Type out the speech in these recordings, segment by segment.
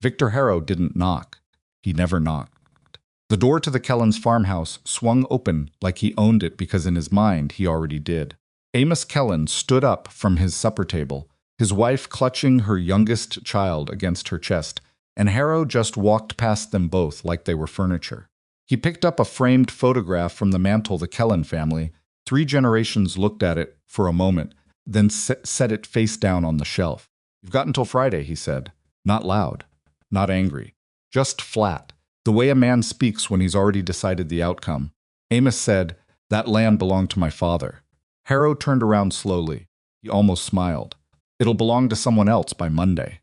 Victor Harrow didn't knock. He never knocked. The door to the Kellens' farmhouse swung open like he owned it because in his mind he already did. Amos Kellen stood up from his supper table, his wife clutching her youngest child against her chest, and Harrow just walked past them both like they were furniture. He picked up a framed photograph from the mantel the Kellen family. 3 generations looked at it for a moment, then set it face down on the shelf. "You've got until Friday," he said. Not loud, not angry, just flat, the way a man speaks when he's already decided the outcome. Amos said, "That land belonged to my father." Harrow turned around slowly. He almost smiled. "It'll belong to someone else by Monday."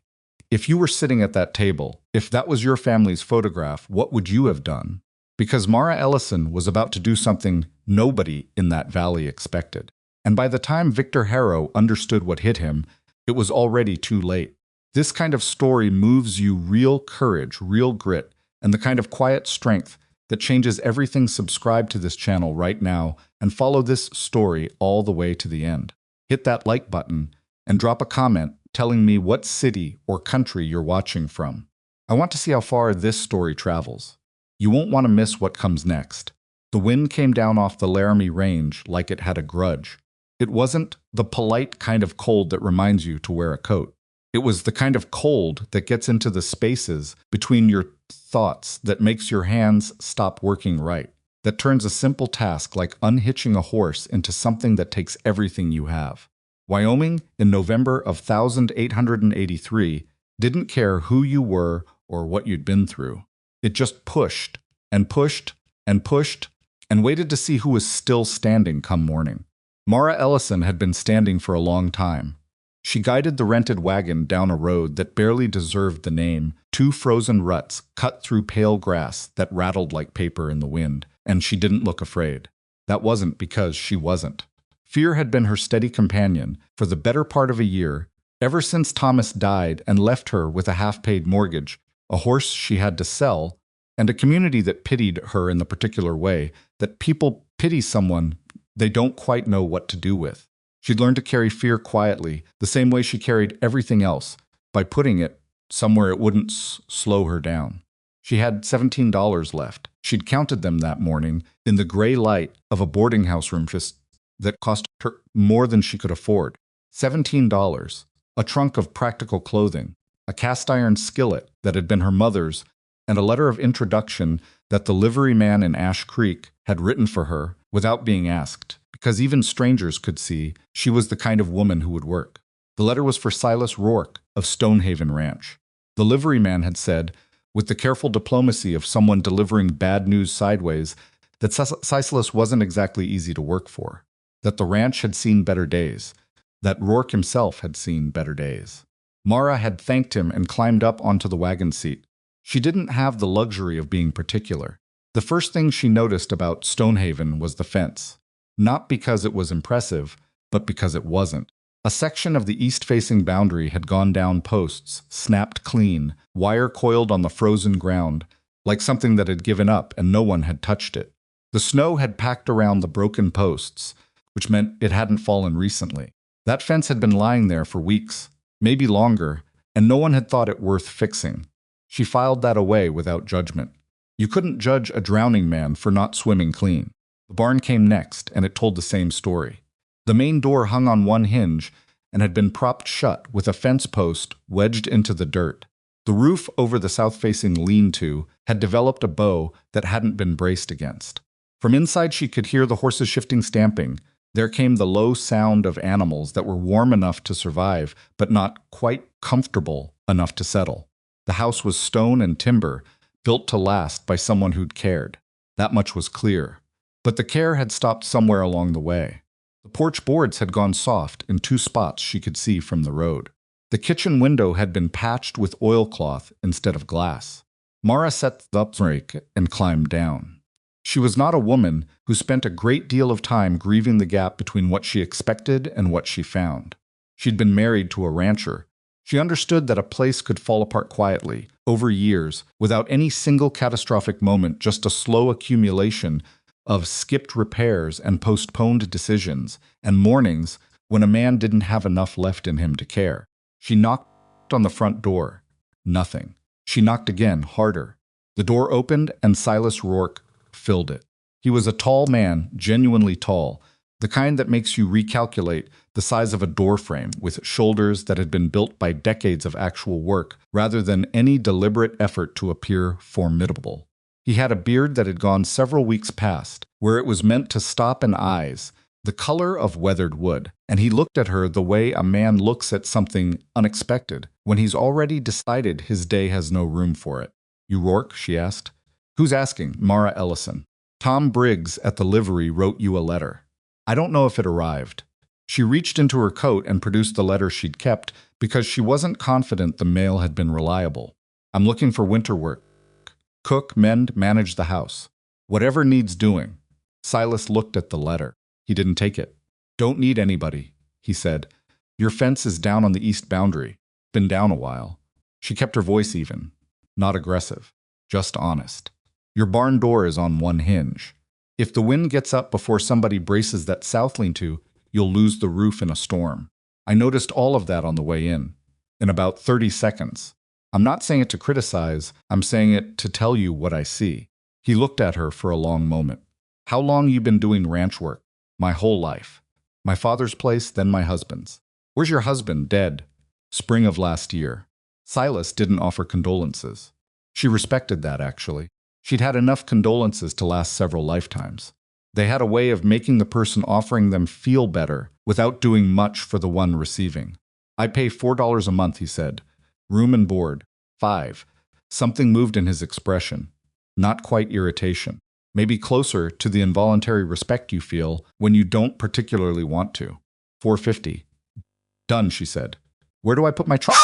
If you were sitting at that table, if that was your family's photograph, what would you have done? Because Mara Ellison was about to do something nobody in that valley expected. And by the time Victor Harrow understood what hit him, it was already too late. This kind of story moves you real courage, real grit, and the kind of quiet strength that changes everything. Subscribe to this channel right now and follow this story all the way to the end. Hit that like button and drop a comment telling me what city or country you're watching from. I want to see how far this story travels. You won't want to miss what comes next. The wind came down off the Laramie Range like it had a grudge. It wasn't the polite kind of cold that reminds you to wear a coat. It was the kind of cold that gets into the spaces between your thoughts, that makes your hands stop working right, that turns a simple task like unhitching a horse into something that takes everything you have. Wyoming, in November of 1883, didn't care who you were or what you'd been through. It just pushed and pushed and pushed and waited to see who was still standing come morning. Mara Ellison had been standing for a long time. She guided the rented wagon down a road that barely deserved the name, 2 frozen ruts cut through pale grass that rattled like paper in the wind, and she didn't look afraid. That wasn't because she wasn't. Fear had been her steady companion for the better part of a year, ever since Thomas died and left her with a half-paid mortgage, a horse she had to sell, and a community that pitied her in the particular way that people pity someone they don't quite know what to do with. She'd learned to carry fear quietly, the same way she carried everything else, by putting it somewhere it wouldn't slow her down. She had $17 left. She'd counted them that morning in the gray light of a boarding house room that cost her more than she could afford. $17, a trunk of practical clothing, a cast-iron skillet that had been her mother's, and a letter of introduction that the liveryman in Ash Creek had written for her without being asked, because even strangers could see she was the kind of woman who would work. The letter was for Silas Rourke of Stonehaven Ranch. The liveryman had said, with the careful diplomacy of someone delivering bad news sideways, that Silas wasn't exactly easy to work for, that the ranch had seen better days, that Rourke himself had seen better days. Mara had thanked him and climbed up onto the wagon seat. She didn't have the luxury of being particular. The first thing she noticed about Stonehaven was the fence. Not because it was impressive, but because it wasn't. A section of the east-facing boundary had gone down posts, snapped clean, wire coiled on the frozen ground, like something that had given up and no one had touched it. The snow had packed around the broken posts, which meant it hadn't fallen recently. That fence had been lying there for weeks, maybe longer, and no one had thought it worth fixing. She filed that away without judgment. You couldn't judge a drowning man for not swimming clean. The barn came next, and it told the same story. The main door hung on one hinge and had been propped shut with a fence post wedged into the dirt. The roof over the south-facing lean-to had developed a bow that hadn't been braced against. From inside she could hear the horses' shifting stamping. There came the low sound of animals that were warm enough to survive, but not quite comfortable enough to settle. The house was stone and timber, built to last by someone who'd cared. That much was clear. But the care had stopped somewhere along the way. The porch boards had gone soft in 2 spots she could see from the road. The kitchen window had been patched with oilcloth instead of glass. Mara set the uprake and climbed down. She was not a woman who spent a great deal of time grieving the gap between what she expected and what she found. She'd been married to a rancher. She understood that a place could fall apart quietly, over years, without any single catastrophic moment, just a slow accumulation of skipped repairs and postponed decisions, and mornings when a man didn't have enough left in him to care. She knocked on the front door. Nothing. She knocked again, harder. The door opened and Silas Rourke filled it. He was a tall man, genuinely tall, the kind that makes you recalculate the size of a doorframe, with shoulders that had been built by decades of actual work rather than any deliberate effort to appear formidable. He had a beard that had gone several weeks past, where it was meant to stop an eyes, the color of weathered wood, and he looked at her the way a man looks at something unexpected, when he's already decided his day has no room for it. "You Rourke?" she asked. "Who's asking?" "Mara Ellison. Tom Briggs at the livery wrote you a letter. I don't know if it arrived." She reached into her coat and produced the letter she'd kept because she wasn't confident the mail had been reliable. "I'm looking for winter work. Cook, mend, manage the house. Whatever needs doing." Silas looked at the letter. He didn't take it. "Don't need anybody," he said. "Your fence is down on the east boundary. Been down a while." She kept her voice even. Not aggressive. Just honest. "Your barn door is on one hinge. If the wind gets up before somebody braces that south lean-to, you'll lose the roof in a storm. I noticed all of that on the way in about 30 seconds. I'm not saying it to criticize, I'm saying it to tell you what I see." He looked at her for a long moment. "How long you been doing ranch work?" "My whole life. My father's place, then my husband's." "Where's your husband?" "Dead. Spring of last year." Silas didn't offer condolences. She respected that, actually. She'd had enough condolences to last several lifetimes. They had a way of making the person offering them feel better without doing much for the one receiving. "I pay $4 a month," he said. "Room and board. 5. Something moved in his expression. Not quite irritation. Maybe closer to the involuntary respect you feel when you don't particularly want to. 450. "Done," she said. "Where do I put my trunk?"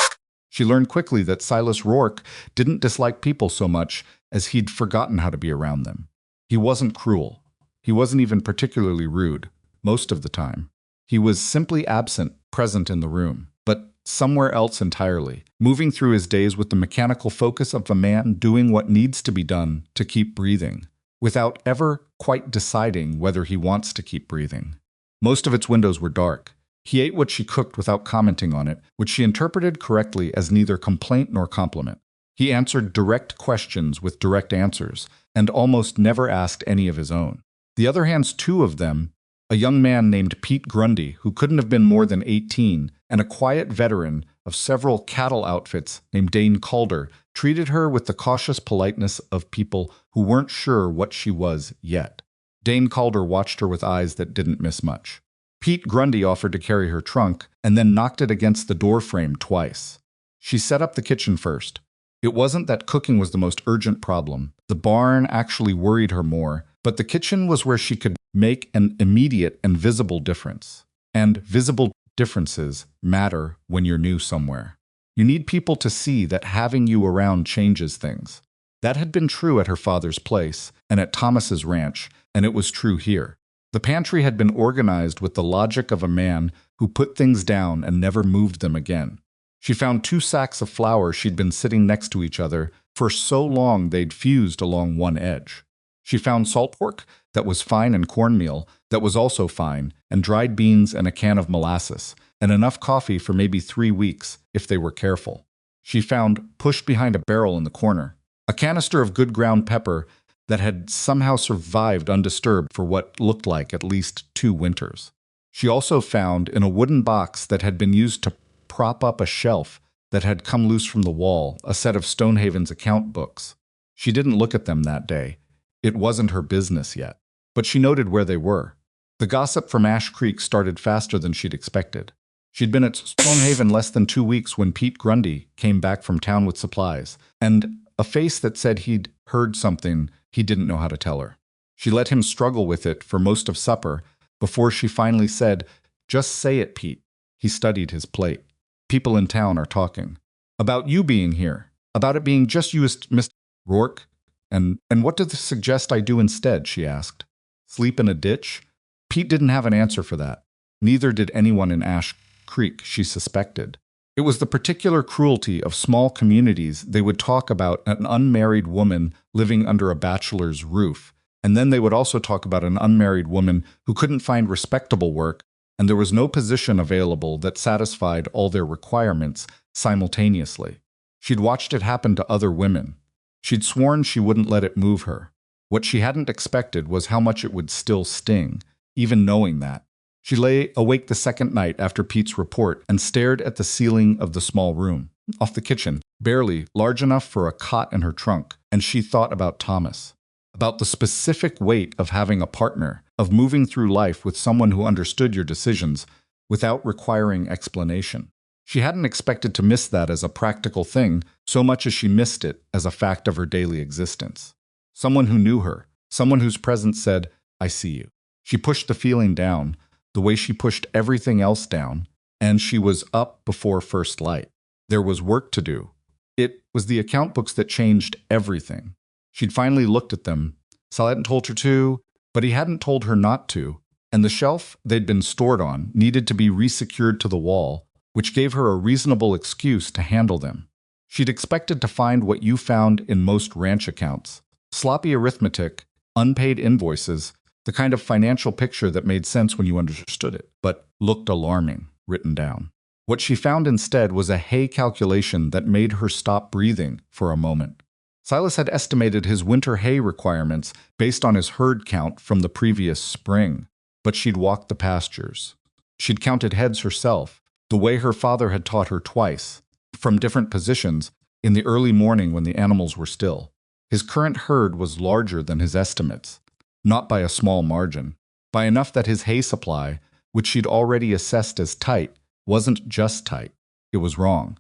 She learned quickly that Silas Rourke didn't dislike people so much as he'd forgotten how to be around them. He wasn't cruel. He wasn't even particularly rude, most of the time. He was simply absent, present in the room, but somewhere else entirely, moving through his days with the mechanical focus of a man doing what needs to be done to keep breathing, without ever quite deciding whether he wants to keep breathing. Most of its windows were dark. He ate what she cooked without commenting on it, which she interpreted correctly as neither complaint nor compliment. He answered direct questions with direct answers, and almost never asked any of his own. The other hands, 2 of them, a young man named Pete Grundy, who couldn't have been more than 18, and a quiet veteran of several cattle outfits named Dane Calder, treated her with the cautious politeness of people who weren't sure what she was yet. Dane Calder watched her with eyes that didn't miss much. Pete Grundy offered to carry her trunk, and then knocked it against the door frame twice. She set up the kitchen first. It wasn't that cooking was the most urgent problem. The barn actually worried her more, but the kitchen was where she could make an immediate and visible difference. And visible differences matter when you're new somewhere. You need people to see that having you around changes things. That had been true at her father's place and at Thomas's ranch, and it was true here. The pantry had been organized with the logic of a man who put things down and never moved them again. She found 2 sacks of flour she'd been sitting next to each other for so long they'd fused along one edge. She found salt pork that was fine and cornmeal that was also fine, and dried beans and a can of molasses, and enough coffee for maybe 3 weeks if they were careful. She found, pushed behind a barrel in the corner, a canister of good ground pepper that had somehow survived undisturbed for what looked like at least 2 winters. She also found, in a wooden box that had been used to prop up a shelf that had come loose from the wall, a set of Stonehaven's account books. She didn't look at them that day. It wasn't her business yet. But she noted where they were. The gossip from Ash Creek started faster than she'd expected. She'd been at Stonehaven less than 2 weeks when Pete Grundy came back from town with supplies, and a face that said he'd heard something he didn't know how to tell her. She let him struggle with it for most of supper before she finally said, "Just say it, Pete." He studied his plate. "People in town are talking. About you being here. About it being just you, Mr. Rourke. And what does this suggest I do instead?" she asked. "Sleep in a ditch?" Pete didn't have an answer for that. Neither did anyone in Ash Creek, she suspected. It was the particular cruelty of small communities. They would talk about an unmarried woman living under a bachelor's roof, and then they would also talk about an unmarried woman who couldn't find respectable work, and there was no position available that satisfied all their requirements simultaneously. She'd watched it happen to other women. She'd sworn she wouldn't let it move her. What she hadn't expected was how much it would still sting, even knowing that. She lay awake the second night after Pete's report and stared at the ceiling of the small room, off the kitchen, barely large enough for a cot in her trunk, and she thought about Thomas. About the specific weight of having a partner, of moving through life with someone who understood your decisions without requiring explanation. She hadn't expected to miss that as a practical thing so much as she missed it as a fact of her daily existence. Someone who knew her, someone whose presence said, "I see you." She pushed the feeling down, the way she pushed everything else down, and she was up before first light. There was work to do. It was the account books that changed everything. She'd finally looked at them. Sal hadn't told her to, but he hadn't told her not to, and the shelf they'd been stored on needed to be resecured to the wall, which gave her a reasonable excuse to handle them. She'd expected to find what you found in most ranch accounts: sloppy arithmetic, unpaid invoices, the kind of financial picture that made sense when you understood it, but looked alarming, written down. What she found instead was a hay calculation that made her stop breathing for a moment. Silas had estimated his winter hay requirements based on his herd count from the previous spring, but she'd walked the pastures. She'd counted heads herself, the way her father had taught her twice, from different positions, in the early morning when the animals were still. His current herd was larger than his estimates, not by a small margin, by enough that his hay supply, which she'd already assessed as tight, wasn't just tight. It was wrong.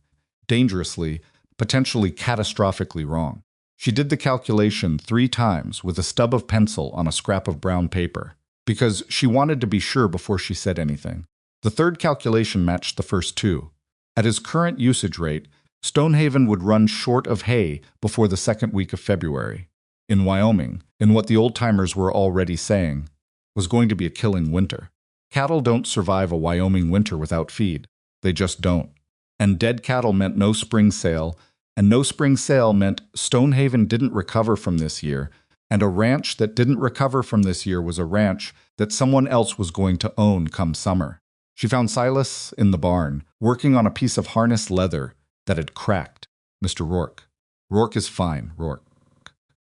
Dangerously, potentially catastrophically wrong. She did the calculation 3 times with a stub of pencil on a scrap of brown paper, because she wanted to be sure before she said anything. The third calculation matched the first 2. At his current usage rate, Stonehaven would run short of hay before the second week of February. In Wyoming, in what the old-timers were already saying, was going to be a killing winter. Cattle don't survive a Wyoming winter without feed. They just don't. And dead cattle meant no spring sale, and no spring sale meant Stonehaven didn't recover from this year, and a ranch that didn't recover from this year was a ranch that someone else was going to own come summer. She found Silas in the barn, working on a piece of harness leather that had cracked. "Mr. Rourke." "Rourke is fine, Rourke."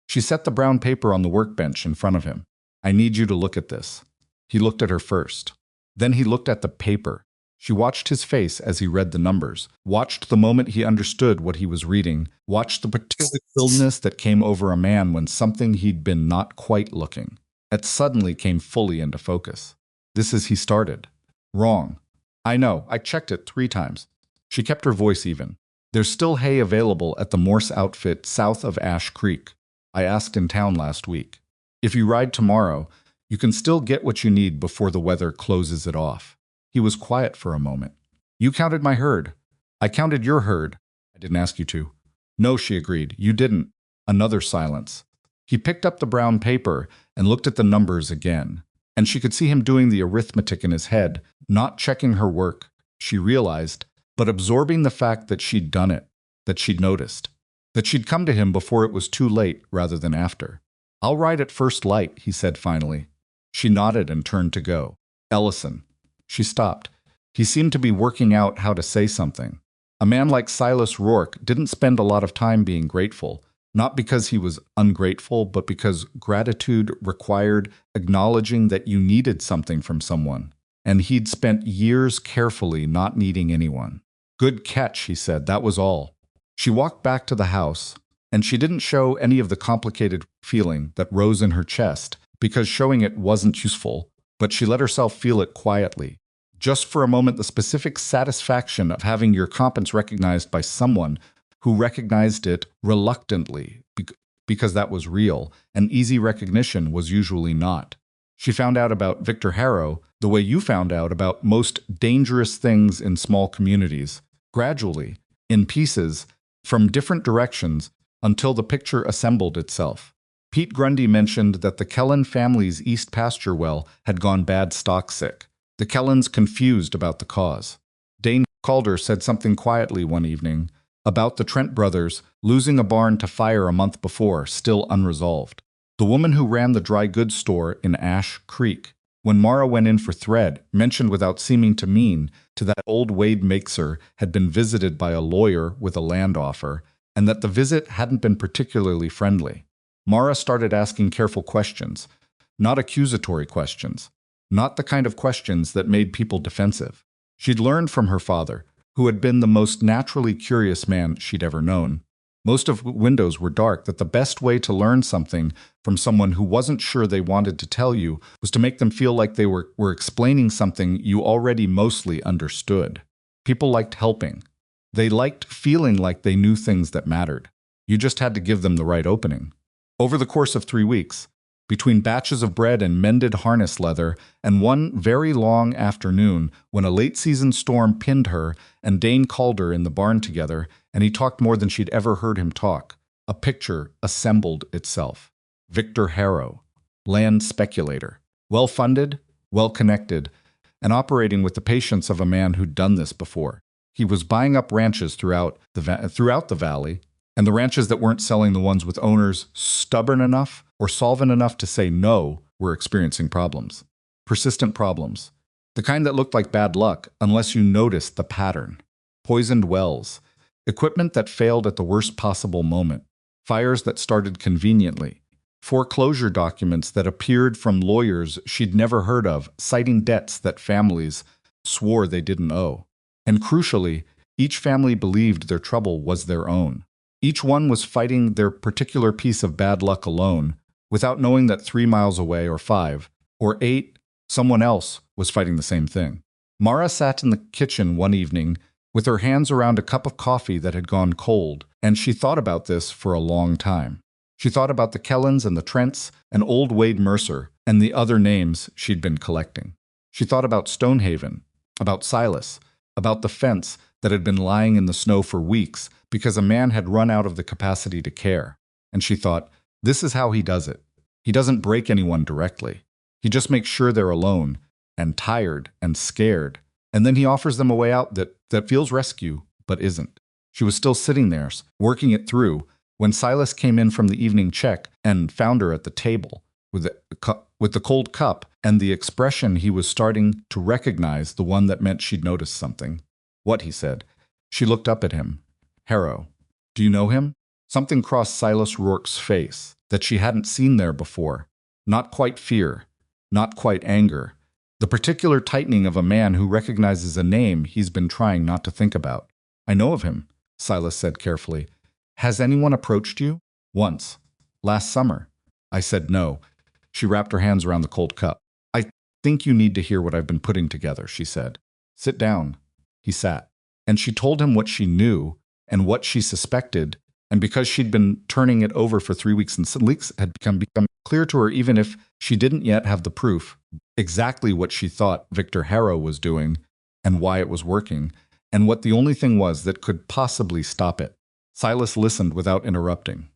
She set the brown paper on the workbench in front of him. "I need you to look at this." He looked at her first. Then he looked at the paper. She watched his face as he read the numbers, watched the moment he understood what he was reading, watched the particularness that came over a man when something he'd been not quite looking at suddenly came fully into focus. "This is," he started. "Wrong. I know, I checked it 3 times. She kept her voice even. "There's still hay available at the Morse outfit south of Ash Creek. I asked in town last week. If you ride tomorrow, you can still get what you need before the weather closes it off." He was quiet for a moment. "You counted my herd." "I counted your herd." "I didn't ask you to." "No," she agreed. "You didn't." Another silence. He picked up the brown paper and looked at the numbers again, and she could see him doing the arithmetic in his head, not checking her work, she realized, but absorbing the fact that she'd done it, that she'd noticed, that she'd come to him before it was too late rather than after. "I'll ride at first light," he said finally. She nodded and turned to go. "Ellison." She stopped. He seemed to be working out how to say something. A man like Silas Rourke didn't spend a lot of time being grateful, not because he was ungrateful, but because gratitude required acknowledging that you needed something from someone, and he'd spent years carefully not needing anyone. "Good catch," he said. "That was all." She walked back to the house, and she didn't show any of the complicated feeling that rose in her chest, because showing it wasn't useful, but she let herself feel it quietly. Just for a moment, the specific satisfaction of having your competence recognized by someone who recognized it reluctantly, because that was real, and easy recognition was usually not. She found out about Victor Harrow the way you found out about most dangerous things in small communities, gradually, in pieces, from different directions, until the picture assembled itself. Pete Grundy mentioned that the Kellen family's east pasture well had gone bad stock sick. The Kellens confused about the cause. Dane Calder said something quietly one evening about the Trent brothers losing a barn to fire a month before, still unresolved. The woman who ran the dry goods store in Ash Creek When Mara went in for thread, mentioned without seeming to mean to that old Wade Mixer had been visited by a lawyer with a land offer, and that the visit hadn't been particularly friendly. Mara started asking careful questions, not accusatory questions, not the kind of questions that made people defensive. She'd learned from her father, who had been the most naturally curious man she'd ever known. Most of the windows were dark, that the best way to learn something from someone who wasn't sure they wanted to tell you was to make them feel like they were explaining something you already mostly understood. People liked helping. They liked feeling like they knew things that mattered. You just had to give them the right opening. Over the course of 3 weeks, between batches of bread and mended harness leather, and one very long afternoon when a late-season storm pinned her and Dane called her in the barn together, and he talked more than she'd ever heard him talk, a picture assembled itself. Victor Harrow, land speculator, well-funded, well-connected, and operating with the patience of a man who'd done this before. He was buying up ranches throughout the valley, and the ranches that weren't selling the ones with owners stubborn enough or solvent enough to say no were experiencing problems. Persistent problems. The kind that looked like bad luck unless you noticed the pattern. Poisoned wells. Equipment that failed at the worst possible moment. Fires that started conveniently. Foreclosure documents that appeared from lawyers she'd never heard of, citing debts that families swore they didn't owe. And crucially, each family believed their trouble was their own. Each one was fighting their particular piece of bad luck alone, without knowing that 3 miles away, or 5, or 8, someone else was fighting the same thing. Mara sat in the kitchen one evening with her hands around a cup of coffee that had gone cold, and she thought about this for a long time. She thought about the Kellens and the Trents and old Wade Mercer and the other names she'd been collecting. She thought about Stonehaven, about Silas, about the fence that had been lying in the snow for weeks because a man had run out of the capacity to care. And she thought, this is how he does it. He doesn't break anyone directly. He just makes sure they're alone and tired and scared, and then he offers them a way out that feels rescue but isn't. She was still sitting there, working it through, when Silas came in from the evening check and found her at the table with the cold cup and the expression he was starting to recognize, the one that meant she'd noticed something. What, he said. She looked up at him. Harrow. Do you know him? Something crossed Silas Rourke's face that she hadn't seen there before. Not quite fear, not quite anger. The particular tightening of a man who recognizes a name he's been trying not to think about. I know of him, Silas said carefully. Has anyone approached you? Once. Last summer. I said no. She wrapped her hands around the cold cup. I think you need to hear what I've been putting together, she said. Sit down. He sat. And she told him what she knew and what she suspected, and because she'd been turning it over for 3 weeks and some leaks had become clear to her, even if she didn't yet have the proof, exactly what she thought Victor Harrow was doing and why it was working, and what the only thing was that could possibly stop it. Silas listened without interrupting,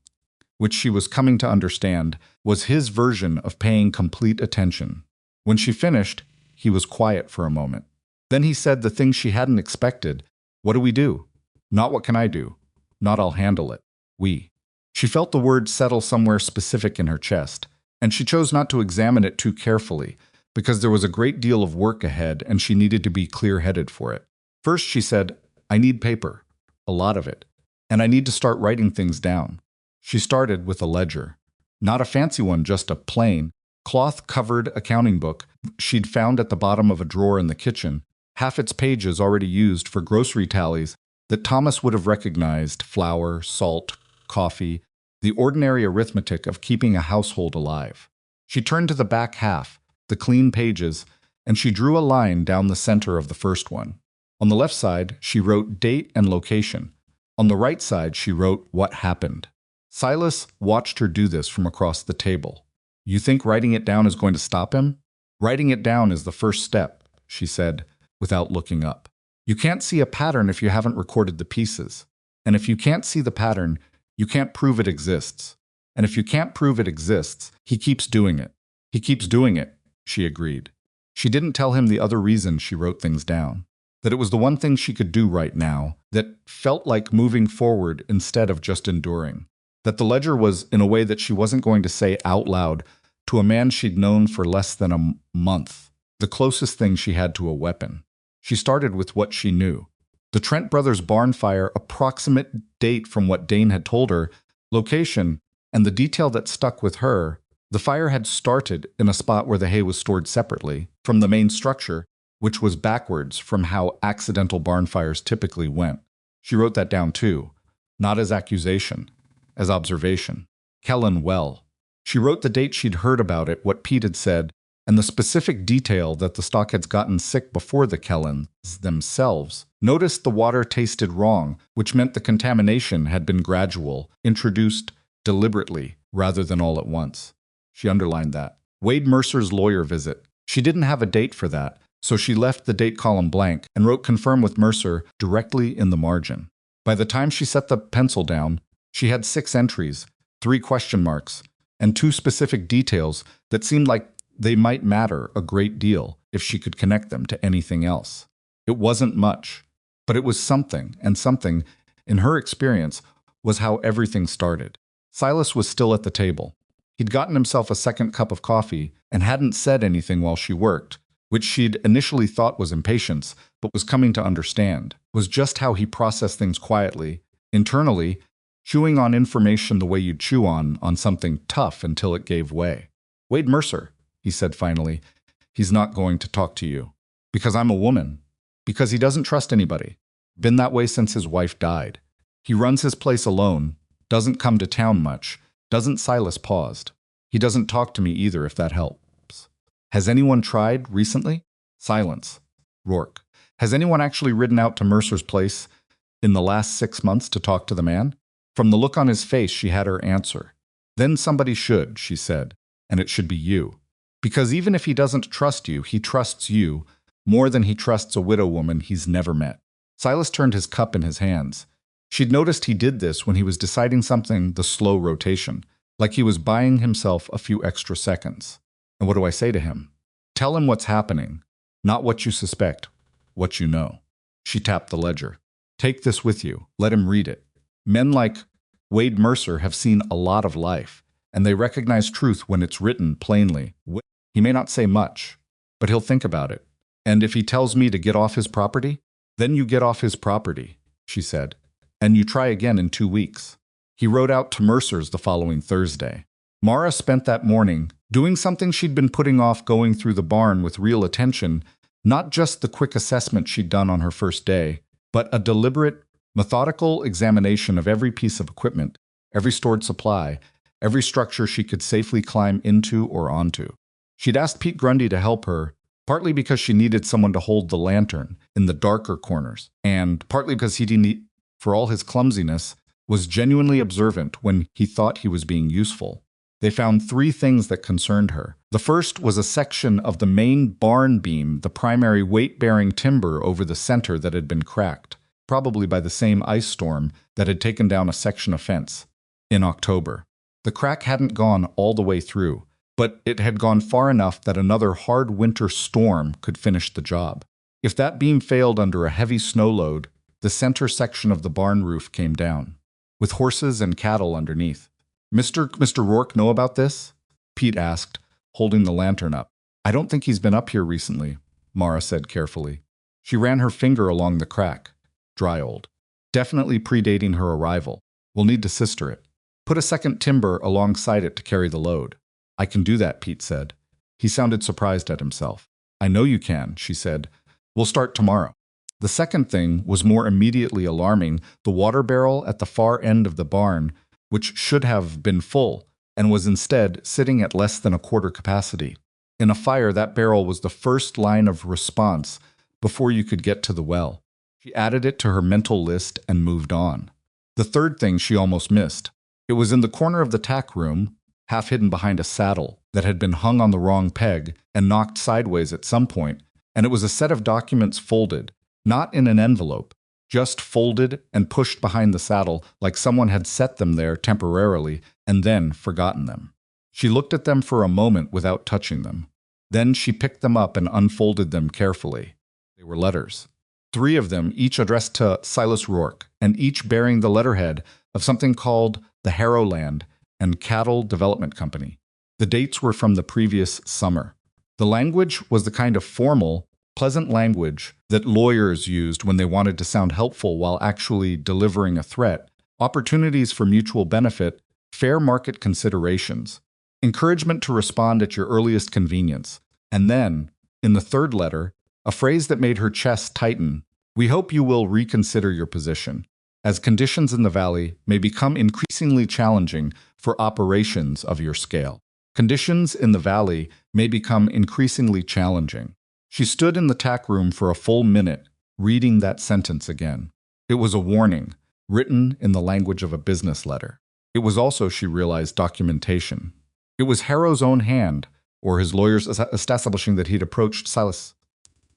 which she was coming to understand was his version of paying complete attention. When she finished, he was quiet for a moment. Then he said the thing she hadn't expected. What do we do? Not what can I do. Not I'll handle it. We. She felt the word settle somewhere specific in her chest, and she chose not to examine it too carefully, because there was a great deal of work ahead and she needed to be clear-headed for it. First, she said, I need paper. A lot of it. And I need to start writing things down. She started with a ledger. Not a fancy one, just a plain, cloth-covered accounting book she'd found at the bottom of a drawer in the kitchen, half its pages already used for grocery tallies that Thomas would have recognized: flour, salt, coffee, the ordinary arithmetic of keeping a household alive. She turned to the back half, the clean pages, and she drew a line down the center of the first one. On the left side, she wrote date and location. On the right side, she wrote what happened. Silas watched her do this from across the table. You think writing it down is going to stop him? Writing it down is the first step, she said, without looking up. You can't see a pattern if you haven't recorded the pieces. And if you can't see the pattern, you can't prove it exists. And if you can't prove it exists, he keeps doing it. He keeps doing it, she agreed. She didn't tell him the other reason she wrote things down. That it was the one thing she could do right now that felt like moving forward instead of just enduring. That the ledger was in a way that she wasn't going to say out loud, to a man she'd known for less than a month, the closest thing she had to a weapon. She started with what she knew. The Trent brothers' barn fire, approximate date from what Dane had told her, location, and the detail that stuck with her. The fire had started in a spot where the hay was stored separately from the main structure, which was backwards from how accidental barn fires typically went. She wrote that down too, not as accusation, as observation. Kellen well. She wrote the date she'd heard about it, what Pete had said, and the specific detail that the stock had gotten sick before the Kellens themselves. Noticed the water tasted wrong, which meant the contamination had been gradual, introduced deliberately rather than all at once. She underlined that. Wade Mercer's lawyer visit. She didn't have a date for that, so she left the date column blank and wrote confirm with Mercer directly in the margin. By the time she set the pencil down, she had 6 entries, 3 question marks, and 2 specific details that seemed like they might matter a great deal if she could connect them to anything else. It wasn't much, but it was something, and something, in her experience, was how everything started. Silas was still at the table. He'd gotten himself a second cup of coffee and hadn't said anything while she worked, which she'd initially thought was impatience, but was coming to understand, was just how he processed things quietly, internally, chewing on information the way you'd chew on something tough until it gave way. Wade Mercer, he said finally, he's not going to talk to you. Because I'm a woman. Because he doesn't trust anybody. Been that way since his wife died. He runs his place alone, doesn't come to town much, doesn't. Silas paused. He doesn't talk to me either, if that helps. Has anyone tried recently? Silence. Rourke. Has anyone actually ridden out to Mercer's place in the last 6 months to talk to the man? From the look on his face, she had her answer. Then somebody should, she said, and it should be you. Because even if he doesn't trust you, he trusts you more than he trusts a widow woman he's never met. Silas turned his cup in his hands. She'd noticed he did this when he was deciding something, the slow rotation, like he was buying himself a few extra seconds. And what do I say to him? Tell him what's happening, not what you suspect, what you know. She tapped the ledger. Take this with you. Let him read it. Men like Wade Mercer have seen a lot of life, and they recognize truth when it's written plainly. He may not say much, but he'll think about it. And if he tells me to get off his property, then you get off his property, she said, and you try again in 2 weeks. He rode out to Mercer's the following Thursday. Mara spent that morning doing something she'd been putting off, going through the barn with real attention, not just the quick assessment she'd done on her first day, but a deliberate, methodical examination of every piece of equipment, every stored supply, every structure she could safely climb into or onto. She'd asked Pete Grundy to help her, partly because she needed someone to hold the lantern in the darker corners, and partly because he didn't, for all his clumsiness, was genuinely observant when he thought he was being useful. They found 3 things that concerned her. The first was a section of the main barn beam, the primary weight-bearing timber over the center that had been cracked, probably by the same ice storm that had taken down a section of fence in October. The crack hadn't gone all the way through, but it had gone far enough that another hard winter storm could finish the job. If that beam failed under a heavy snow load, the center section of the barn roof came down, with horses and cattle underneath. Mr. Rourke know about this? Pete asked, holding the lantern up. I don't think he's been up here recently, Mara said carefully. She ran her finger along the crack. Dry old. Definitely predating her arrival. We'll need to sister it. Put a second timber alongside it to carry the load. I can do that, Pete said. He sounded surprised at himself. I know you can, she said. We'll start tomorrow. The second thing was more immediately alarming, the water barrel at the far end of the barn, which should have been full, and was instead sitting at less than a quarter capacity. In a fire, that barrel was the first line of response before you could get to the well. She added it to her mental list and moved on. The third thing she almost missed. It was in the corner of the tack room, half hidden behind a saddle that had been hung on the wrong peg and knocked sideways at some point, and it was a set of documents folded, not in an envelope, just folded and pushed behind the saddle like someone had set them there temporarily and then forgotten them. She looked at them for a moment without touching them. Then she picked them up and unfolded them carefully. They were letters. 3 of them, each addressed to Silas Rourke, and each bearing the letterhead of something called the Harrowland and Cattle Development Company. The dates were from the previous summer. The language was the kind of formal, pleasant language that lawyers used when they wanted to sound helpful while actually delivering a threat, opportunities for mutual benefit, fair market considerations, encouragement to respond at your earliest convenience. And then, in the third letter, a phrase that made her chest tighten: "We hope you will reconsider your position, as conditions in the valley may become increasingly challenging for operations of your scale." Conditions in the valley may become increasingly challenging. She stood in the tack room for a full minute, reading that sentence again. It was a warning, written in the language of a business letter. It was also, she realized, documentation. It was Harrow's own hand, or his lawyers establishing that he'd approached Silas,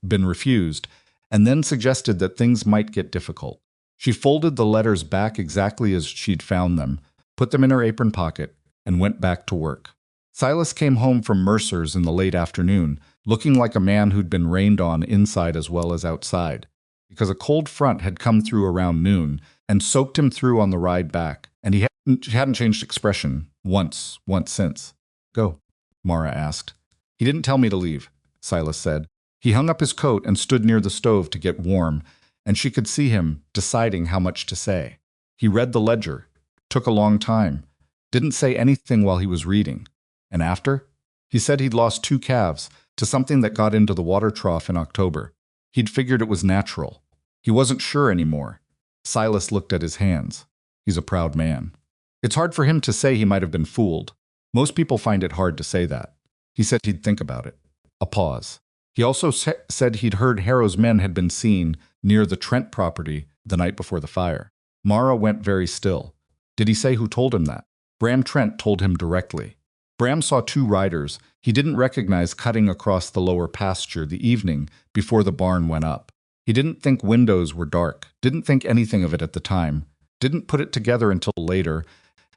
been refused, and then suggested that things might get difficult. She folded the letters back exactly as she'd found them, put them in her apron pocket, and went back to work. Silas came home from Mercer's in the late afternoon, looking like a man who'd been rained on inside as well as outside, because a cold front had come through around noon and soaked him through on the ride back, and he hadn't changed expression once since. "Go," Mara asked. "He didn't tell me to leave," Silas said. He hung up his coat and stood near the stove to get warm, and she could see him deciding how much to say. He read the ledger, took a long time, didn't say anything while he was reading. And after? He said he'd lost 2 calves to something that got into the water trough in October. He'd figured it was natural. He wasn't sure anymore. Silas looked at his hands. He's a proud man. It's hard for him to say he might have been fooled. Most people find it hard to say that. He said he'd think about it. A pause. He also said he'd heard Harrow's men had been seen near the Trent property the night before the fire. Mara went very still. Did he say who told him that? Bram Trent told him directly. Bram saw 2 riders he didn't recognize cutting across the lower pasture the evening before the barn went up. He didn't think windows were dark, didn't think anything of it at the time, didn't put it together until later,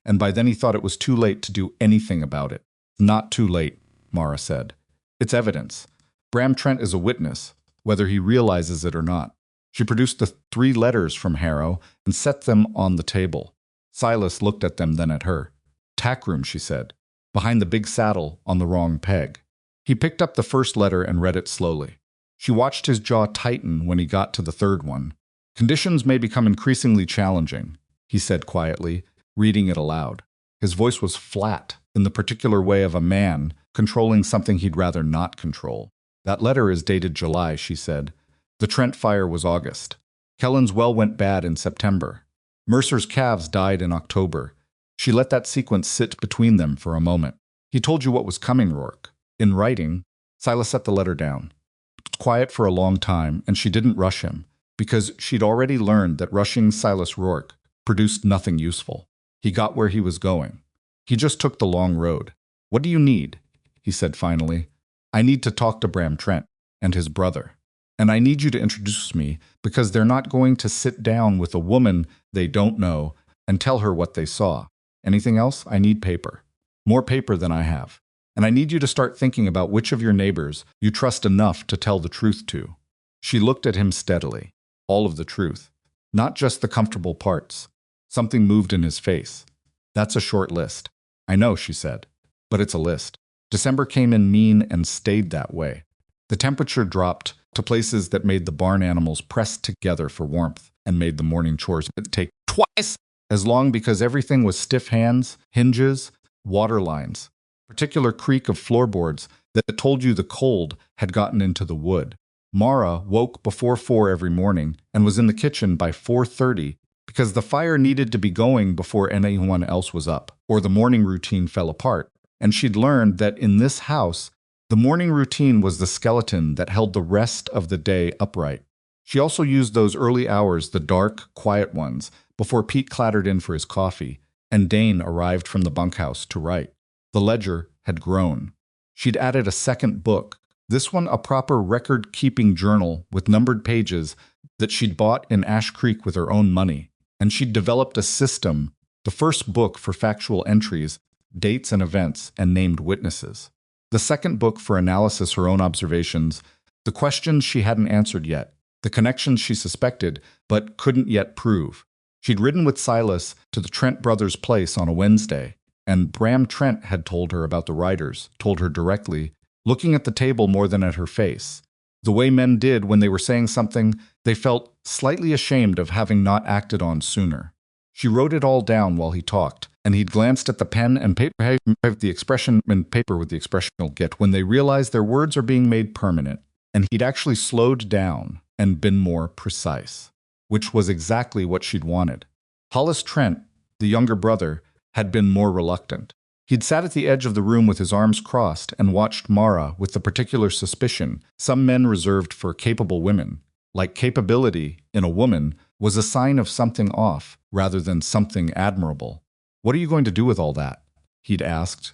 and by then he thought it was too late to do anything about it. Not too late, Mara said. It's evidence. Bram Trent is a witness, whether he realizes it or not. She produced the 3 letters from Harrow and set them on the table. Silas looked at them, then at her. "Tack room," she said. "Behind the big saddle on the wrong peg." He picked up the first letter and read it slowly. She watched his jaw tighten when he got to the third one. "Conditions may become increasingly challenging," he said quietly, reading it aloud. His voice was flat, in the particular way of a man controlling something he'd rather not control. "That letter is dated July," she said. "The Trent fire was August. Kellen's well went bad in September. Mercer's calves died in October." She let that sequence sit between them for a moment. "He told you what was coming, Rourke. In writing." Silas set the letter down. It was quiet for a long time, and she didn't rush him, because she'd already learned that rushing Silas Rourke produced nothing useful. He got where he was going. He just took the long road. "What do you need?" he said finally. "I need to talk to Bram Trent and his brother. And I need you to introduce me, because they're not going to sit down with a woman they don't know and tell her what they saw. Anything else? I need paper. More paper than I have. And I need you to start thinking about which of your neighbors you trust enough to tell the truth to." She looked at him steadily. All of the truth. Not just the comfortable parts. Something moved in his face. "That's a short list." "I know," she said. "But it's a list." December came in mean and stayed that way. The temperature dropped to places that made the barn animals press together for warmth and made the morning chores take twice as long because everything was stiff hands, hinges, water lines, particular creak of floorboards that told you the cold had gotten into the wood. Mara woke before 4 every morning and was in the kitchen by 4:30 because the fire needed to be going before anyone else was up, or the morning routine fell apart. And she'd learned that in this house, the morning routine was the skeleton that held the rest of the day upright. She also used those early hours, the dark, quiet ones, before Pete clattered in for his coffee, and Dane arrived from the bunkhouse to write. The ledger had grown. She'd added a second book, this one a proper record-keeping journal with numbered pages that she'd bought in Ash Creek with her own money, and she'd developed a system, the first book for factual entries, dates and events, and named witnesses. The second book for analysis, her own observations, the questions she hadn't answered yet, the connections she suspected but couldn't yet prove. She'd ridden with Silas to the Trent brothers' place on a Wednesday, And Bram Trent had told her about the writers, told her directly, looking at the table more than at her face. The way men did when they were saying something they felt slightly ashamed of having not acted on sooner. She wrote it all down while he talked, and he'd glanced at the pen and paper, the expression and paper with the expression he'll get when they realized their words are being made permanent, and he'd actually slowed down and been more precise, which was exactly what she'd wanted. Hollis Trent, the younger brother, had been more reluctant. He'd sat at the edge of the room with his arms crossed and watched Mara with the particular suspicion some men reserved for capable women, like capability in a woman was a sign of something off rather than something admirable. "What are you going to do with all that?" he'd asked,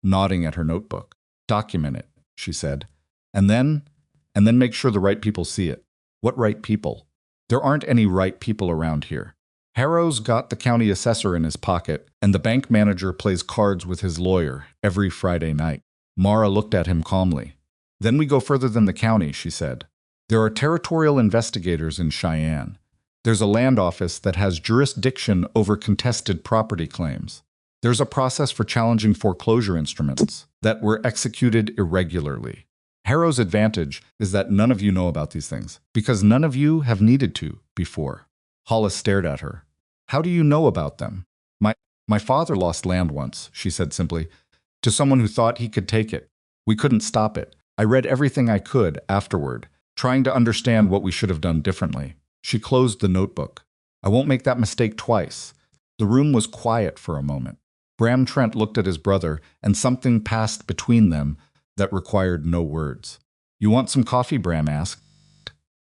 nodding at her notebook. "Document it," she said. And then make sure the right people see it." "What right people?" "There aren't any right people around here. Harrow's got the county assessor in his pocket, and the bank manager plays cards with his lawyer every Friday night." Mara looked at him calmly. "Then we go further than the county," she said. "There are territorial investigators in Cheyenne. There's a land office that has jurisdiction over contested property claims. There's a process for challenging foreclosure instruments that were executed irregularly. Harrow's advantage is that none of you know about these things, because none of you have needed to before." Hollis stared at her. "How do you know about them?" My father lost land once," she said simply, "to someone who thought he could take it. We couldn't stop it. I read everything I could afterward, trying to understand what we should have done differently." She closed the notebook. "I won't make that mistake twice." The room was quiet for a moment. Bram Trent looked at his brother, and something passed between them that required no words. "You want some coffee?" Bram asked.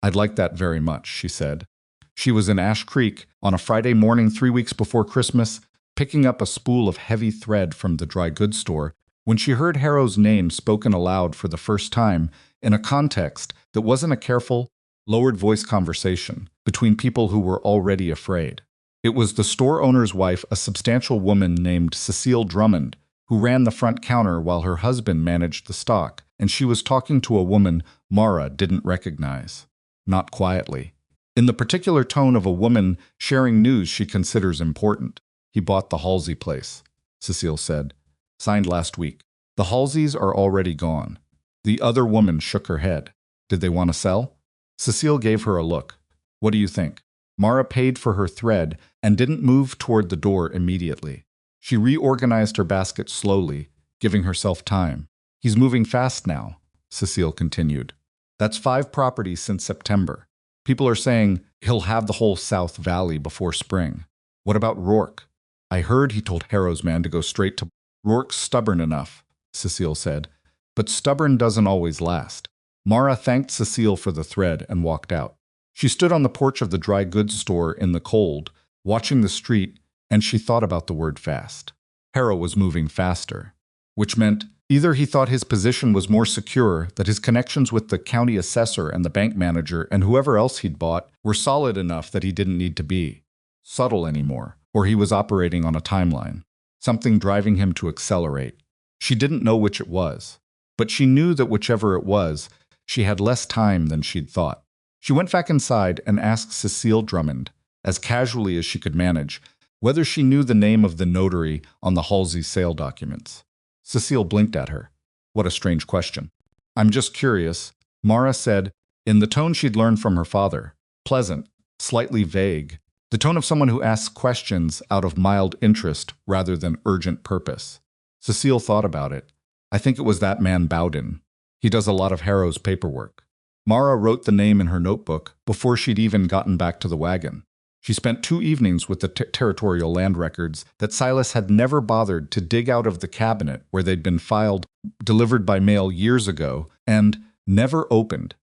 "I'd like that very much," she said. She was in Ash Creek on a Friday morning 3 weeks before Christmas, picking up a spool of heavy thread from the dry goods store, when she heard Harrow's name spoken aloud for the first time in a context that wasn't a careful, lowered voice conversation between people who were already afraid. It was the store owner's wife, a substantial woman named Cecile Drummond, who ran the front counter while her husband managed the stock, and she was talking to a woman Mara didn't recognize. Not quietly. In the particular tone of a woman sharing news she considers important. "He bought the Halsey place," Cecile said. "Signed last week. The Halseys are already gone." The other woman shook her head. "Did they want to sell?" Cecile gave her a look. "What do you think?" Mara paid for her thread and didn't move toward the door immediately. She reorganized her basket slowly, giving herself time. "He's moving fast now," Cecile continued. "That's 5 properties since September. People are saying he'll have the whole South Valley before spring." "What about Rourke?" "I heard he told Harrow's man to go straight to—" "Rourke's stubborn enough," Cecile said. "But stubborn doesn't always last." Mara thanked Cecile for the thread and walked out. She stood on the porch of the dry goods store in the cold, watching the street, and she thought about the word fast. Harrow was moving faster, which meant either he thought his position was more secure, that his connections with the county assessor and the bank manager and whoever else he'd bought were solid enough that he didn't need to be subtle anymore, or he was operating on a timeline, something driving him to accelerate. She didn't know which it was, but she knew that whichever it was, she had less time than she'd thought. She went back inside and asked Cecile Drummond, as casually as she could manage, whether she knew the name of the notary on the Halsey sale documents. Cecile blinked at her. "What a strange question." "I'm just curious," Mara said, in the tone she'd learned from her father. Pleasant, slightly vague, the tone of someone who asks questions out of mild interest rather than urgent purpose. Cecile thought about it. "I think it was that man Bowden. He does a lot of Harrow's paperwork." Mara wrote the name in her notebook before she'd even gotten back to the wagon. She spent 2 evenings with the territorial land records that Silas had never bothered to dig out of the cabinet where they'd been filed, delivered by mail years ago, and never opened.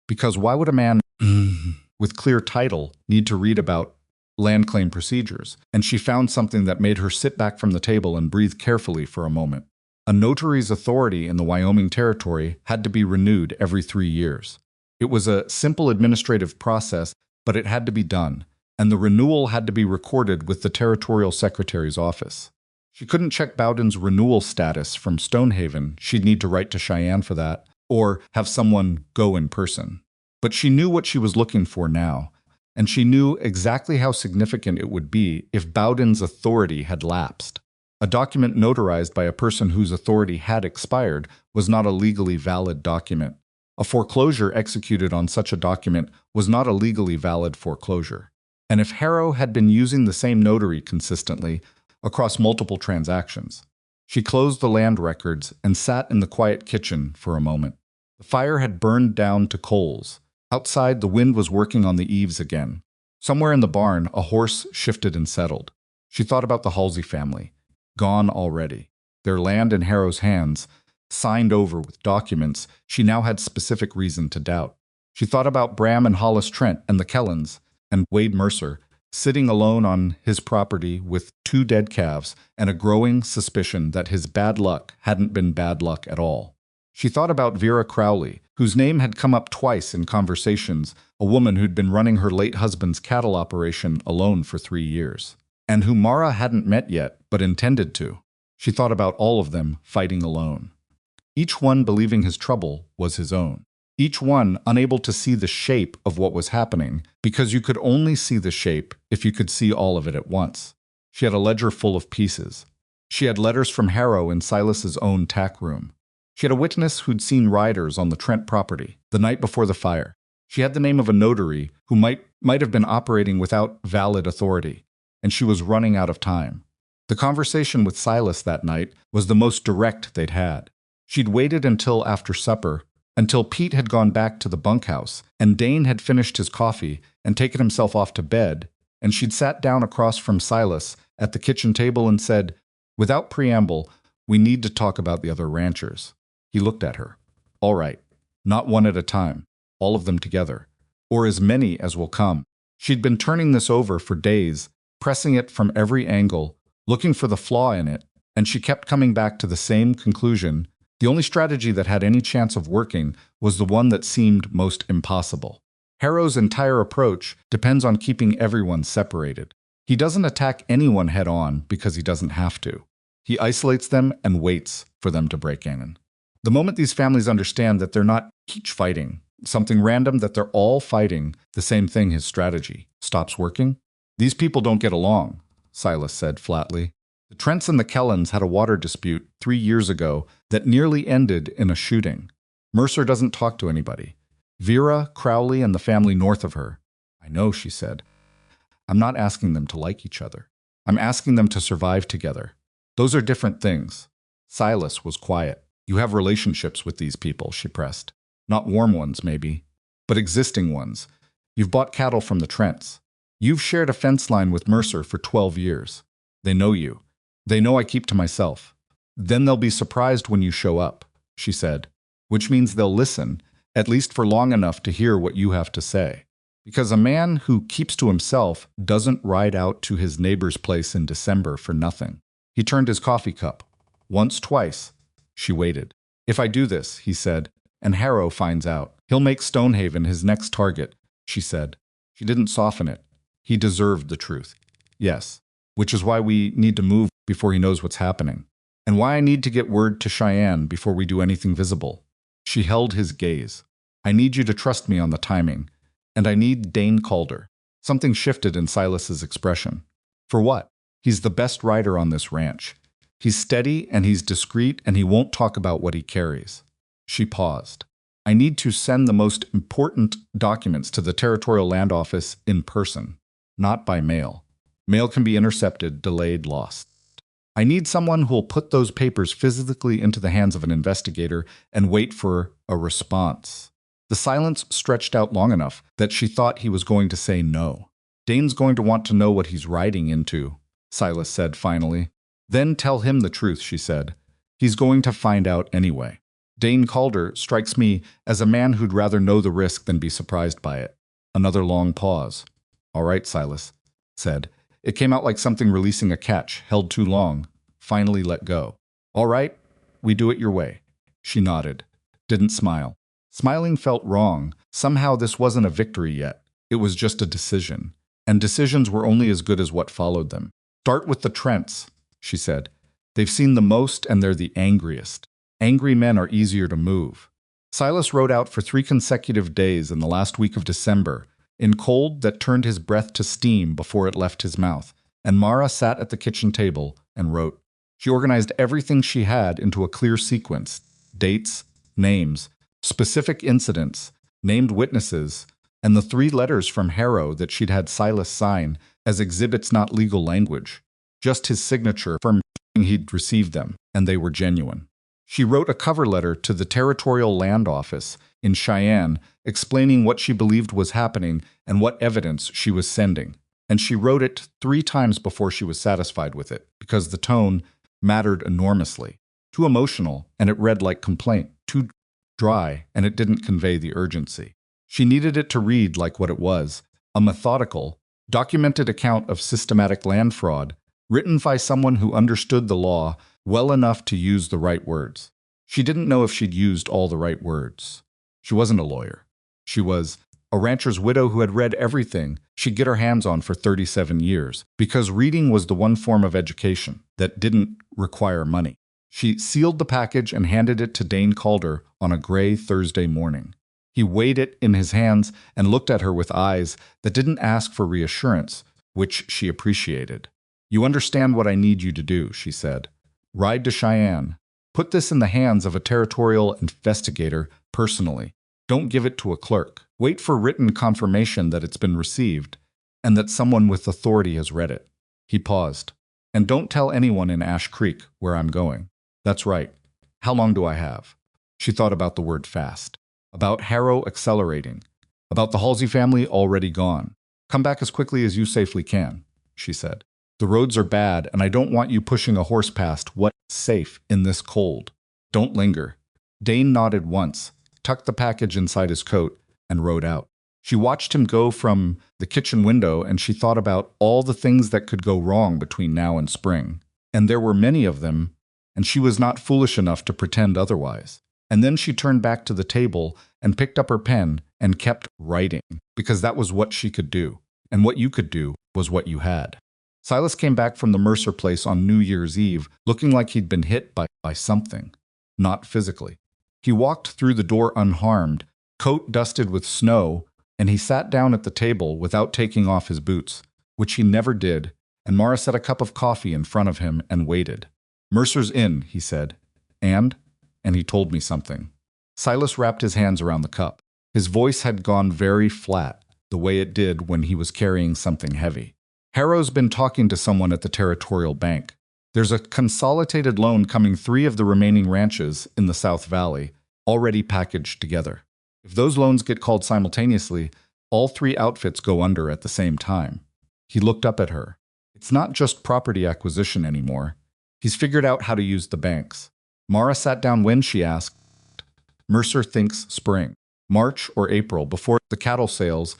Because why would a man with clear title need to read about land claim procedures? And she found something that made her sit back from the table and breathe carefully for a moment. A notary's authority in the Wyoming territory had to be renewed every 3 years. It was a simple administrative process, but it had to be done, and the renewal had to be recorded with the territorial secretary's office. She couldn't check Bowden's renewal status from Stonehaven. She'd need to write to Cheyenne for that, or have someone go in person. But she knew what she was looking for now, and she knew exactly how significant it would be if Bowden's authority had lapsed. A document notarized by a person whose authority had expired was not a legally valid document. A foreclosure executed on such a document was not a legally valid foreclosure. And if Harrow had been using the same notary consistently across multiple transactions, she closed the land records and sat in the quiet kitchen for a moment. The fire had burned down to coals. Outside, the wind was working on the eaves again. Somewhere in the barn, a horse shifted and settled. She thought about the Halsey family. Gone already. Their land in Harrow's hands, signed over with documents she now had specific reason to doubt. She thought about Bram and Hollis Trent and the Kellens and Wade Mercer, sitting alone on his property with 2 dead calves and a growing suspicion that his bad luck hadn't been bad luck at all. She thought about Vera Crowley, whose name had come up twice in conversations, a woman who'd been running her late husband's cattle operation alone for 3 years, and whom Mara hadn't met yet but intended to. She thought about all of them fighting alone. Each one believing his trouble was his own. Each one unable to see the shape of what was happening, because you could only see the shape if you could see all of it at once. She had a ledger full of pieces. She had letters from Harrow in Silas's own tack room. She had a witness who'd seen riders on the Trent property the night before the fire. She had the name of a notary who might have been operating without valid authority, and she was running out of time. The conversation with Silas that night was the most direct they'd had. She'd waited until after supper, until Pete had gone back to the bunkhouse, and Dane had finished his coffee and taken himself off to bed, and she'd sat down across from Silas at the kitchen table and said, without preamble, "We need to talk about the other ranchers." He looked at her. "All right, not one at a time, all of them together, or as many as will come." She'd been turning this over for days, pressing it from every angle, looking for the flaw in it, and she kept coming back to the same conclusion. The only strategy that had any chance of working was the one that seemed most impossible. Harrow's entire approach depends on keeping everyone separated. He doesn't attack anyone head-on because he doesn't have to. He isolates them and waits for them to break in. The moment these families understand that they're not each fighting something random, that they're all fighting the same thing, his strategy stops working. "These people don't get along," Silas said flatly. "The Trents and the Kellens had a water dispute 3 years ago that nearly ended in a shooting. Mercer doesn't talk to anybody. Vera, Crowley, and the family north of her." "I know," she said. "I'm not asking them to like each other. I'm asking them to survive together. Those are different things." Silas was quiet. "You have relationships with these people," she pressed. "Not warm ones, maybe, but existing ones. You've bought cattle from the Trents. You've shared a fence line with Mercer for 12 years. They know you. They know I keep to myself. Then they'll be surprised when you show up," she said, "which means they'll listen, at least for long enough to hear what you have to say. Because a man who keeps to himself doesn't ride out to his neighbor's place in December for nothing." He turned his coffee cup. Once, twice. She waited. "If I do this," he said, "and Harrow finds out, he'll make Stonehaven his next target," she said. She didn't soften it. He deserved the truth. "Yes. Which is why we need to move before he knows what's happening. And why I need to get word to Cheyenne before we do anything visible." She held his gaze. "I need you to trust me on the timing. And I need Dane Calder." Something shifted in Silas's expression. "For what? He's the best rider on this ranch. He's steady and he's discreet and he won't talk about what he carries." She paused. "I need to send the most important documents to the Territorial Land Office in person, not by mail. Mail can be intercepted, delayed, lost. I need someone who will put those papers physically into the hands of an investigator and wait for a response." The silence stretched out long enough that she thought he was going to say no. "Dane's going to want to know what he's riding into," Silas said finally. "Then tell him the truth," she said. "He's going to find out anyway. Dane Calder strikes me as a man who'd rather know the risk than be surprised by it." Another long pause. "All right," Silas said. It came out like something releasing a catch, held too long, finally let go. "All right, we do it your way." She nodded, didn't smile. Smiling felt wrong. Somehow this wasn't a victory yet. It was just a decision. And decisions were only as good as what followed them. "Start with the Trents," she said. "They've seen the most and they're the angriest. Angry men are easier to move." Silas rode out for 3 consecutive days in the last week of December, in cold that turned his breath to steam before it left his mouth, and Mara sat at the kitchen table and wrote. She organized everything she had into a clear sequence: dates, names, specific incidents, named witnesses, and the 3 letters from Harrow that she'd had Silas sign as exhibits, not legal language, just his signature from he'd received them, and they were genuine. She wrote a cover letter to the Territorial Land Office in Cheyenne explaining what she believed was happening and what evidence she was sending. And she wrote it 3 times before she was satisfied with it, because the tone mattered enormously. Too emotional, and it read like complaint. Too dry, and it didn't convey the urgency. She needed it to read like what it was: a methodical, documented account of systematic land fraud, written by someone who understood the law well enough to use the right words. She didn't know if she'd used all the right words. She wasn't a lawyer. She was a rancher's widow who had read everything she'd get her hands on for 37 years, because reading was the one form of education that didn't require money. She sealed the package and handed it to Dane Calder on a gray Thursday morning. He weighed it in his hands and looked at her with eyes that didn't ask for reassurance, which she appreciated. "You understand what I need you to do," she said. "Ride to Cheyenne. Put this in the hands of a territorial investigator personally. Don't give it to a clerk. Wait for written confirmation that it's been received and that someone with authority has read it." He paused. "And don't tell anyone in Ash Creek where I'm going." "That's right. How long do I have?" She thought about the word fast. About Harrow accelerating. About the Halsey family already gone. "Come back as quickly as you safely can," she said. "The roads are bad, and I don't want you pushing a horse past what's safe in this cold. Don't linger." Dane nodded once, tucked the package inside his coat, and rode out. She watched him go from the kitchen window, and she thought about all the things that could go wrong between now and spring. And there were many of them, and she was not foolish enough to pretend otherwise. And then she turned back to the table and picked up her pen and kept writing, because that was what she could do, and what you could do was what you had. Silas came back from the Mercer place on New Year's Eve, looking like he'd been hit by something, not physically. He walked through the door unharmed, coat dusted with snow, and he sat down at the table without taking off his boots, which he never did, and Mara set a cup of coffee in front of him and waited. "Mercer's in," he said. And he told me something." Silas wrapped his hands around the cup. His voice had gone very flat, the way it did when he was carrying something heavy. "Harrow's been talking to someone at the Territorial Bank. There's a consolidated loan coming 3 of the remaining ranches in the South Valley, already packaged together. If those loans get called simultaneously, all 3 outfits go under at the same time." He looked up at her. "It's not just property acquisition anymore. He's figured out how to use the banks." Mara sat down. "When?" she asked. "Mercer thinks spring. March or April, before the cattle sales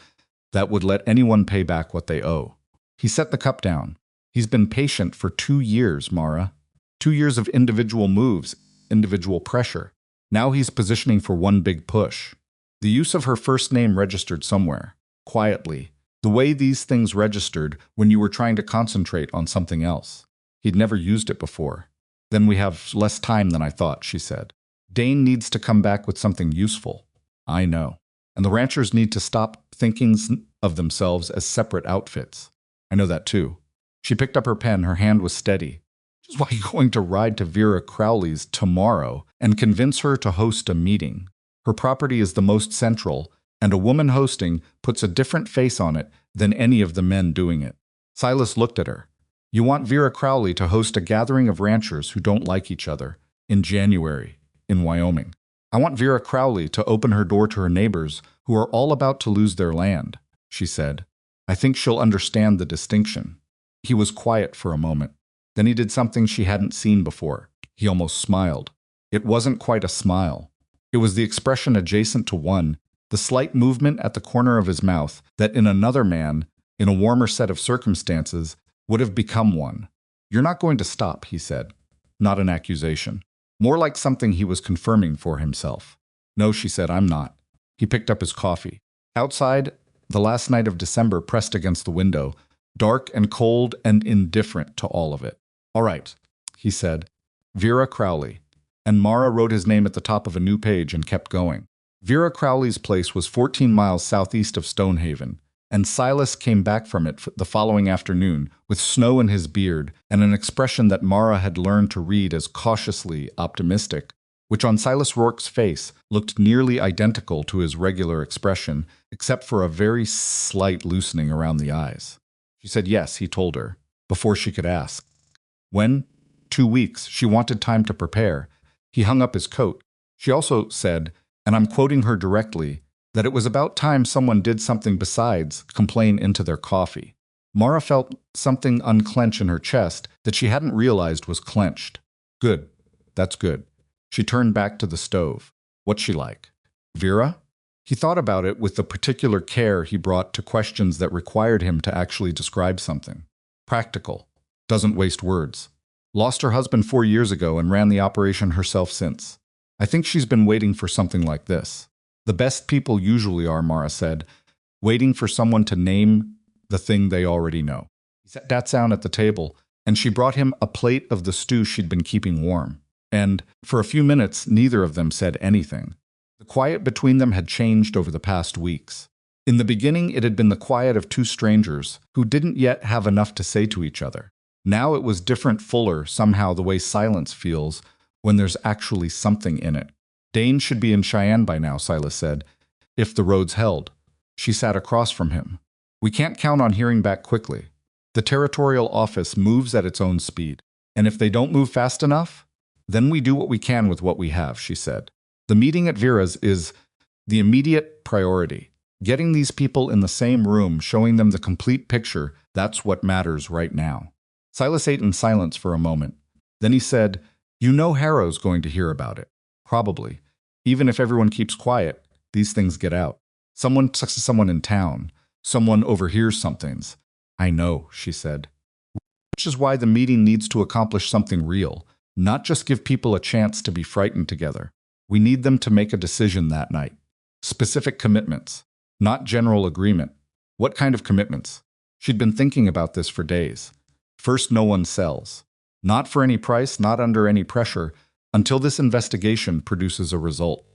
that would let anyone pay back what they owe." He set the cup down. "He's been patient for 2 years, Mara. 2 years of individual moves, individual pressure. Now he's positioning for one big push." The use of her first name registered somewhere, quietly, the way these things registered when you were trying to concentrate on something else. He'd never used it before. "Then we have less time than I thought," she said. "Dane needs to come back with something useful." "I know. And the ranchers need to stop thinking of themselves as separate outfits." "I know that too." She picked up her pen. Her hand was steady. "Which is why you're going to ride to Vera Crowley's tomorrow and convince her to host a meeting. Her property is the most central, and a woman hosting puts a different face on it than any of the men doing it." Silas looked at her. "You want Vera Crowley to host a gathering of ranchers who don't like each other in January in Wyoming. I want Vera Crowley to open her door to her neighbors who are all about to lose their land," she said. "I think she'll understand the distinction." He was quiet for a moment. Then he did something she hadn't seen before. He almost smiled. It wasn't quite a smile. It was the expression adjacent to one, the slight movement at the corner of his mouth that in another man, in a warmer set of circumstances, would have become one. "You're not going to stop," he said. Not an accusation. More like something he was confirming for himself. "No," she said, "I'm not." He picked up his coffee. Outside, the last night of December pressed against the window, dark and cold and indifferent to all of it. "All right," he said. "Vera Crowley." And Mara wrote his name at the top of a new page and kept going. Vera Crowley's place was 14 miles southeast of Stonehaven, and Silas came back from it the following afternoon with snow in his beard and an expression that Mara had learned to read as cautiously optimistic, which on Silas Rourke's face looked nearly identical to his regular expression, except for a very slight loosening around the eyes. She said yes, he told her, before she could ask. When? 2 weeks. She wanted time to prepare. He hung up his coat. She also said, and I'm quoting her directly, that it was about time someone did something besides complain into their coffee. Mara felt something unclench in her chest that she hadn't realized was clenched. Good. That's good. She turned back to the stove. What's she like? Vera? He thought about it with the particular care he brought to questions that required him to actually describe something. Practical. Doesn't waste words. Lost her husband 4 years ago and ran the operation herself since. I think she's been waiting for something like this. The best people usually are, Mara said, waiting for someone to name the thing they already know. He sat down at the table, and she brought him a plate of the stew she'd been keeping warm. And, for a few minutes, neither of them said anything. The quiet between them had changed over the past weeks. In the beginning, it had been the quiet of two strangers who didn't yet have enough to say to each other. Now it was different, fuller, somehow the way silence feels when there's actually something in it. Dane should be in Cheyenne by now, Silas said, if the roads held. She sat across from him. We can't count on hearing back quickly. The territorial office moves at its own speed. And if they don't move fast enough, then we do what we can with what we have, she said. The meeting at Vera's is the immediate priority. Getting these people in the same room, showing them the complete picture, that's what matters right now. Silas ate in silence for a moment. Then he said, You know Harrow's going to hear about it. Probably. Even if everyone keeps quiet, these things get out. Someone talks to someone in town. Someone overhears somethings. I know, she said. Which is why the meeting needs to accomplish something real, not just give people a chance to be frightened together. We need them to make a decision that night. Specific commitments, not general agreement. What kind of commitments? She'd been thinking about this for days. First, no one sells. Not for any price, not under any pressure, until this investigation produces a result.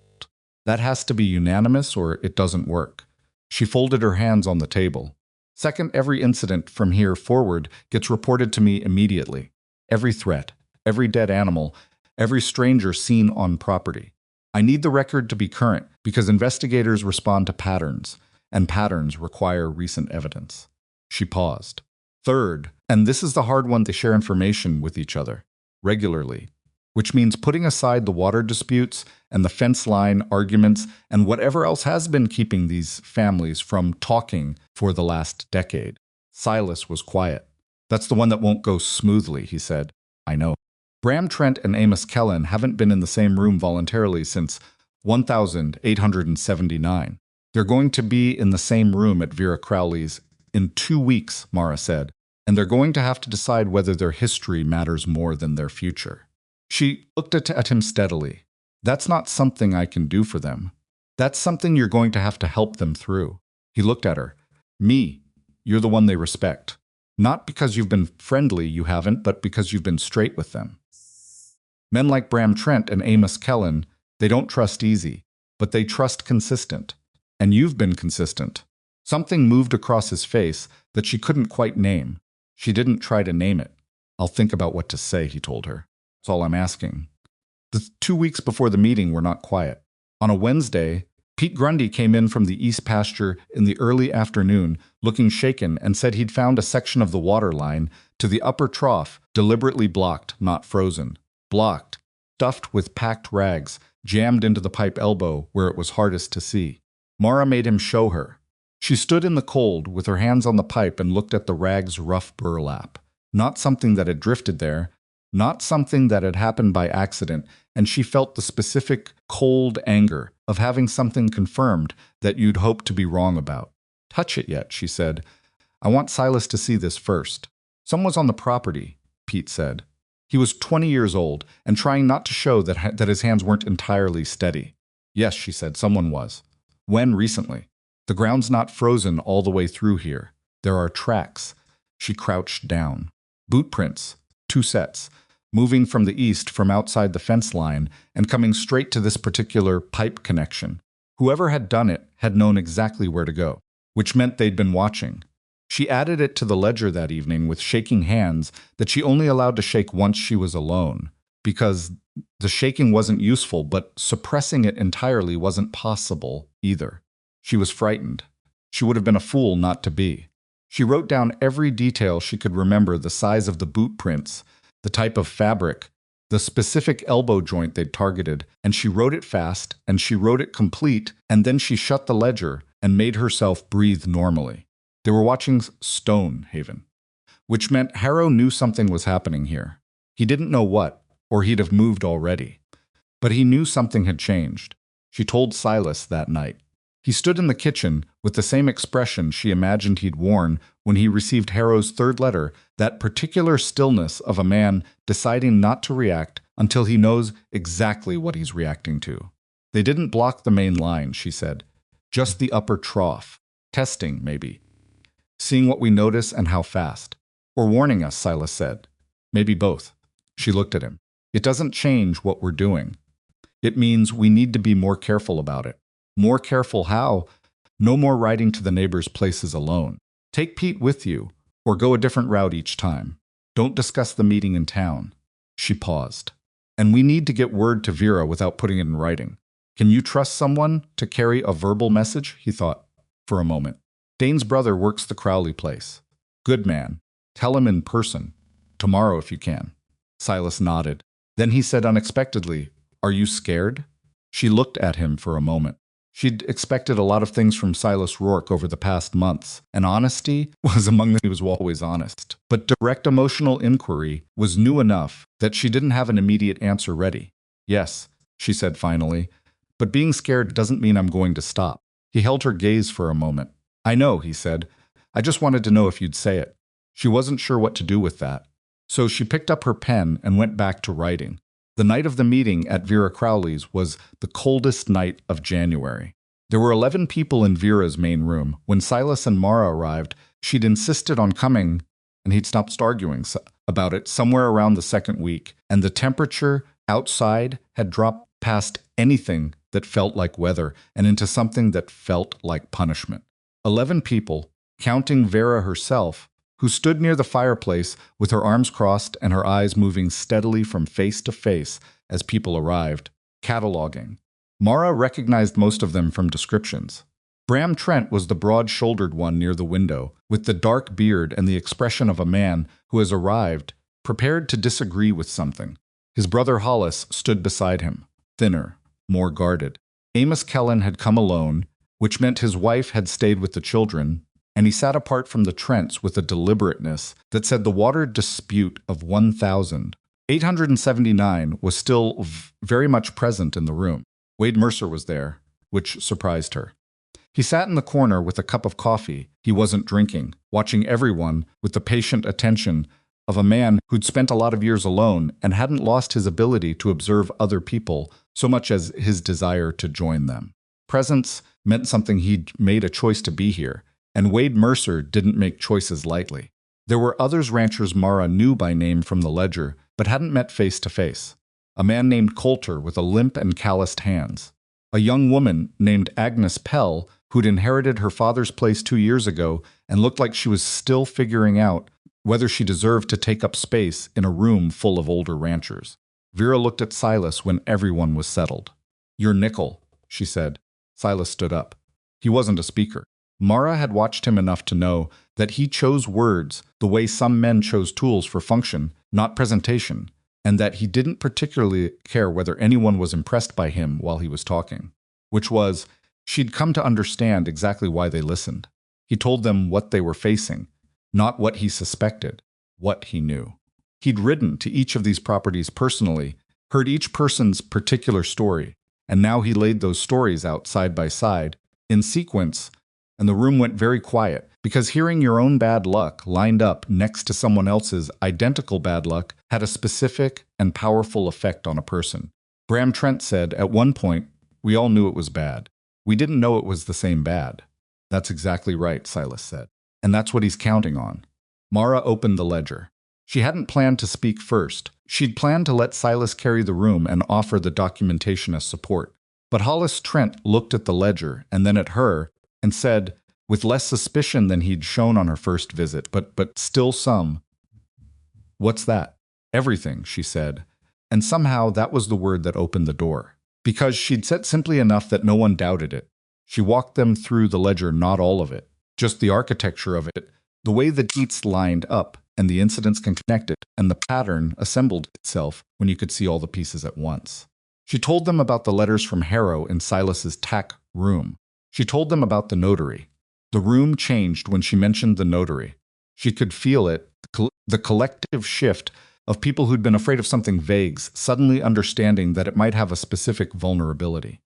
That has to be unanimous or it doesn't work. She folded her hands on the table. Second, every incident from here forward gets reported to me immediately. Every threat, every dead animal, every stranger seen on property. I need the record to be current because investigators respond to patterns, and patterns require recent evidence. She paused. Third, and this is the hard one, they share information with each other, regularly, which means putting aside the water disputes and the fence line arguments and whatever else has been keeping these families from talking for the last decade. Silas was quiet. That's the one that won't go smoothly, he said. I know. Bram Trent and Amos Kellen haven't been in the same room voluntarily since 1879. They're going to be in the same room at Vera Crowley's in 2 weeks, Mara said, and they're going to have to decide whether their history matters more than their future. She looked at him steadily. That's not something I can do for them. That's something you're going to have to help them through. He looked at her. Me, you're the one they respect. Not because you've been friendly, you haven't, but because you've been straight with them. Men like Bram Trent and Amos Kellen, they don't trust easy, but they trust consistent. And you've been consistent. Something moved across his face that she couldn't quite name. She didn't try to name it. I'll think about what to say, he told her. That's all I'm asking. The 2 weeks before the meeting were not quiet. On a Wednesday, Pete Grundy came in from the east pasture in the early afternoon, looking shaken, and said he'd found a section of the water line to the upper trough deliberately blocked, not frozen. Blocked, stuffed with packed rags, jammed into the pipe elbow where it was hardest to see. Mara made him show her. She stood in the cold with her hands on the pipe and looked at the rag's rough burlap. Not something that had drifted there, not something that had happened by accident, and she felt the specific cold anger of having something confirmed that you'd hoped to be wrong about. Touch it yet, she said. I want Silas to see this first. Someone's on the property, Pete said. He was 20 years old and trying not to show that his hands weren't entirely steady. Yes, she said, someone was. When recently? The ground's not frozen all the way through here. There are tracks. She crouched down. Boot prints, 2 sets, moving from the east from outside the fence line and coming straight to this particular pipe connection. Whoever had done it had known exactly where to go. which meant they'd been watching. She added it to the ledger that evening with shaking hands that she only allowed to shake once she was alone, because the shaking wasn't useful, but suppressing it entirely wasn't possible either. She was frightened. She would have been a fool not to be. She wrote down every detail she could remember: the size of the boot prints, the type of fabric, the specific elbow joint they'd targeted, and she wrote it fast, and she wrote it complete, and then she shut the ledger and made herself breathe normally. They were watching Stonehaven, which meant Harrow knew something was happening here. He didn't know what, or he'd have moved already. But he knew something had changed. She told Silas that night. He stood in the kitchen with the same expression she imagined he'd worn when he received Harrow's third letter, that particular stillness of a man deciding not to react until he knows exactly what he's reacting to. They didn't block the main line, she said. Just the upper trough. Testing, maybe. Seeing what we notice and how fast. Or warning us, Silas said. Maybe both. She looked at him. It doesn't change what we're doing. It means we need to be more careful about it. More careful how? No more riding to the neighbors' places alone. Take Pete with you, or go a different route each time. Don't discuss the meeting in town. She paused. And we need to get word to Vera without putting it in writing. Can you trust someone to carry a verbal message? He thought, for a moment. Dane's brother works the Crowley place. Good man. Tell him in person. Tomorrow if you can. Silas nodded. Then he said unexpectedly, Are you scared? She looked at him for a moment. She'd expected a lot of things from Silas Rourke over the past months, and honesty was among them. He was always honest. But direct emotional inquiry was new enough that she didn't have an immediate answer ready. Yes, she said finally, but being scared doesn't mean I'm going to stop. He held her gaze for a moment. I know, he said. I just wanted to know if you'd say it. She wasn't sure what to do with that. So she picked up her pen and went back to writing. The night of the meeting at Vera Crowley's was the coldest night of January. There were 11 people in Vera's main room. When Silas and Mara arrived, she'd insisted on coming, and he'd stopped arguing about it somewhere around the second week, and the temperature outside had dropped past anything that felt like weather and into something that felt like punishment. 11 people, counting Vera herself, who stood near the fireplace with her arms crossed and her eyes moving steadily from face to face as people arrived, cataloging. Mara recognized most of them from descriptions. Bram Trent was the broad-shouldered one near the window, with the dark beard and the expression of a man who has arrived, prepared to disagree with something. His brother Hollis stood beside him, thinner, more guarded. Amos Kellen had come alone, which meant his wife had stayed with the children, and he sat apart from the Trents with a deliberateness that said the water dispute of 1,879 was still very much present in the room. Wade Mercer was there, which surprised her. He sat in the corner with a cup of coffee he wasn't drinking, watching everyone with the patient attention of a man who'd spent a lot of years alone and hadn't lost his ability to observe other people so much as his desire to join them. Presence meant something. He'd made a choice to be here, and Wade Mercer didn't make choices lightly. There were others ranchers Mara knew by name from the ledger, but hadn't met face to face. A man named Coulter with a limp and calloused hands. A young woman named Agnes Pell, who'd inherited her father's place 2 years ago and looked like she was still figuring out whether she deserved to take up space in a room full of older ranchers. Vera looked at Silas when everyone was settled. You're Nickel, she said. Silas stood up. He wasn't a speaker. Mara had watched him enough to know that he chose words the way some men chose tools for function, not presentation, and that he didn't particularly care whether anyone was impressed by him while he was talking. Which was, she'd come to understand exactly why they listened. He told them what they were facing, not what he suspected, what he knew. He'd ridden to each of these properties personally, heard each person's particular story, and now he laid those stories out side by side, in sequence, and the room went very quiet, because hearing your own bad luck lined up next to someone else's identical bad luck had a specific and powerful effect on a person. Bram Trent said, at one point, we all knew it was bad. We didn't know it was the same bad. That's exactly right, Silas said. And that's what he's counting on. Mara opened the ledger. She hadn't planned to speak first. She'd planned to let Silas carry the room and offer the documentation as support. But Hollis Trent looked at the ledger and then at her and said, with less suspicion than he'd shown on her first visit, but still some. "What's that?" "Everything," she said. And somehow that was the word that opened the door. Because she'd said simply enough that no one doubted it. She walked them through the ledger, not all of it, just the architecture of it, the way the deets lined up and the incidents connected, and the pattern assembled itself when you could see all the pieces at once. She told them about the letters from Harrow in Silas's tack room. She told them about the notary. The room changed when she mentioned the notary. She could feel it, the collective shift of people who'd been afraid of something vague, suddenly understanding that it might have a specific vulnerability.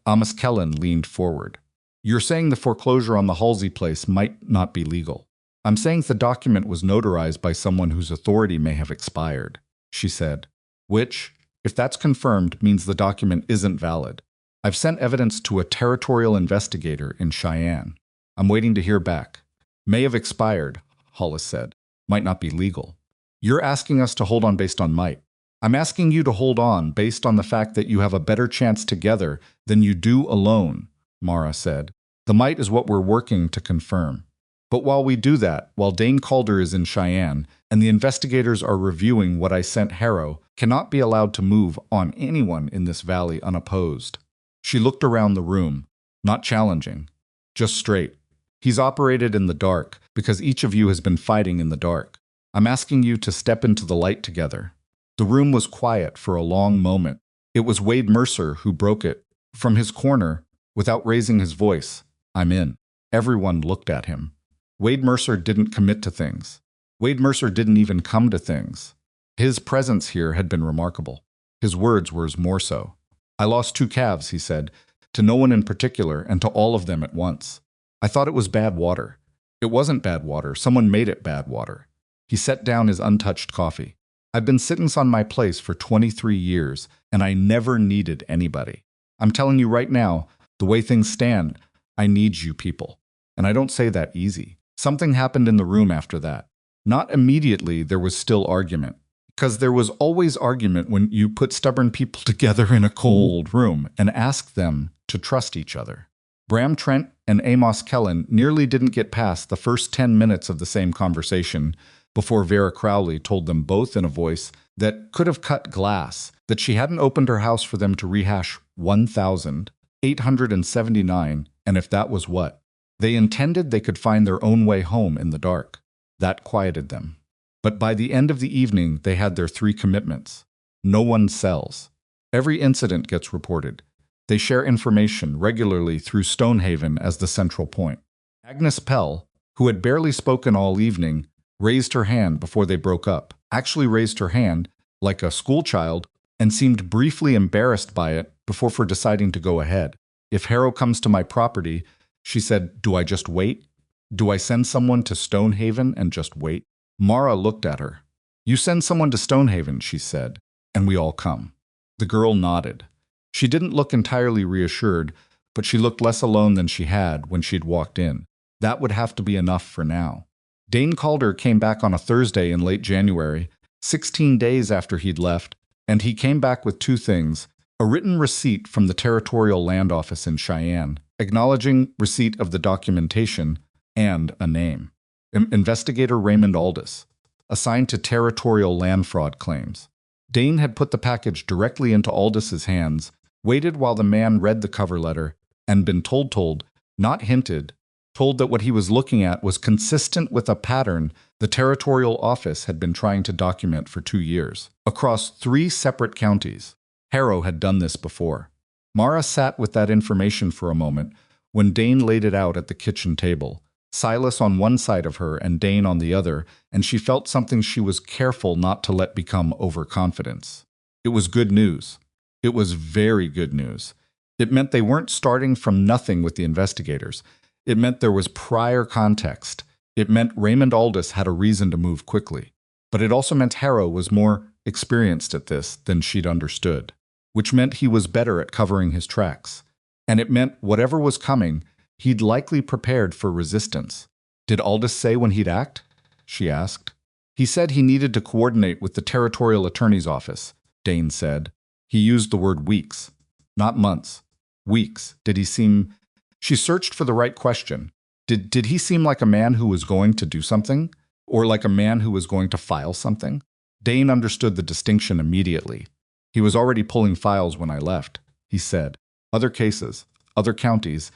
Amos Kellen leaned forward. "You're saying the foreclosure on the Halsey place might not be legal. I'm saying the document was notarized by someone whose authority may have expired," she said. "Which, if that's confirmed, means the document isn't valid. I've sent evidence to a territorial investigator in Cheyenne. I'm waiting to hear back." "May have expired," Hollis said. "Might not be legal." "You're asking us to hold on based on might. I'm asking you to hold on based on the fact that you have a better chance together than you do alone," Mara said. "The might is what we're working to confirm. But while we do that, while Dane Calder is in Cheyenne, and the investigators are reviewing what I sent Harrow, cannot be allowed to move on anyone in this valley unopposed." She looked around the room, not challenging, just straight. "He's operated in the dark because each of you has been fighting in the dark. I'm asking you to step into the light together." The room was quiet for a long moment. It was Wade Mercer who broke it. From his corner, without raising his voice, "I'm in." Everyone looked at him. Wade Mercer didn't commit to things. Wade Mercer didn't even come to things. His presence here had been remarkable. His words were more so. "I lost 2 calves," he said, "to no one in particular and to all of them at once. I thought it was bad water. It wasn't bad water. Someone made it bad water." He set down his untouched coffee. "I've been sitting on my place for 23 years, and I never needed anybody. I'm telling you right now, the way things stand, I need you people. And I don't say that easy." Something happened in the room after that. Not immediately, there was still argument. Because there was always argument when you put stubborn people together in a cold room and ask them to trust each other. Bram Trent and Amos Kellen nearly didn't get past the first 10 minutes of the same conversation before Vera Crowley told them both in a voice that could have cut glass that she hadn't opened her house for them to rehash 1,879, and if that was what, they intended they could find their own way home in the dark. That quieted them. But by the end of the evening, they had their 3 commitments. No one sells. Every incident gets reported. They share information regularly through Stonehaven as the central point. Agnes Pell, who had barely spoken all evening, raised her hand before they broke up, actually raised her hand, like a schoolchild, and seemed briefly embarrassed by it before deciding to go ahead. "If Harrow comes to my property," she said, "do I just wait? Do I send someone to Stonehaven and just wait?" Mara looked at her. "You send someone to Stonehaven," she said, "and we all come." The girl nodded. She didn't look entirely reassured, but she looked less alone than she had when she'd walked in. That would have to be enough for now. Dane Calder came back on a Thursday in late January, 16 days after he'd left, and he came back with 2 things: a written receipt from the Territorial Land Office in Cheyenne, acknowledging receipt of the documentation, and a name. Investigator Raymond Aldis, assigned to territorial land fraud claims. Dane had put the package directly into Aldis's hands, waited while the man read the cover letter, and been told, not hinted, told that what he was looking at was consistent with a pattern the Territorial Office had been trying to document for 2 years, across 3 separate counties. Harrow had done this before. Mara sat with that information for a moment when Dane laid it out at the kitchen table, Silas on one side of her and Dane on the other, and she felt something she was careful not to let become overconfidence. It was good news. It was very good news. It meant they weren't starting from nothing with the investigators. It meant there was prior context. It meant Raymond Aldis had a reason to move quickly. But it also meant Harrow was more experienced at this than she'd understood, which meant he was better at covering his tracks. And it meant whatever was coming, he'd likely prepared for resistance. "Did Aldis say when he'd act?" she asked. "He said he needed to coordinate with the Territorial Attorney's Office," Dane said. "He used the word weeks, not months. Weeks. Did he seem—" She searched for the right question. Did he seem like a man who was going to do something? Or like a man who was going to file something? Dane understood the distinction immediately. He was already pulling files when I left, he said. Other cases, other counties.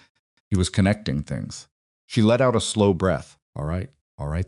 He was connecting things. She let out a slow breath. All right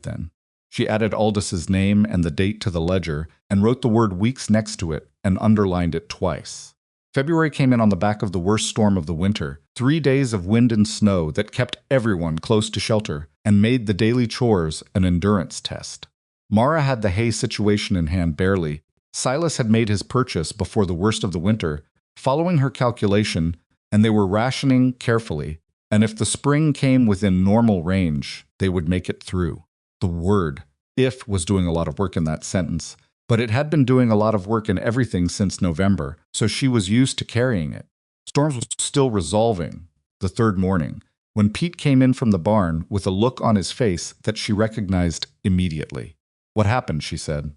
then. She added Aldis's name and the date to the ledger and wrote the word weeks next to it and underlined it twice. February came in on the back of the worst storm of the winter, 3 days of wind and snow that kept everyone close to shelter and made the daily chores an endurance test. Mara had the hay situation in hand barely. Silas had made his purchase before the worst of the winter, following her calculation, and they were rationing carefully, and if the spring came within normal range, they would make it through. The word, if, was doing a lot of work in that sentence, but it had been doing a lot of work in everything since November, so she was used to carrying it. Storms was still resolving the third morning, when Pete came in from the barn with a look on his face that she recognized immediately. What happened, she said.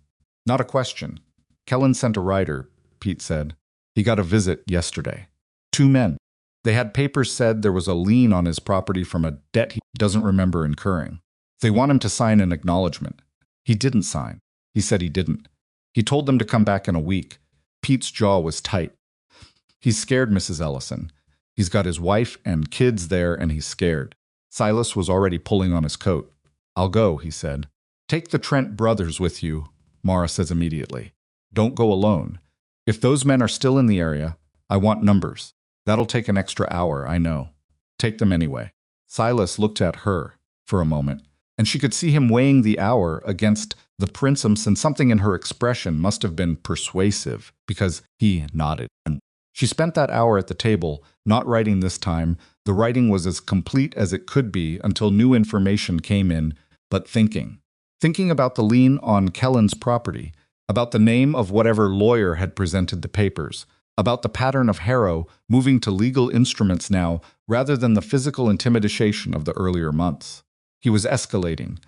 Not a question. Kellen sent a rider, Pete said. He got a visit yesterday. 2 men. They had papers said there was a lien on his property from a debt he doesn't remember incurring. They want him to sign an acknowledgement. He didn't sign. He said he didn't. He told them to come back in a week. Pete's jaw was tight. He's scared, Mrs. Ellison. He's got his wife and kids there, and he's scared. Silas was already pulling on his coat. I'll go, he said. Take the Trent brothers with you, Mara says immediately. Don't go alone. If those men are still in the area, I want numbers. That'll take an extra hour, I know. Take them anyway. Silas looked at her for a moment, and she could see him weighing the hour against the Princess, and something in her expression must have been persuasive, because he nodded. She spent that hour at the table, not writing this time. The writing was as complete as it could be until new information came in, but thinking. Thinking about the lien on Kellen's property, about the name of whatever lawyer had presented the papers, about the pattern of Harrow moving to legal instruments now rather than the physical intimidation of the earlier months. He was escalating,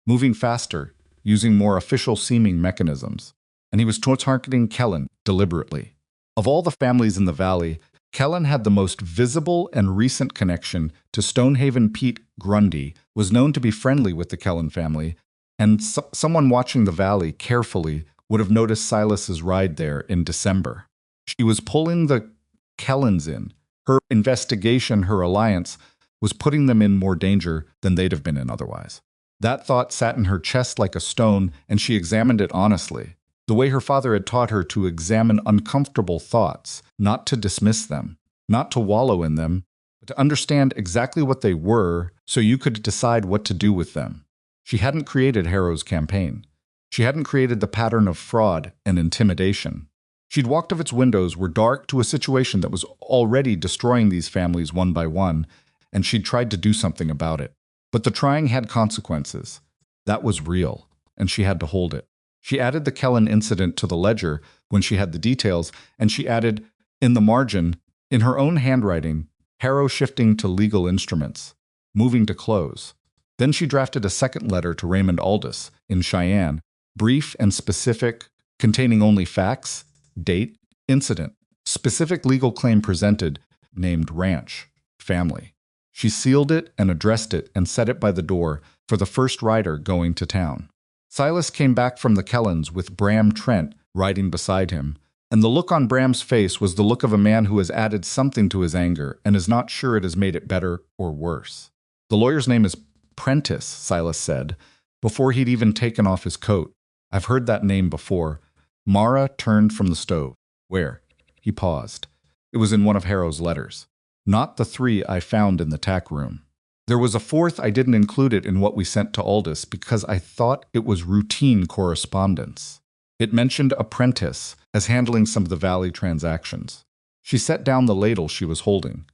moving faster, using more official-seeming mechanisms, and he was targeting Kellen deliberately. Of all the families in the valley, Kellen had the most visible and recent connection to Stonehaven. Pete Grundy was known to be friendly with the Kellen family, and someone watching the valley carefully would have noticed Silas's ride there in December. She was pulling the Kellens in. Her investigation, her alliance, was putting them in more danger than they'd have been in otherwise. That thought sat in her chest like a stone, and she examined it honestly, the way her father had taught her to examine uncomfortable thoughts, not to dismiss them, not to wallow in them, but to understand exactly what they were so you could decide what to do with them. She hadn't created Harrow's campaign. She hadn't created the pattern of fraud and intimidation. She'd walked of its windows were dark to a situation that was already destroying these families one by one, and she'd tried to do something about it. But the trying had consequences. That was real, and she had to hold it. She added the Kellen incident to the ledger when she had the details, and she added, in the margin, in her own handwriting, Harrow shifting to legal instruments, moving to close. Then she drafted a second letter to Raymond Aldis in Cheyenne, brief and specific, containing only facts, date, incident, specific legal claim presented, named ranch, family. She sealed it and addressed it and set it by the door for the first rider going to town. Silas came back from the Kellens with Bram Trent riding beside him, and the look on Bram's face was the look of a man who has added something to his anger and is not sure it has made it better or worse. The lawyer's name is Prentice, Silas said, before he'd even taken off his coat. I've heard that name before. Mara turned from the stove. Where? He paused. It was in one of Harrow's letters. Not the 3 I found in the tack room. There was a 4th. I didn't include it in what we sent to Aldis because I thought it was routine correspondence. It mentioned Apprentice as handling some of the valley transactions. She set down the ladle she was holding.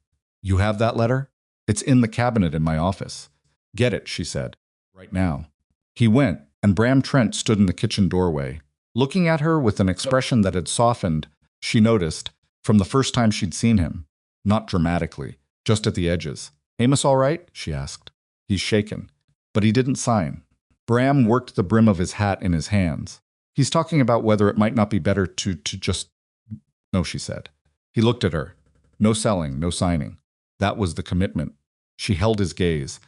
You have that letter? It's in the cabinet in my office. Get it, she said. Right now. He went, and Bram Trent stood in the kitchen doorway. Looking at her with an expression that had softened, she noticed, from the first time she'd seen him. Not dramatically, just at the edges. Amos all right? She asked. He's shaken. But he didn't sign. Bram worked the brim of his hat in his hands. He's talking about whether it might not be better to just... No, she said. He looked at her. No selling, no signing. That was the commitment. She held his gaze.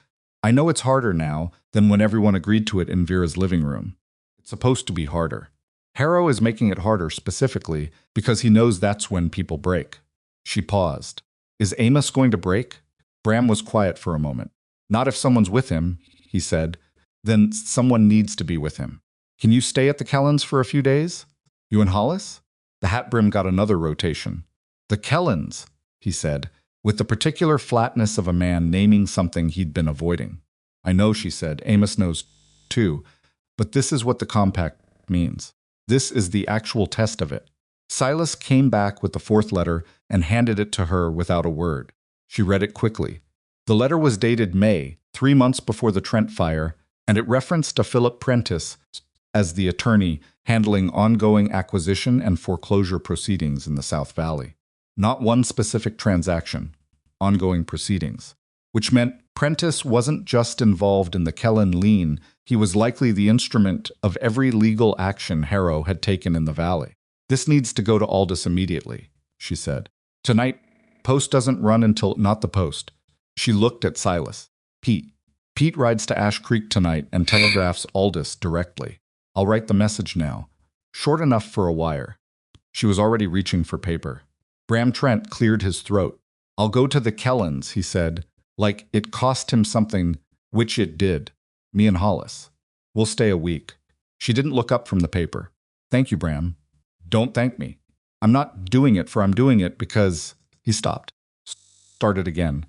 I know it's harder now than when everyone agreed to it in Vera's living room. It's supposed to be harder. Harrow is making it harder specifically because he knows that's when people break. She paused. Is Amos going to break? Bram was quiet for a moment. Not if someone's with him, he said. Then someone needs to be with him. Can you stay at the Kellens for a few days? You and Hollis? The hat brim got another rotation. The Kellens, he said, with the particular flatness of a man naming something he'd been avoiding. I know, she said. Amos knows too. But this is what the compact means. This is the actual test of it. Silas came back with the fourth letter and handed it to her without a word. She read it quickly. The letter was dated May, 3 months before the Trent fire, and it referenced a Philip Prentice as the attorney handling ongoing acquisition and foreclosure proceedings in the South Valley. Not one specific transaction, ongoing proceedings, which meant Prentice wasn't just involved in the Kellen lien, he was likely the instrument of every legal action Harrow had taken in the valley. This needs to go to Aldous immediately, she said. Tonight, Post doesn't run until not the Post. She looked at Silas. Pete. Pete rides to Ash Creek tonight and telegraphs Aldous directly. I'll write the message now. Short enough for a wire. She was already reaching for paper. Bram Trent cleared his throat. I'll go to the Kellens, he said, like it cost him something, which it did. Me and Hollis. We'll stay a week. She didn't look up from the paper. Thank you, Bram. Don't thank me. I'm not doing it for I'm doing it because... He stopped. Started again.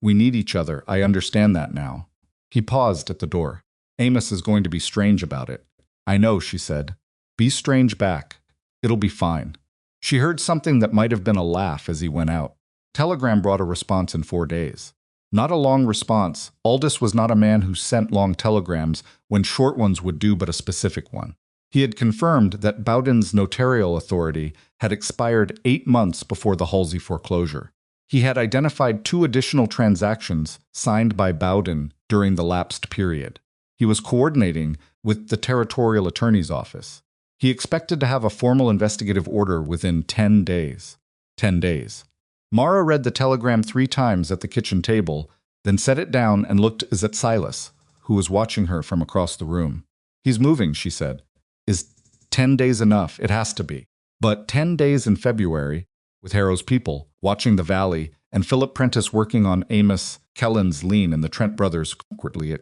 We need each other. I understand that now. He paused at the door. Amos is going to be strange about it. I know, she said. Be strange back. It'll be fine. She heard something that might have been a laugh as he went out. Telegram brought a response in 4 days. Not a long response. Aldous was not a man who sent long telegrams when short ones would do but a specific one. He had confirmed that Bowden's notarial authority had expired 8 months before the Halsey foreclosure. He had identified 2 additional transactions signed by Bowden during the lapsed period. He was coordinating with the territorial attorney's office. He expected to have a formal investigative order within 10 days. 10 days. Mara read the telegram 3 times at the kitchen table, then set it down and looked at Silas, who was watching her from across the room. He's moving, she said. Is 10 days enough? It has to be. But 10 days in February, with Harrow's people watching the valley and Philip Prentice working on Amos Kellen's lien and the Trent brothers awkwardly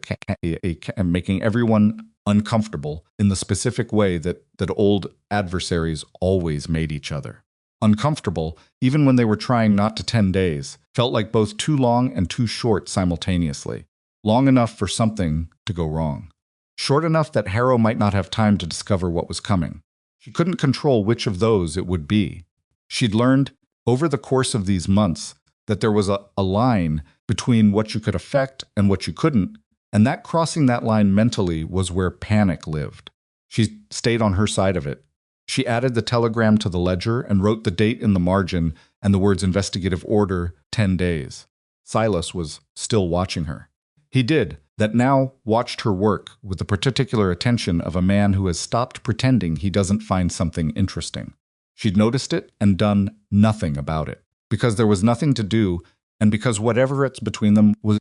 making everyone uncomfortable in the specific way that old adversaries always made each other. Uncomfortable, even when they were trying not to 10 days, felt like both too long and too short simultaneously. Long enough for something to go wrong. Short enough that Harrow might not have time to discover what was coming. She couldn't control which of those it would be. She'd learned, over the course of these months, that there was a line between what you could affect and what you couldn't, and that crossing that line mentally was where panic lived. She stayed on her side of it. She added the telegram to the ledger and wrote the date in the margin and the words investigative order 10 days. Silas was still watching her. He did, that now watched her work with the particular attention of a man who has stopped pretending he doesn't find something interesting. She'd noticed it and done nothing about it, because there was nothing to do, and because whatever it's between them was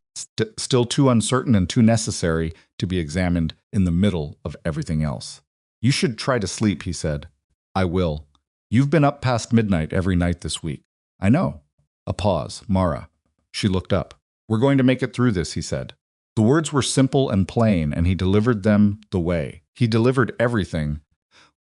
still too uncertain and too necessary to be examined in the middle of everything else. You should try to sleep, he said. I will. You've been up past midnight every night this week. I know. A pause. Mara. She looked up. We're going to make it through this, he said. The words were simple and plain, and he delivered them the way. He delivered everything,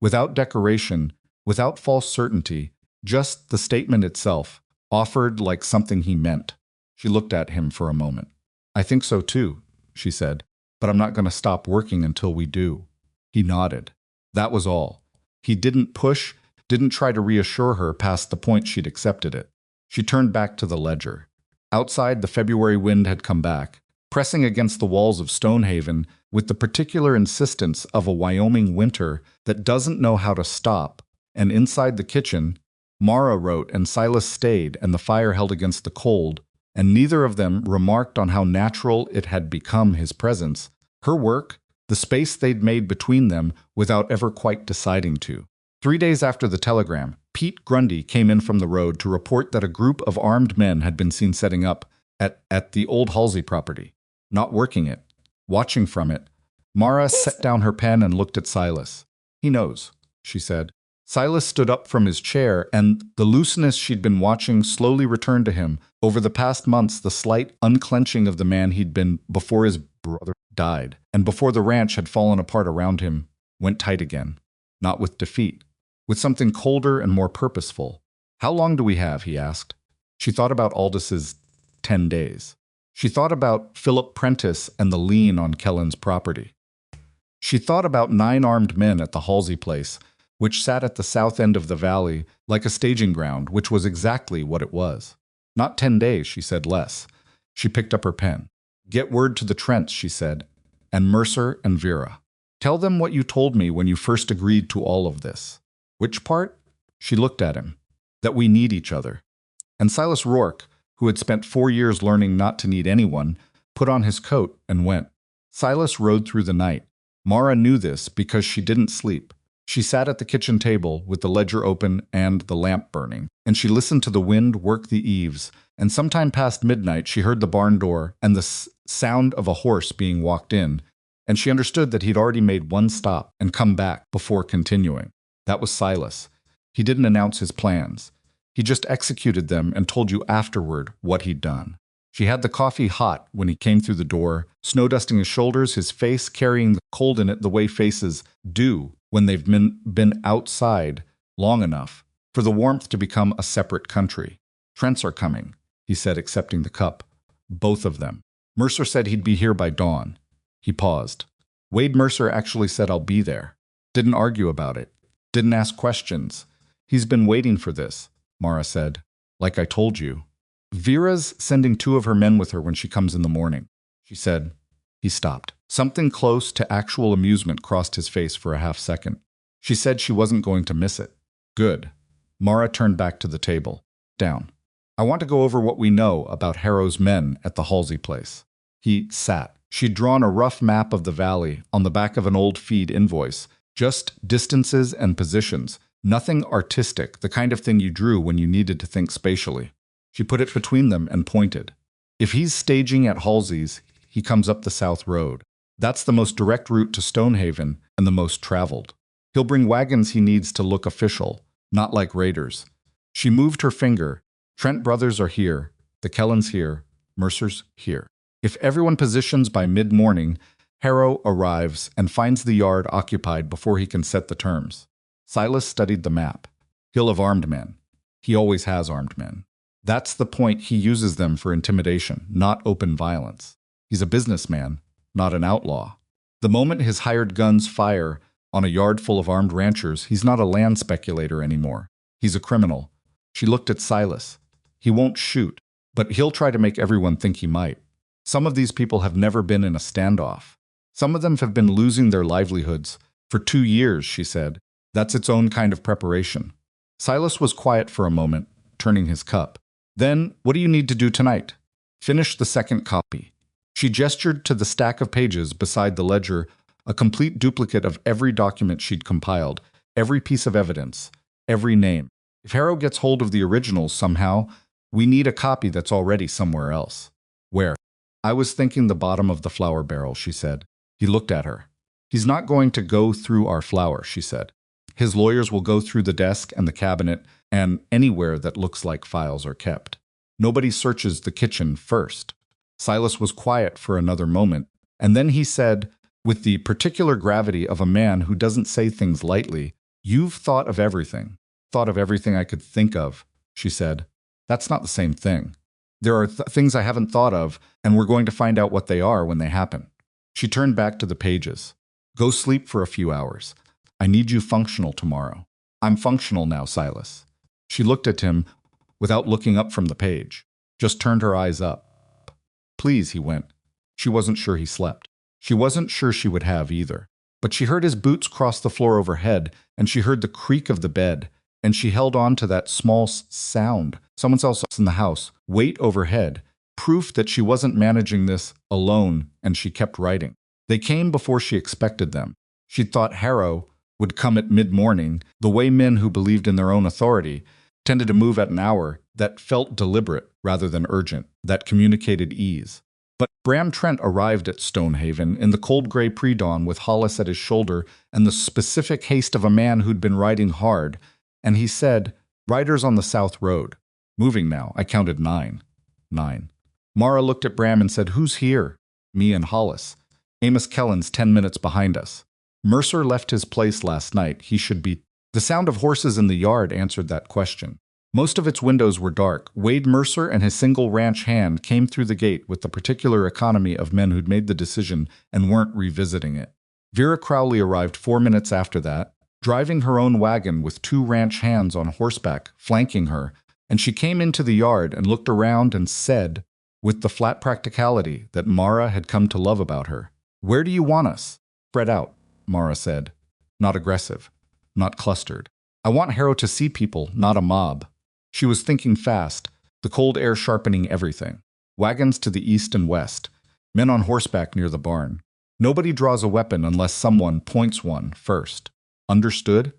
without decoration, without false certainty, just the statement itself, offered like something he meant. She looked at him for a moment. I think so too, she said, but I'm not going to stop working until we do. He nodded. That was all. He didn't push, didn't try to reassure her past the point she'd accepted it. She turned back to the ledger. Outside, the February wind had come back, pressing against the walls of Stonehaven with the particular insistence of a Wyoming winter that doesn't know how to stop, and inside the kitchen, Mara wrote and Silas stayed and the fire held against the cold, and neither of them remarked on how natural it had become his presence, her work, the space they'd made between them without ever quite deciding to. 3 days after the telegram, Pete Grundy came in from the road to report that a group of armed men had been seen setting up at the old Halsey property. not working it, watching from it. Mara set down her pen and looked at Silas. He knows, she said. Silas stood up from his chair, and the looseness she'd been watching slowly returned to him. Over the past months, the slight unclenching of the man he'd been before his brother died, and before the ranch had fallen apart around him, went tight again. Not with defeat, with something colder and more purposeful. How long do we have? He asked. She thought about Aldis's 10 days. She thought about Philip Prentice and the lien on Kellen's property. She thought about 9 armed men at the Halsey place, which sat at the south end of the valley like a staging ground, which was exactly what it was. Not 10 days, she said, less. She picked up her pen. Get word to the Trents, she said, and Mercer and Vera. Tell them what you told me when you first agreed to all of this. Which part? She looked at him. That we need each other. And Silas Rourke, who had spent 4 years learning not to need anyone, put on his coat and went. Silas rode through the night. Mara knew this because she didn't sleep. She sat at the kitchen table with the ledger open and the lamp burning, and she listened to the wind work the eaves, and sometime past midnight she heard the barn door and the sound of a horse being walked in, and she understood that he'd already made one stop and come back before continuing. That was Silas. He didn't announce his plans. He just executed them and told you afterward what he'd done. She had the coffee hot when he came through the door, snow dusting his shoulders, his face carrying the cold in it the way faces do when they've been outside long enough for the warmth to become a separate country. Trents are coming, he said, accepting the cup. Both of them. Mercer said he'd be here by dawn. He paused. Wade Mercer actually said I'll be there. Didn't argue about it. Didn't ask questions. He's been waiting for this, Mara said. Like I told you. Vera's sending 2 of her men with her when she comes in the morning, she said. He stopped. Something close to actual amusement crossed his face for a half second. She said she wasn't going to miss it. Good. Mara turned back to the table. Down. I want to go over what we know about Harrow's men at the Halsey place. He sat. She'd drawn a rough map of the valley on the back of an old feed invoice. Just distances and positions. Nothing artistic, the kind of thing you drew when you needed to think spatially. She put it between them and pointed. If he's staging at Halsey's, he comes up the South Road. That's the most direct route to Stonehaven and the most traveled. He'll bring wagons he needs to look official, not like raiders. She moved her finger. Trent brothers are here. The Kellens here. Mercer's here. If everyone positions by mid-morning, Harrow arrives and finds the yard occupied before he can set the terms. Silas studied the map. He'll have armed men. He always has armed men. That's the point. He uses them for intimidation, not open violence. He's a businessman, not an outlaw. The moment his hired guns fire on a yard full of armed ranchers, he's not a land speculator anymore. He's a criminal. She looked at Silas. He won't shoot, but he'll try to make everyone think he might. Some of these people have never been in a standoff. Some of them have been losing their livelihoods for 2 years, she said. That's its own kind of preparation. Silas was quiet for a moment, turning his cup. Then, what do you need to do tonight? Finish the second copy. She gestured to the stack of pages beside the ledger, a complete duplicate of every document she'd compiled, every piece of evidence, every name. If Harrow gets hold of the originals somehow, we need a copy that's already somewhere else. Where? I was thinking the bottom of the flour barrel, she said. He looked at her. He's not going to go through our flour, she said. His lawyers will go through the desk and the cabinet and anywhere that looks like files are kept. Nobody searches the kitchen first. Silas was quiet for another moment, and then he said, with the particular gravity of a man who doesn't say things lightly, You've thought of everything. Thought of everything I could think of, she said. That's not the same thing. There are things I haven't thought of, and we're going to find out what they are when they happen. She turned back to the pages. Go sleep for a few hours. I need you functional tomorrow. I'm functional now, Silas. She looked at him without looking up from the page, just turned her eyes up. Please, he went. She wasn't sure he slept. She wasn't sure she would have either. But she heard his boots cross the floor overhead, and she heard the creak of the bed, and she held on to that small sound. Someone else in the house, weight overhead, proof that she wasn't managing this alone, and she kept writing. They came before she expected them. She'd thought Harrow would come at mid-morning, the way men who believed in their own authority tended to move at an hour that felt deliberate rather than urgent, that communicated ease. But Bram Trent arrived at Stonehaven in the cold gray pre-dawn with Hollis at his shoulder and the specific haste of a man who'd been riding hard, and he said, "Riders on the South Road. Moving now." I counted 9. 9. Mara looked at Bram and said, "Who's here?" "Me and Hollis. Amos Kellen's 10 minutes behind us. Mercer left his place last night. He should be—" The sound of horses in the yard answered that question. Most of its windows were dark. Wade Mercer and his single ranch hand came through the gate with the particular economy of men who'd made the decision and weren't revisiting it. Vera Crowley arrived 4 minutes after that, driving her own wagon with 2 ranch hands on horseback, flanking her, and she came into the yard and looked around and said, with the flat practicality that Mara had come to love about her, "Where do you want us?" "Spread out," Mara said. "Not aggressive. Not clustered. I want Harrow to see people, not a mob." She was thinking fast, the cold air sharpening everything. Wagons to the east and west. Men on horseback near the barn. Nobody draws a weapon unless someone points one first. Understood?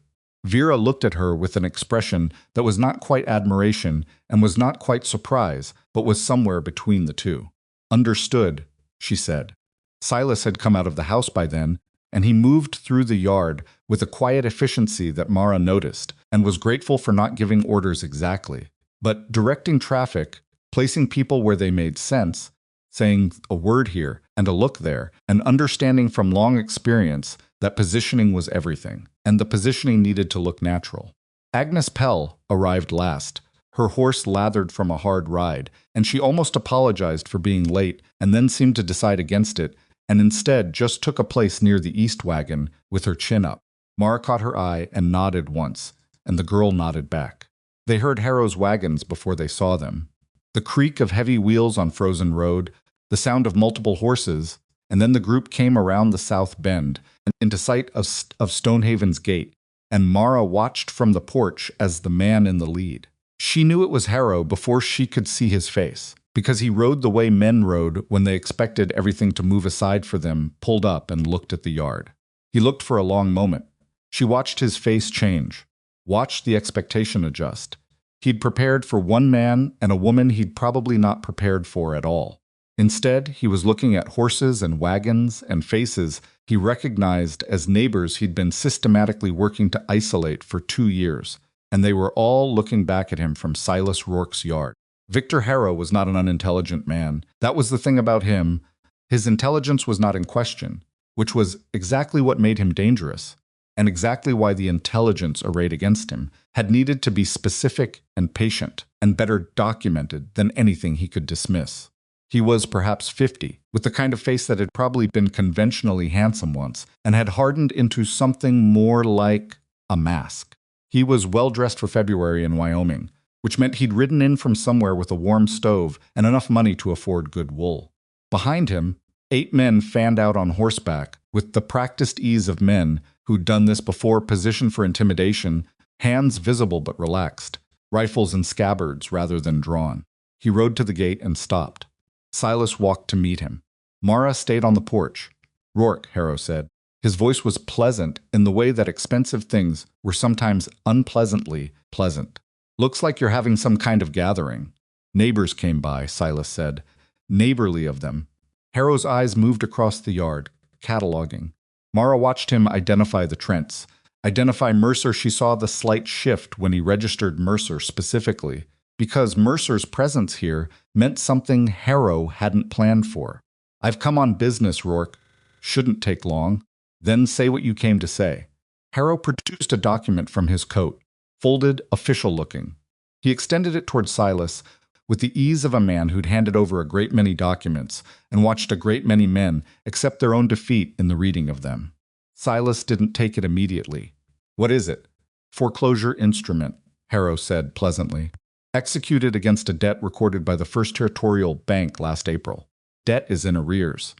Vera looked at her with an expression that was not quite admiration and was not quite surprise, but was somewhere between the two. "Understood," she said. Silas had come out of the house by then, and he moved through the yard with a quiet efficiency that Mara noticed, and was grateful for not giving orders exactly, but directing traffic, placing people where they made sense, saying a word here and a look there, and understanding from long experience that positioning was everything, and the positioning needed to look natural. Agnes Pell arrived last. Her horse lathered from a hard ride, and she almost apologized for being late and then seemed to decide against it, and instead just took a place near the east wagon with her chin up. Mara caught her eye and nodded once, and the girl nodded back. They heard Harrow's wagons before they saw them. The creak of heavy wheels on frozen road, the sound of multiple horses, and then the group came around the south bend and into sight of Stonehaven's gate, and Mara watched from the porch as the man in the lead. She knew it was Harrow before she could see his face, because he rode the way men rode when they expected everything to move aside for them, pulled up and looked at the yard. He looked for a long moment. She watched his face change, watched the expectation adjust. He'd prepared for one man and a woman he'd probably not prepared for at all. Instead, he was looking at horses and wagons and faces he recognized as neighbors he'd been systematically working to isolate for 2 years, and they were all looking back at him from Silas Rourke's yard. Victor Harrow was not an unintelligent man. That was the thing about him. His intelligence was not in question, which was exactly what made him dangerous, and exactly why the intelligence arrayed against him had needed to be specific and patient and better documented than anything he could dismiss. He was perhaps 50, with the kind of face that had probably been conventionally handsome once, and had hardened into something more like a mask. He was well-dressed for February in Wyoming, which meant he'd ridden in from somewhere with a warm stove and enough money to afford good wool. Behind him, 8 men fanned out on horseback, with the practiced ease of men who'd done this before, positioned for intimidation, hands visible but relaxed, rifles in scabbards rather than drawn. He rode to the gate and stopped. Silas walked to meet him. Mara stayed on the porch. "Rourke," Harrow said. His voice was pleasant in the way that expensive things were sometimes unpleasantly pleasant. "Looks like you're having some kind of gathering." "Neighbors came by," Silas said. "Neighborly of them." Harrow's eyes moved across the yard, cataloging. Mara watched him identify the Trents. Identify Mercer. She saw the slight shift when he registered Mercer specifically, because Mercer's presence here meant something Harrow hadn't planned for. "I've come on business, Rourke. Shouldn't take long." "Then say what you came to say." Harrow produced a document from his coat, folded, official-looking. He extended it toward Silas with the ease of a man who'd handed over a great many documents and watched a great many men accept their own defeat in the reading of them. Silas didn't take it immediately. "What is it?" "Foreclosure instrument," Harrow said pleasantly. "Executed against a debt recorded by the First Territorial Bank last April. Debt is in arrears.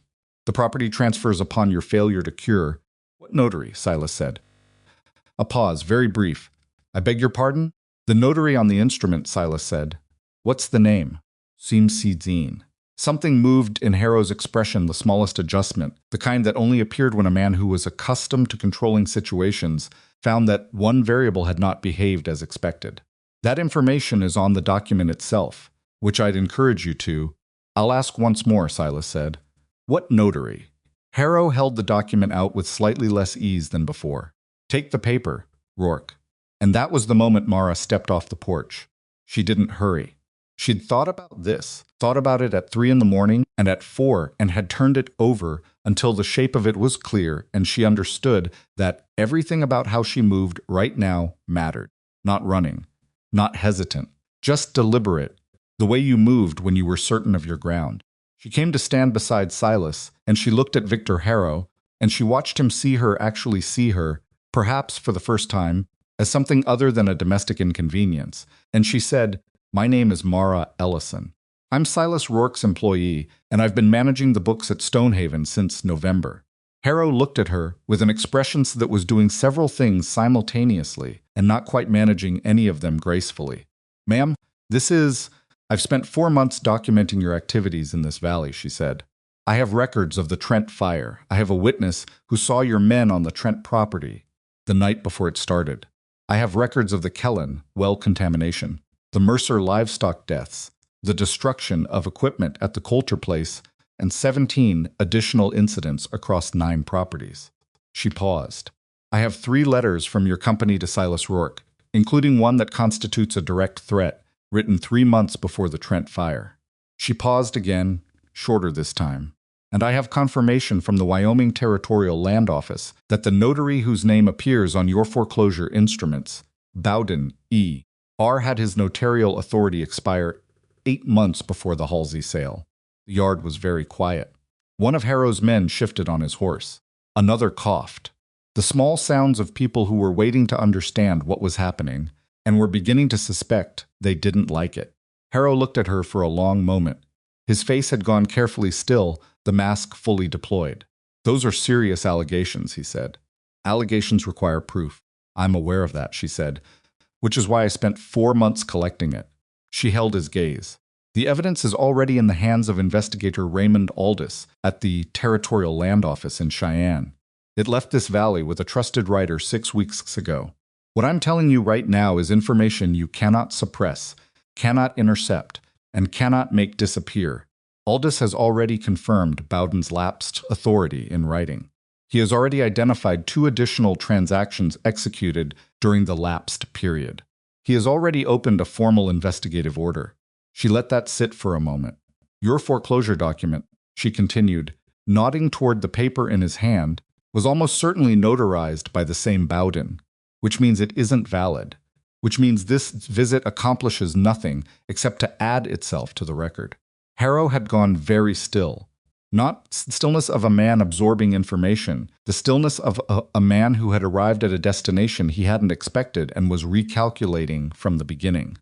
The property transfers upon your failure to cure." "What notary?" Silas said. A pause, very brief. "I beg your pardon?" "The notary on the instrument," Silas said. "What's the name?" "Simsidzine." Something moved in Harrow's expression, the smallest adjustment, the kind that only appeared when a man who was accustomed to controlling situations found that one variable had not behaved as expected. "That information is on the document itself, which I'd encourage you to." I'll ask once more, Silas said. What notary? Harrow held the document out with slightly less ease than before. Take the paper, Rourke. And that was the moment Mara stepped off the porch. She didn't hurry. She'd thought about this, thought about it at 3 in the morning and at 4, and had turned it over until the shape of it was clear and she understood that everything about how she moved right now mattered. Not running, not hesitant, just deliberate, the way you moved when you were certain of your ground. She came to stand beside Silas, and she looked at Victor Harrow, and she watched him actually see her, perhaps for the first time, as something other than a domestic inconvenience, and she said, My name is Mara Ellison. I'm Silas Rourke's employee, and I've been managing the books at Stonehaven since November. Harrow looked at her with an expression that was doing several things simultaneously and not quite managing any of them gracefully. Ma'am, I've spent 4 months documenting your activities in this valley, she said. I have records of the Trent fire. I have a witness who saw your men on the Trent property the night before it started. I have records of the Kellen well contamination, the Mercer livestock deaths, the destruction of equipment at the Coulter place, and 17 additional incidents across 9 properties. She paused. I have 3 letters from your company to Silas Rourke, including one that constitutes a direct threat, written 3 months before the Trent fire. She paused again, shorter this time. And I have confirmation from the Wyoming Territorial Land Office that the notary whose name appears on your foreclosure instruments, Bowden E. R. had his notarial authority expire 8 months before the Halsey sale. The yard was very quiet. One of Harrow's men shifted on his horse. Another coughed. The small sounds of people who were waiting to understand what was happening and were beginning to suspect they didn't like it. Harrow looked at her for a long moment. His face had gone carefully still, the mask fully deployed. Those are serious allegations, he said. Allegations require proof. I'm aware of that, she said, which is why I spent 4 months collecting it. She held his gaze. The evidence is already in the hands of investigator Raymond Aldis at the Territorial Land Office in Cheyenne. It left this valley with a trusted writer 6 weeks ago. What I'm telling you right now is information you cannot suppress, cannot intercept, and cannot make disappear. Aldis has already confirmed Bowden's lapsed authority in writing. He has already identified 2 additional transactions executed during the lapsed period. He has already opened a formal investigative order. She let that sit for a moment. Your foreclosure document, she continued, nodding toward the paper in his hand, was almost certainly notarized by the same Bowden, which means it isn't valid, which means this visit accomplishes nothing except to add itself to the record. Harrow had gone very still. Not stillness of a man absorbing information, the stillness of a man who had arrived at a destination he hadn't expected and was recalculating from the beginning.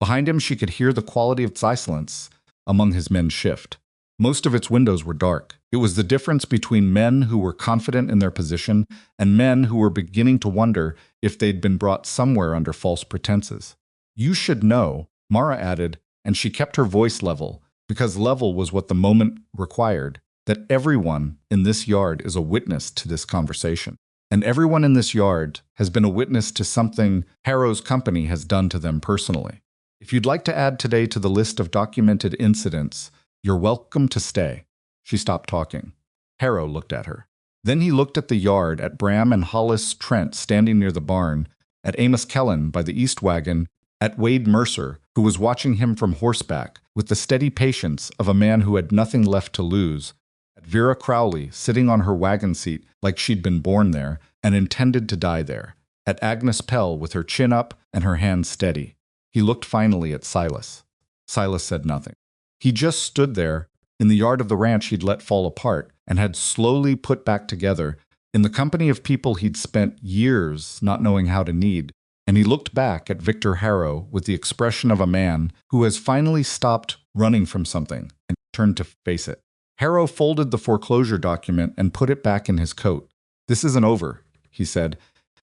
Behind him, she could hear the quality of silence among his men shift. Most of its windows were dark. It was the difference between men who were confident in their position and men who were beginning to wonder if they'd been brought somewhere under false pretenses. You should know, Mara added, and she kept her voice level, because level was what the moment required, that everyone in this yard is a witness to this conversation. And everyone in this yard has been a witness to something Harrow's company has done to them personally. If you'd like to add today to the list of documented incidents, you're welcome to stay. She stopped talking. Harrow looked at her. Then he looked at the yard, at Bram and Hollis Trent standing near the barn, at Amos Kellen by the east wagon, at Wade Mercer, who was watching him from horseback with the steady patience of a man who had nothing left to lose, at Vera Crowley sitting on her wagon seat like she'd been born there and intended to die there, at Agnes Pell with her chin up and her hands steady. He looked finally at Silas. Silas said nothing. He just stood there in the yard of the ranch he'd let fall apart and had slowly put back together in the company of people he'd spent years not knowing how to need, and he looked back at Victor Harrow with the expression of a man who has finally stopped running from something and turned to face it. Harrow folded the foreclosure document and put it back in his coat. This isn't over, he said.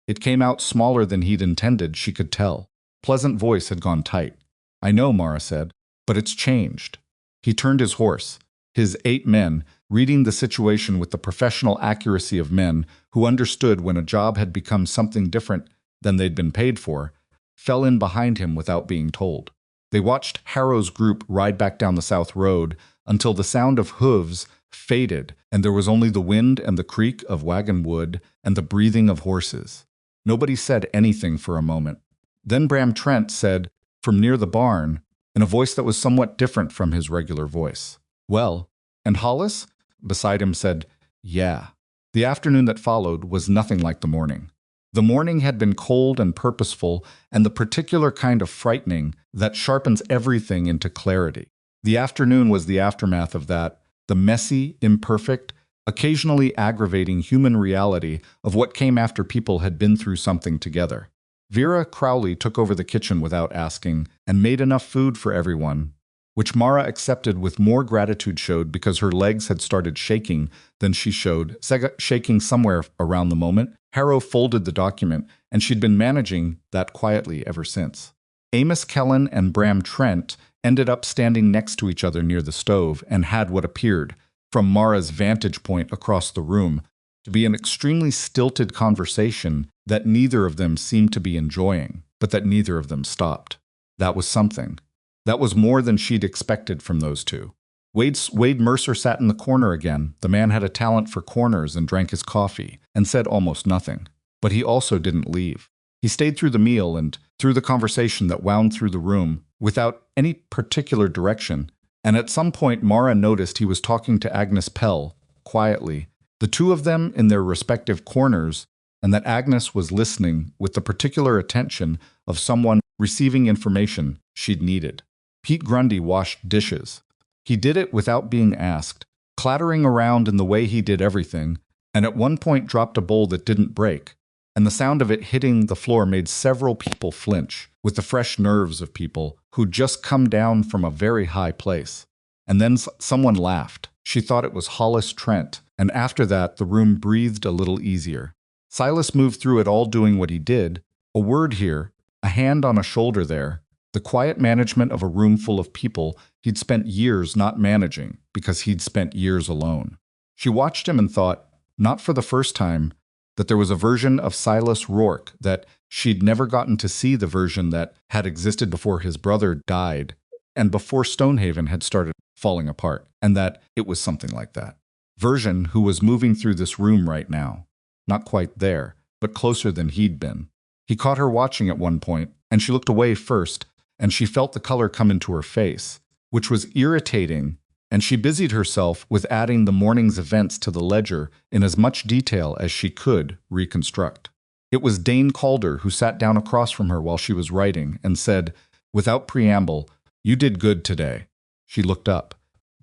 It came out smaller than he'd intended, she could tell. Pleasant voice had gone tight. I know, Mara said, but it's changed. He turned his horse. His 8 men, reading the situation with the professional accuracy of men who understood when a job had become something different than they'd been paid for, fell in behind him without being told. They watched Harrow's group ride back down the south road until the sound of hooves faded and there was only the wind and the creak of wagon wood and the breathing of horses. Nobody said anything for a moment. Then Bram Trent said, from near the barn, in a voice that was somewhat different from his regular voice, "Well, and Hollis?" Beside him said, "Yeah." The afternoon that followed was nothing like the morning. The morning had been cold and purposeful and the particular kind of frightening that sharpens everything into clarity. The afternoon was the aftermath of that, the messy, imperfect, occasionally aggravating human reality of what came after people had been through something together. Vera Crowley took over the kitchen without asking and made enough food for everyone, which Mara accepted with more gratitude showed because her legs had started shaking than she showed, shaking somewhere around the moment. Harrow folded the document, and she'd been managing that quietly ever since. Amos Kellen and Bram Trent ended up standing next to each other near the stove and had what appeared, from Mara's vantage point across the room, to be an extremely stilted conversation that neither of them seemed to be enjoying, but that neither of them stopped. That was something. That was more than she'd expected from those two. Wade Mercer sat in the corner again. The man had a talent for corners and drank his coffee, and said almost nothing. But he also didn't leave. He stayed through the meal and through the conversation that wound through the room without any particular direction, and at some point Mara noticed he was talking to Agnes Pell, quietly, the two of them in their respective corners, and that Agnes was listening with the particular attention of someone receiving information she'd needed. Pete Grundy washed dishes. He did it without being asked, clattering around in the way he did everything, and at one point dropped a bowl that didn't break, and the sound of it hitting the floor made several people flinch, with the fresh nerves of people who'd just come down from a very high place. And then someone laughed. She thought it was Hollis Trent, and after that the room breathed a little easier. Silas moved through it all doing what he did, a word here, a hand on a shoulder there, the quiet management of a room full of people he'd spent years not managing because he'd spent years alone. She watched him and thought, not for the first time, that there was a version of Silas Rourke, that she'd never gotten to see the version that had existed before his brother died and before Stonehaven had started falling apart, and that it was something like that. Version who was moving through this room right now. Not quite there, but closer than he'd been. He caught her watching at one point, and she looked away first, and she felt the color come into her face, which was irritating, and she busied herself with adding the morning's events to the ledger in as much detail as she could reconstruct. It was Dane Calder who sat down across from her while she was writing and said, without preamble, "You did good today." She looked up.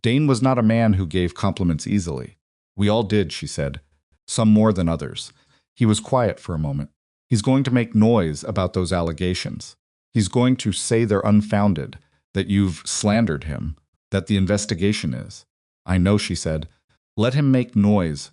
Dane was not a man who gave compliments easily. "We all did," she said. "Some more than others." He was quiet for a moment. "He's going to make noise about those allegations. He's going to say they're unfounded, that you've slandered him, that the investigation is." "I know," she said. "Let him make noise.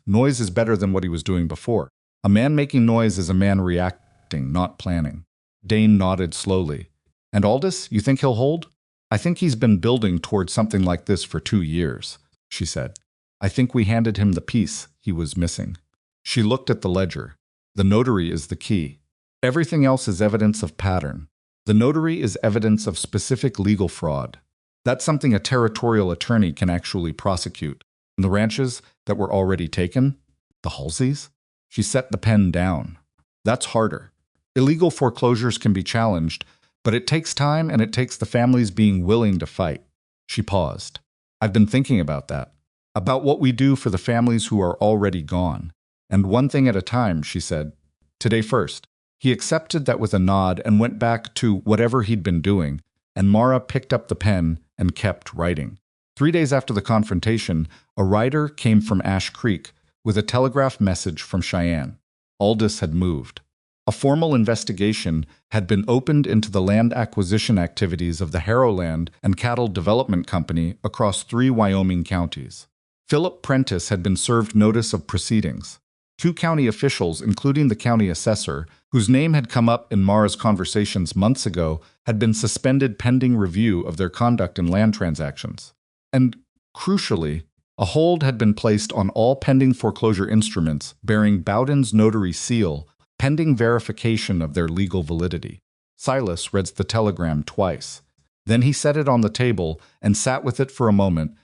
Noise is better than what he was doing before. A man making noise is a man reacting, not planning." Dane nodded slowly. "And Aldous, you think he'll hold?" "I think he's been building towards something like this for 2 years," she said. "I think we handed him the piece he was missing." She looked at the ledger. "The notary is the key. Everything else is evidence of pattern. The notary is evidence of specific legal fraud. That's something a territorial attorney can actually prosecute. And the ranches that were already taken? The Halseys?" She set the pen down. "That's harder. Illegal foreclosures can be challenged, but it takes time and it takes the families being willing to fight." She paused. "I've been thinking about that. About what we do for the families who are already gone. And one thing at a time," she said. "Today first." He accepted that with a nod and went back to whatever he'd been doing, and Mara picked up the pen and kept writing. 3 days after the confrontation, a rider came from Ash Creek with a telegraph message from Cheyenne. Aldous had moved. A formal investigation had been opened into the land acquisition activities of the Harrowland and Cattle Development Company across 3 Wyoming counties. Philip Prentice had been served notice of proceedings. 2 county officials, including the county assessor, whose name had come up in Mara's conversations months ago, had been suspended pending review of their conduct in land transactions. And, crucially, a hold had been placed on all pending foreclosure instruments bearing Bowden's notary seal, pending verification of their legal validity. Silas read the telegram twice. Then he set it on the table and sat with it for a moment.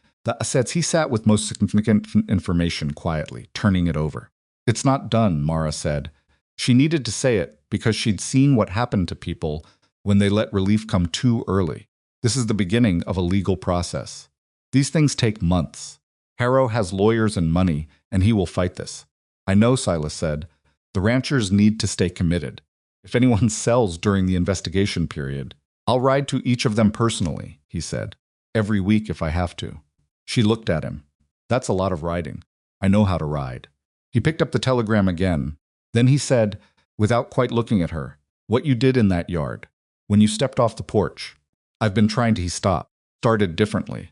He sat with most significant information quietly, turning it over. It's not done, Mara said. She needed to say it because she'd seen what happened to people when they let relief come too early. This is the beginning of a legal process. These things take months. Harrow has lawyers and money, and he will fight this. I know, Silas said. The ranchers need to stay committed. If anyone sells during the investigation period, I'll ride to each of them personally, he said. Every week if I have to. She looked at him. That's a lot of riding. I know how to ride. He picked up the telegram again. Then he said, without quite looking at her, what you did in that yard, when you stepped off the porch. I've been trying to started differently.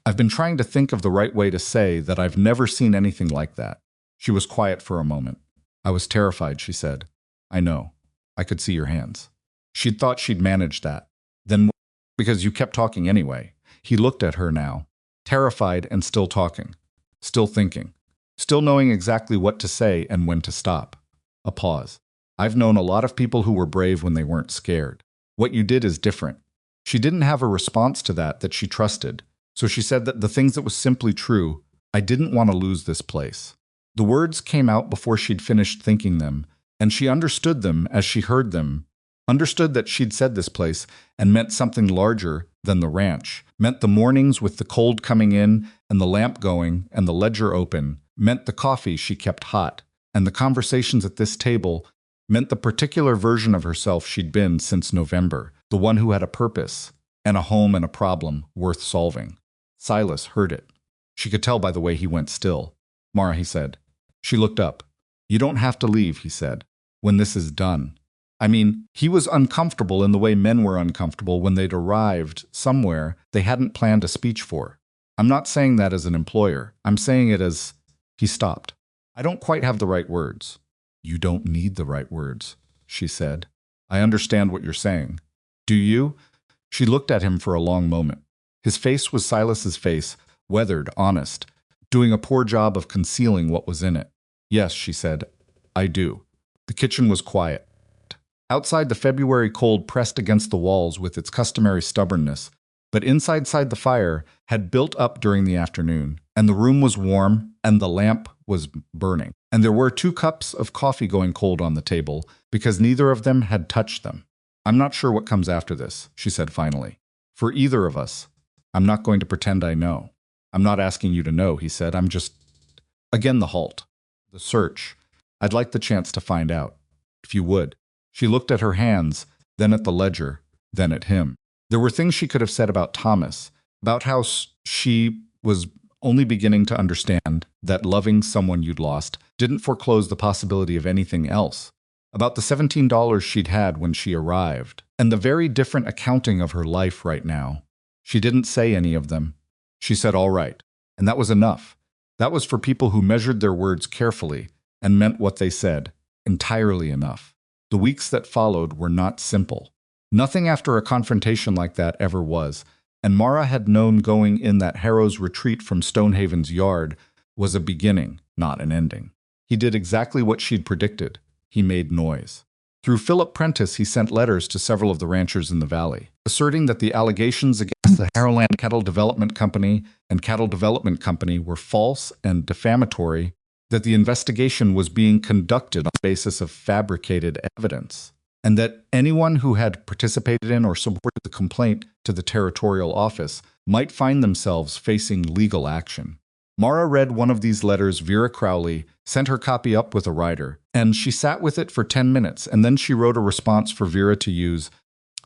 I've been trying to think of the right way to say that I've never seen anything like that. She was quiet for a moment. I was terrified, she said. I know. I could see your hands. She'd thought she'd managed that. Then, because you kept talking anyway. He looked at her now, terrified and still talking, still thinking, still knowing exactly what to say and when to stop. A pause. I've known a lot of people who were brave when they weren't scared. What you did is different. She didn't have a response to that she trusted, so she said that the things that was simply true, I didn't want to lose this place. The words came out before she'd finished thinking them, and she understood them as she heard them, understood that she'd said this place and meant something larger than the ranch, meant the mornings with the cold coming in and the lamp going and the ledger open, meant the coffee she kept hot, and the conversations at this table, meant the particular version of herself she'd been since November, the one who had a purpose and a home and a problem worth solving. Silas heard it. She could tell by the way he went still. Mara, he said. She looked up. You don't have to leave, he said, when this is done. I mean, he was uncomfortable in the way men were uncomfortable when they'd arrived somewhere they hadn't planned a speech for. I'm not saying that as an employer. I'm saying it as... He stopped. I don't quite have the right words. You don't need the right words, she said. I understand what you're saying. Do you? She looked at him for a long moment. His face was Silas's face, weathered, honest, doing a poor job of concealing what was in it. Yes, she said, I do. The kitchen was quiet. Outside, the February cold pressed against the walls with its customary stubbornness, but inside the fire had built up during the afternoon, and the room was warm, and the lamp was burning. And there were 2 cups of coffee going cold on the table, because neither of them had touched them. I'm not sure what comes after this, she said finally. For either of us. I'm not going to pretend I know. I'm not asking you to know, he said. I'm just... Again the halt. The search. I'd like the chance to find out. If you would. She looked at her hands, then at the ledger, then at him. There were things she could have said about Thomas, about how she was only beginning to understand that loving someone you'd lost didn't foreclose the possibility of anything else, about the $17 she'd had when she arrived, and the very different accounting of her life right now. She didn't say any of them. She said, all right, and that was enough. That was for people who measured their words carefully and meant what they said, entirely enough. The weeks that followed were not simple. Nothing after a confrontation like that ever was, and Mara had known going in that Harrow's retreat from Stonehaven's yard was a beginning, not an ending. He did exactly what she'd predicted. He made noise. Through Philip Prentice, he sent letters to several of the ranchers in the valley, asserting that the allegations against the Harrowland Cattle Development Company and Cattle Development Company were false and defamatory, that the investigation was being conducted on the basis of fabricated evidence, and that anyone who had participated in or supported the complaint to the territorial office might find themselves facing legal action. Mara read one of these letters. Vera Crowley sent her copy up with a writer, and she sat with it for 10 minutes, and then she wrote a response for Vera to use,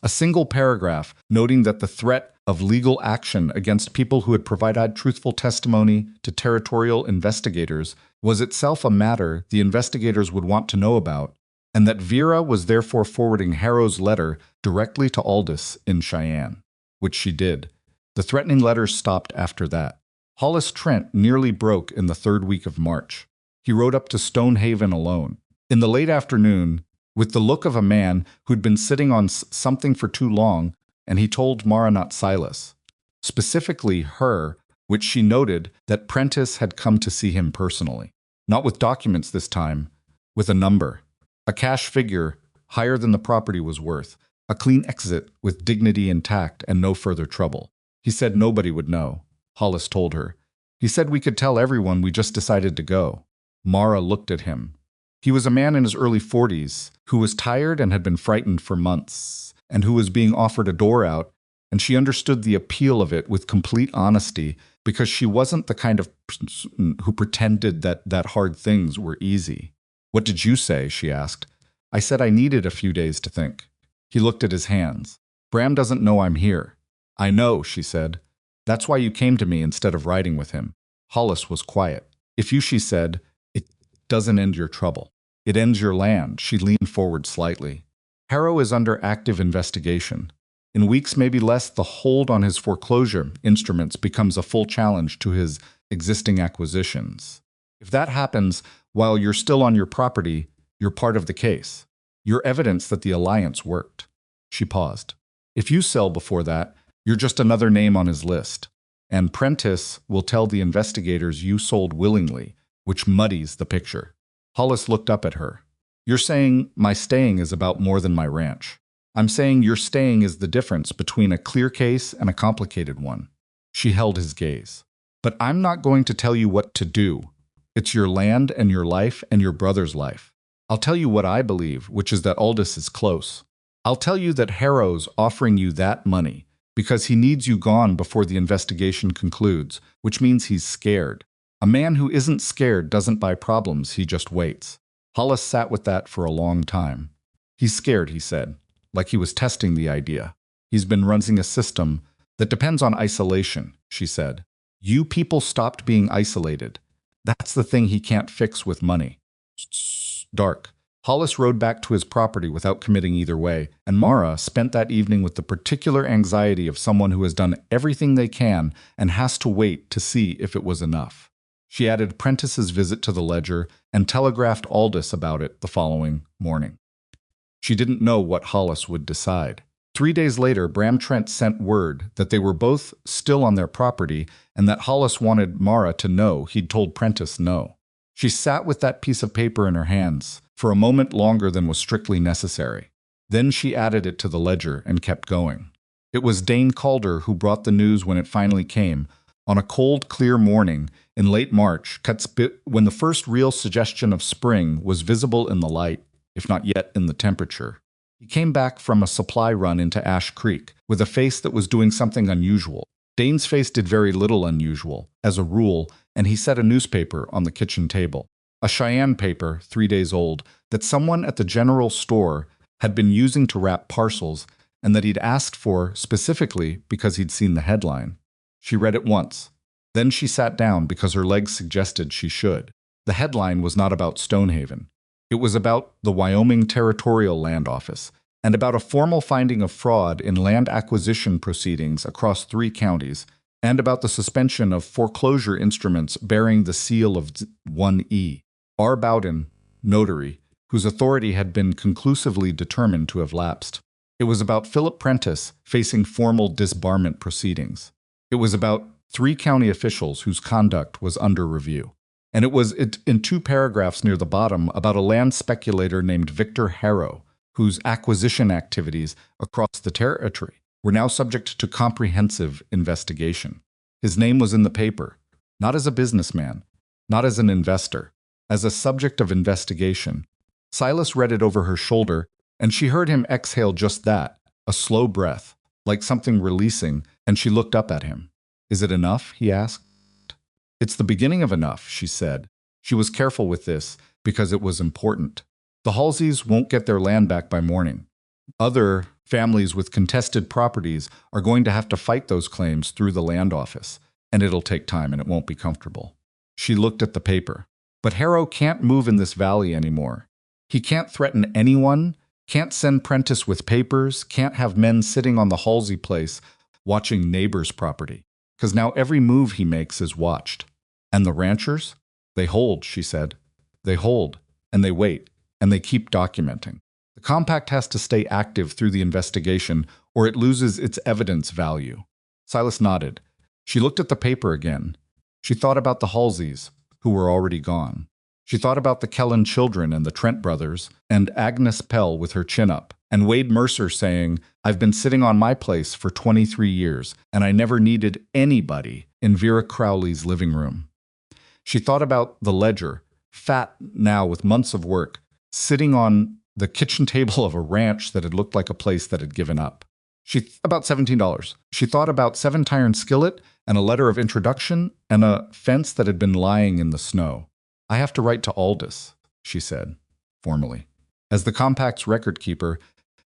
a single paragraph noting that the threat of legal action against people who had provided truthful testimony to territorial investigators was itself a matter the investigators would want to know about, and that Vera was therefore forwarding Harrow's letter directly to Aldous in Cheyenne, which she did. The threatening letters stopped after that. Hollis Trent nearly broke in the 3rd week of March. He rode up to Stonehaven alone. In the late afternoon, with the look of a man who'd been sitting on something for too long, and he told Mara, not Silas, specifically her, which she noted that Prentice had come to see him personally. Not with documents this time, with a number. A cash figure higher than the property was worth. A clean exit with dignity intact and no further trouble. He said nobody would know, Hollis told her. He said we could tell everyone we just decided to go. Mara looked at him. He was a man in his early 40s who was tired and had been frightened for months, and who was being offered a door out, and she understood the appeal of it with complete honesty because she wasn't the kind of person who pretended that hard things were easy. What did you say? She asked. I said I needed a few days to think. He looked at his hands. Bram doesn't know I'm here. I know, she said. That's why you came to me instead of riding with him. Hollis was quiet. If you, she said, it doesn't end your trouble. It ends your land. She leaned forward slightly. Harrow is under active investigation. In weeks, maybe less, the hold on his foreclosure instruments becomes a full challenge to his existing acquisitions. If that happens while you're still on your property, you're part of the case. You're evidence that the alliance worked. She paused. If you sell before that, you're just another name on his list. And Prentice will tell the investigators you sold willingly, which muddies the picture. Hollis looked up at her. You're saying my staying is about more than my ranch. I'm saying your staying is the difference between a clear case and a complicated one. She held his gaze. But I'm not going to tell you what to do. It's your land and your life and your brother's life. I'll tell you what I believe, which is that Aldous is close. I'll tell you that Harrow's offering you that money because he needs you gone before the investigation concludes, which means he's scared. A man who isn't scared doesn't buy problems, he just waits. Hollis sat with that for a long time. He's scared, he said, like he was testing the idea. He's been running a system that depends on isolation, she said. You people stopped being isolated. That's the thing he can't fix with money. Dark. Hollis rode back to his property without committing either way, and Mara spent that evening with the particular anxiety of someone who has done everything they can and has to wait to see if it was enough. She added Prentice's visit to the ledger and telegraphed Aldous about it the following morning. She didn't know what Hollis would decide. 3 days later, Bram Trent sent word that they were both still on their property and that Hollis wanted Mara to know he'd told Prentice no. She sat with that piece of paper in her hands for a moment longer than was strictly necessary. Then she added it to the ledger and kept going. It was Dane Calder who brought the news when it finally came, on a cold, clear morning in late March, when the first real suggestion of spring was visible in the light, if not yet in the temperature. He came back from a supply run into Ash Creek with a face that was doing something unusual. Dane's face did very little unusual, as a rule, and he set a newspaper on the kitchen table. A Cheyenne paper, 3 days old, that someone at the general store had been using to wrap parcels and that he'd asked for specifically because he'd seen the headline. She read it once. Then she sat down because her legs suggested she should. The headline was not about Stonehaven. It was about the Wyoming Territorial Land Office and about a formal finding of fraud in land acquisition proceedings across 3 counties and about the suspension of foreclosure instruments bearing the seal of 1E. R. Bowden, notary, whose authority had been conclusively determined to have lapsed. It was about Philip Prentice facing formal disbarment proceedings. It was about 3 county officials whose conduct was under review. And it was in 2 paragraphs near the bottom about a land speculator named Victor Harrow, whose acquisition activities across the territory were now subject to comprehensive investigation. His name was in the paper, not as a businessman, not as an investor, as a subject of investigation. Silas read it over her shoulder, and she heard him exhale just that, a slow breath, like something releasing, and she looked up at him. Is it enough? He asked. It's the beginning of enough, she said. She was careful with this because it was important. The Halseys won't get their land back by morning. Other families with contested properties are going to have to fight those claims through the land office, and it'll take time and it won't be comfortable. She looked at the paper. But Harrow can't move in this valley anymore. He can't threaten anyone, can't send Prentice with papers, can't have men sitting on the Halsey place watching neighbors' property, because now every move he makes is watched. And the ranchers? They hold, she said. They hold, and they wait, and they keep documenting. The compact has to stay active through the investigation, or it loses its evidence value. Silas nodded. She looked at the paper again. She thought about the Halseys, who were already gone. She thought about the Kellen children and the Trent brothers, and Agnes Pell with her chin up, and Wade Mercer saying, "I've been sitting on my place for 23 years, and I never needed anybody," in Vera Crowley's living room. She thought about the ledger, fat now with months of work, sitting on the kitchen table of a ranch that had looked like a place that had given up. About $17. She thought about 7-iron skillet and a letter of introduction and a fence that had been lying in the snow. "I have to write to Aldous," she said, formally. As the compact's record keeper,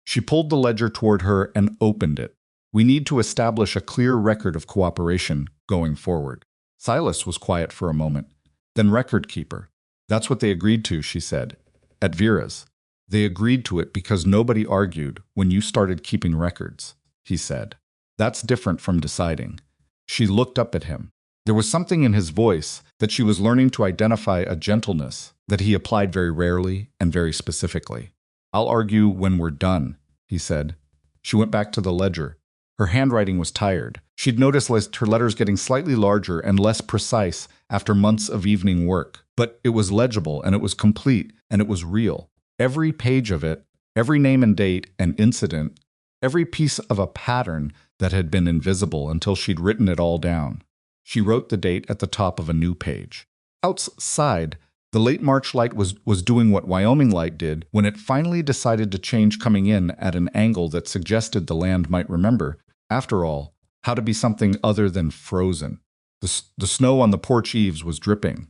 she pulled the ledger toward her and opened it. "We need to establish a clear record of cooperation going forward." Silas was quiet for a moment. Then record keeper. "That's what they agreed to," she said. "At Vera's. They agreed to it because nobody argued when you started keeping records," he said. "That's different from deciding." She looked up at him. There was something in his voice that she was learning to identify, a gentleness that he applied very rarely and very specifically. "I'll argue when we're done," he said. She went back to the ledger. Her handwriting was tired. She'd noticed her letters getting slightly larger and less precise after months of evening work. But it was legible, and it was complete, and it was real. Every page of it, every name and date and incident, every piece of a pattern that had been invisible until she'd written it all down. She wrote the date at the top of a new page. Outside, the late March light was doing what Wyoming light did when it finally decided to change, coming in at an angle that suggested the land might remember, after all, how to be something other than frozen. The snow on the porch eaves was dripping.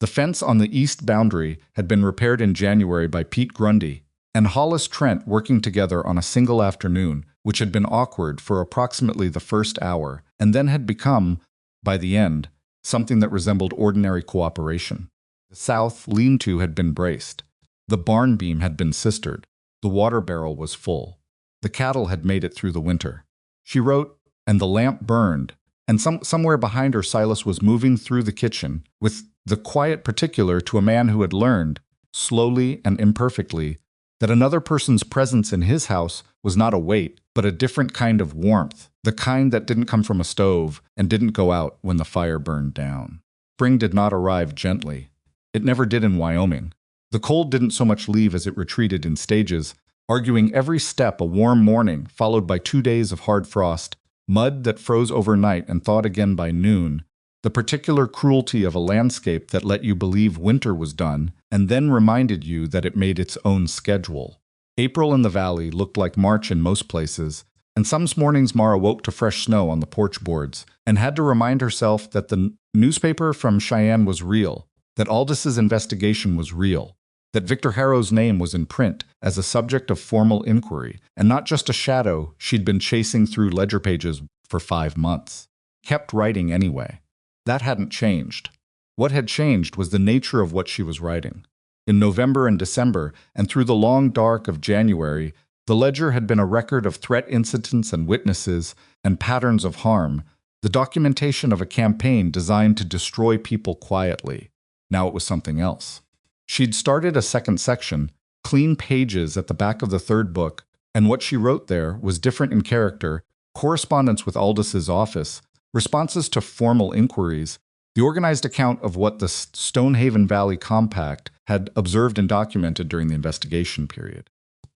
The fence on the east boundary had been repaired in January by Pete Grundy and Hollis Trent working together on a single afternoon, which had been awkward for approximately the first hour, and then had become, by the end, something that resembled ordinary cooperation. The south lean-to had been braced. The barn beam had been sistered. The water barrel was full. The cattle had made it through the winter. She wrote, and the lamp burned, and somewhere behind her Silas was moving through the kitchen with the quiet particular to a man who had learned, slowly and imperfectly, that another person's presence in his house was not a weight, but a different kind of warmth, the kind that didn't come from a stove and didn't go out when the fire burned down. Spring did not arrive gently. It never did in Wyoming. The cold didn't so much leave as it retreated in stages, arguing every step a warm morning followed by 2 days of hard frost, mud that froze overnight and thawed again by noon, the particular cruelty of a landscape that let you believe winter was done and then reminded you that it made its own schedule. April in the valley looked like March in most places, and some mornings Mara woke to fresh snow on the porch boards and had to remind herself that the newspaper from Cheyenne was real, that Aldis's investigation was real, that Victor Harrow's name was in print as a subject of formal inquiry, and not just a shadow she'd been chasing through ledger pages for 5 months. Kept writing anyway. That hadn't changed. What had changed was the nature of what she was writing. In November and December, and through the long dark of January, the ledger had been a record of threat incidents and witnesses and patterns of harm, the documentation of a campaign designed to destroy people quietly. Now it was something else. She'd started a second section, clean pages at the back of the third book, and what she wrote there was different in character, correspondence with Aldis's office, responses to formal inquiries, the organized account of what the Stonehaven Valley Compact had observed and documented during the investigation period.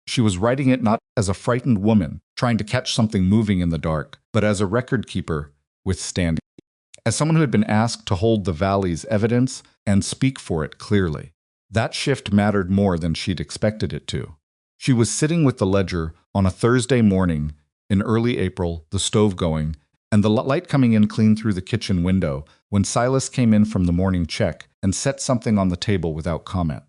She was writing it not as a frightened woman trying to catch something moving in the dark, but as a record keeper withstanding, as someone who had been asked to hold the valley's evidence and speak for it clearly. That shift mattered more than she'd expected it to. She was sitting with the ledger on a Thursday morning in early April, the stove going, and the light coming in clean through the kitchen window when Silas came in from the morning check and set something on the table without comment.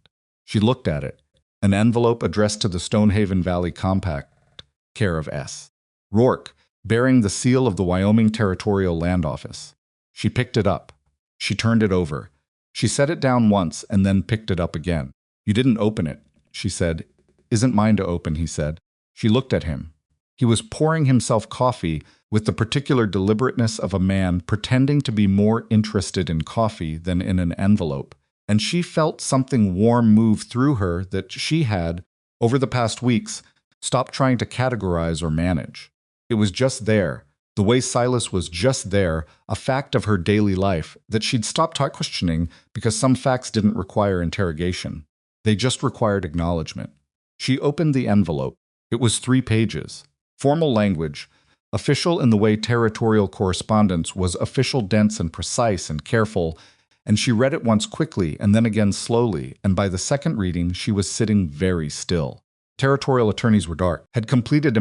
She looked at it, an envelope addressed to the Stonehaven Valley Compact, care of S. Rourke, bearing the seal of the Wyoming Territorial Land Office. She picked it up. She turned it over. She set it down once and then picked it up again. "You didn't open it," she said. "Isn't mine to open," he said. She looked at him. He was pouring himself coffee with the particular deliberateness of a man pretending to be more interested in coffee than in an envelope, and she felt something warm move through her that she had, over the past weeks, stopped trying to categorize or manage. It was just there, the way Silas was just there, a fact of her daily life that she'd stopped questioning because some facts didn't require interrogation. They just required acknowledgement. She opened the envelope. It was 3 pages. Formal language, official in the way territorial correspondence was official, dense and precise and careful, and she read it once quickly and then again slowly, and by the second reading she was sitting very still. Territorial attorneys were dark, had completed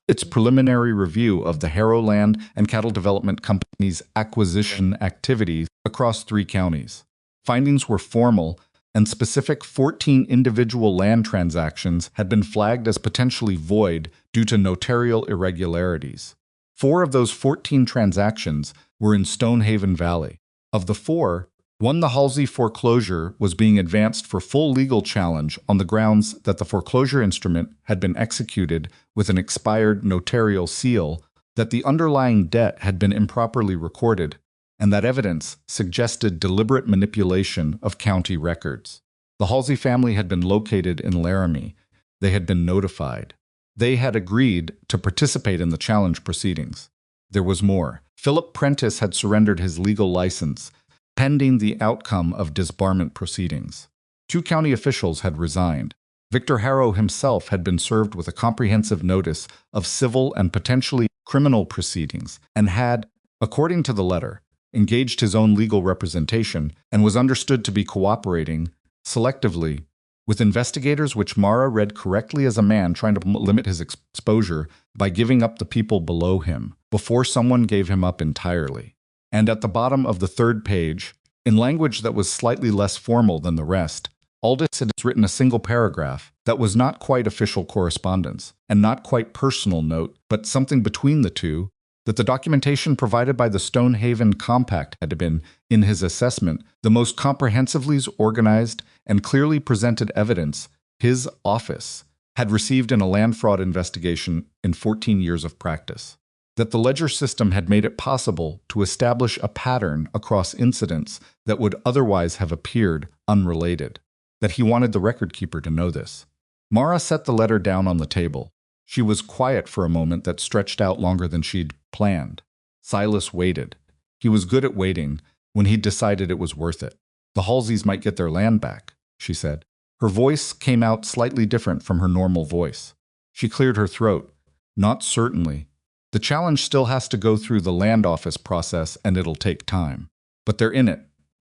its preliminary review of the Harrow Land and Cattle Development Company's acquisition activities across 3 counties. Findings were formal, and specific 14 individual land transactions had been flagged as potentially void due to notarial irregularities. 4 of those 14 transactions were in Stonehaven Valley. Of the 4, one, the Halsey foreclosure, was being advanced for full legal challenge on the grounds that the foreclosure instrument had been executed with an expired notarial seal, that the underlying debt had been improperly recorded, and that evidence suggested deliberate manipulation of county records. The Halsey family had been located in Laramie. They had been notified. They had agreed to participate in the challenge proceedings. There was more. Philip Prentice had surrendered his legal license, pending the outcome of disbarment proceedings. 2 county officials had resigned. Victor Harrow himself had been served with a comprehensive notice of civil and potentially criminal proceedings, and had, according to the letter, engaged his own legal representation and was understood to be cooperating selectively with investigators, which Mara read correctly as a man trying to limit his exposure by giving up the people below him before someone gave him up entirely. And at the bottom of the 3rd page, in language that was slightly less formal than the rest, Aldous had written a single paragraph that was not quite official correspondence and not quite personal note, but something between the two, that the documentation provided by the Stonehaven Compact had been, in his assessment, the most comprehensively organized and clearly presented evidence his office had received in a land fraud investigation in 14 years of practice. That the ledger system had made it possible to establish a pattern across incidents that would otherwise have appeared unrelated. That he wanted the record keeper to know this. Mara set the letter down on the table. She was quiet for a moment that stretched out longer than she'd planned. Silas waited. He was good at waiting when he'd decided it was worth it. The Halseys might get their land back, she said. Her voice came out slightly different from her normal voice. She cleared her throat. Not certainly. The challenge still has to go through the land office process, and it'll take time. But they're in it.